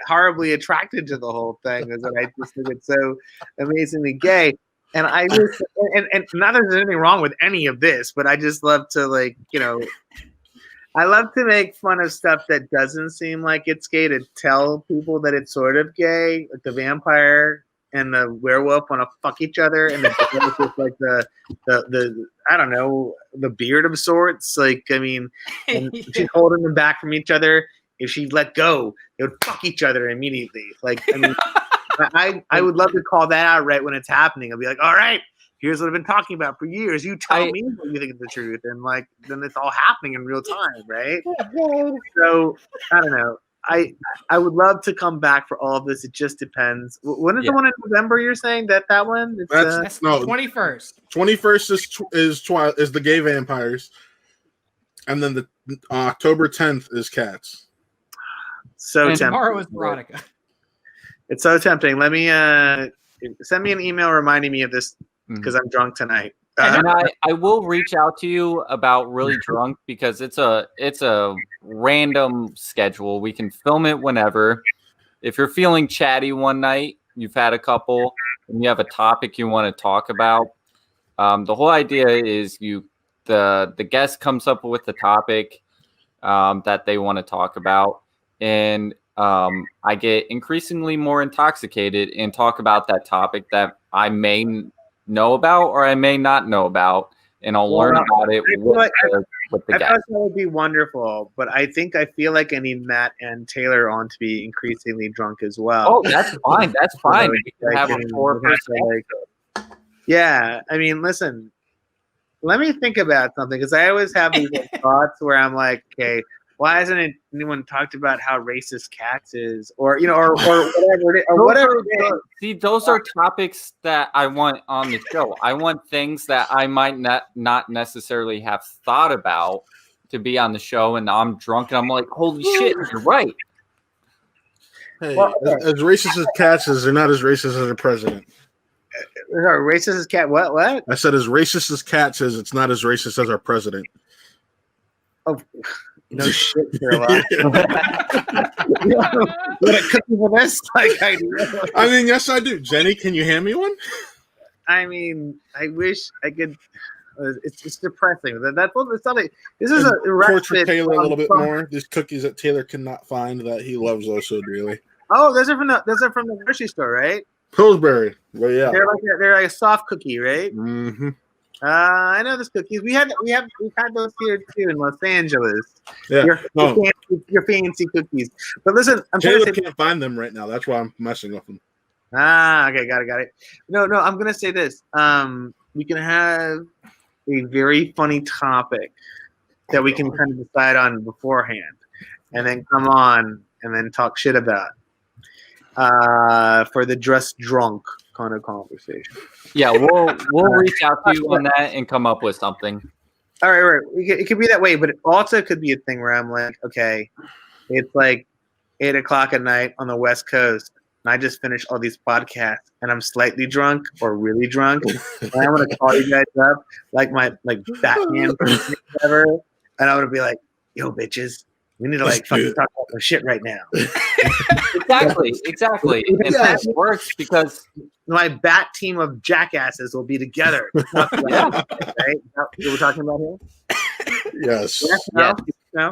horribly attracted to the whole thing, is that I just think it's so amazingly gay. And I just, and not that there's anything wrong with any of this, but I just love to I love to make fun of stuff that doesn't seem like it's gay, to tell people that it's sort of gay. Like the vampire and the werewolf want to fuck each other, and the with like the I don't know, the beard of sorts. Like, I mean, and she's holding them back from each other. If she let go, they would fuck each other immediately. Like, I mean, I would love to call that out right when it's happening. I'll be like, all right, here's what I've been talking about for years. You tell me what you think is the truth, and then it's all happening in real time, right? So I don't know. I would love to come back for all of this. It just depends. When is the one in November? You're saying that one? It's, that's no 21st. 21st is the gay vampires, and then the October 10th is Cats. So and tempting. Tomorrow is Veronica. It's so tempting. Let me send me an email reminding me of this because I'm drunk tonight. And I will reach out to you about Really Drunk, because it's a random schedule. We can film it whenever. If you're feeling chatty one night, you've had a couple, and you have a topic you want to talk about, The whole idea is the guest comes up with the topic that they want to talk about, and I get increasingly more intoxicated and talk about that topic that I may know about or I may not know about, and I'll learn about it with the I guest. thought that would be wonderful, but I feel like I need Matt and Taylor on to be increasingly drunk as well. Oh, that's fine. That's fine. We can have a 4%. Yeah, I mean, listen. Let me think about something, because I always have these thoughts where I'm like, okay, why hasn't anyone talked about how racist Cats is, or or whatever, whatever. See, those are topics that I want on the show. I want things that I might not necessarily have thought about to be on the show, and I'm drunk and I'm like, holy shit, you're right. Hey, as racist as Cats is, they're not as racist as the president. Racist as Cat? What? I said as racist as Cats is, it's not as racist as our president. Oh, no shit, Sherlock. What a cookie for this? I mean, yes, I do. Jenny, can you hand me one? I mean, I wish I could. It's depressing. That's something. This is a portrait Taylor a little bit more. These cookies that Taylor cannot find that he loves those so dearly. Oh, those are from the grocery store, right? Pillsbury. Well, yeah. They're like a soft cookie, right? Mm-hmm. I know those cookies. We've had those here too in Los Angeles. Yeah. Your fancy cookies. But listen, Taylor can't find them right now. That's why I'm messing with them. Okay, got it. No, I'm gonna say this. We can have a very funny topic that we can kind of decide on beforehand, and then come on and then talk shit about for the dress drunk kind of conversation. Yeah, we'll reach out to you on that and come up with something. All right. It could be that way, but it also could be a thing where I'm like, okay, it's like 8:00 at night on the West Coast, and I just finished all these podcasts, and I'm slightly drunk or really drunk, and I'm gonna call you guys up like Batman or whatever, and I'm gonna be like, yo, bitches, we need to fucking talk about some shit right now. Exactly. And that works because my bat team of jackasses will be together. Right? Right? What we're talking about here? Yes. No?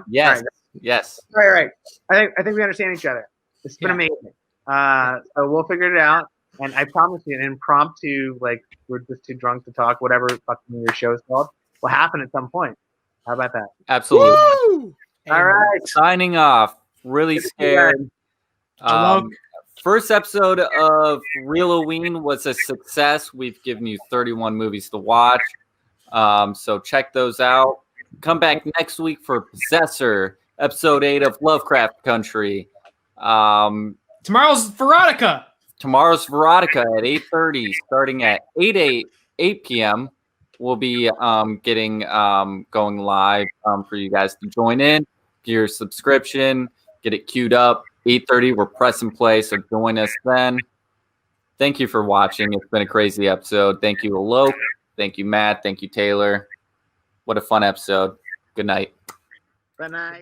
Yes. Right. Yes. Right. I think we understand each other. It's been amazing. So we'll figure it out. And I promise you, an impromptu, we're just too drunk to talk, whatever fucking your show's called, will happen at some point. How about that? Absolutely. Woo! All right. Signing off. Really scared. First episode of Real-oween was a success. We've given you 31 movies to watch. So check those out. Come back next week for Possessor, episode 8 of Lovecraft Country. Tomorrow's Veronica. Tomorrow's Veronica at 8:30, starting at 8 p.m. We'll be getting going live for you guys to join in. Get your subscription, get it queued up. 8:30, we're pressing play, so join us then. Thank you for watching. It's been a crazy episode. Thank you, Alok. Thank you, Matt. Thank you, Taylor. What a fun episode. Good night. Good night.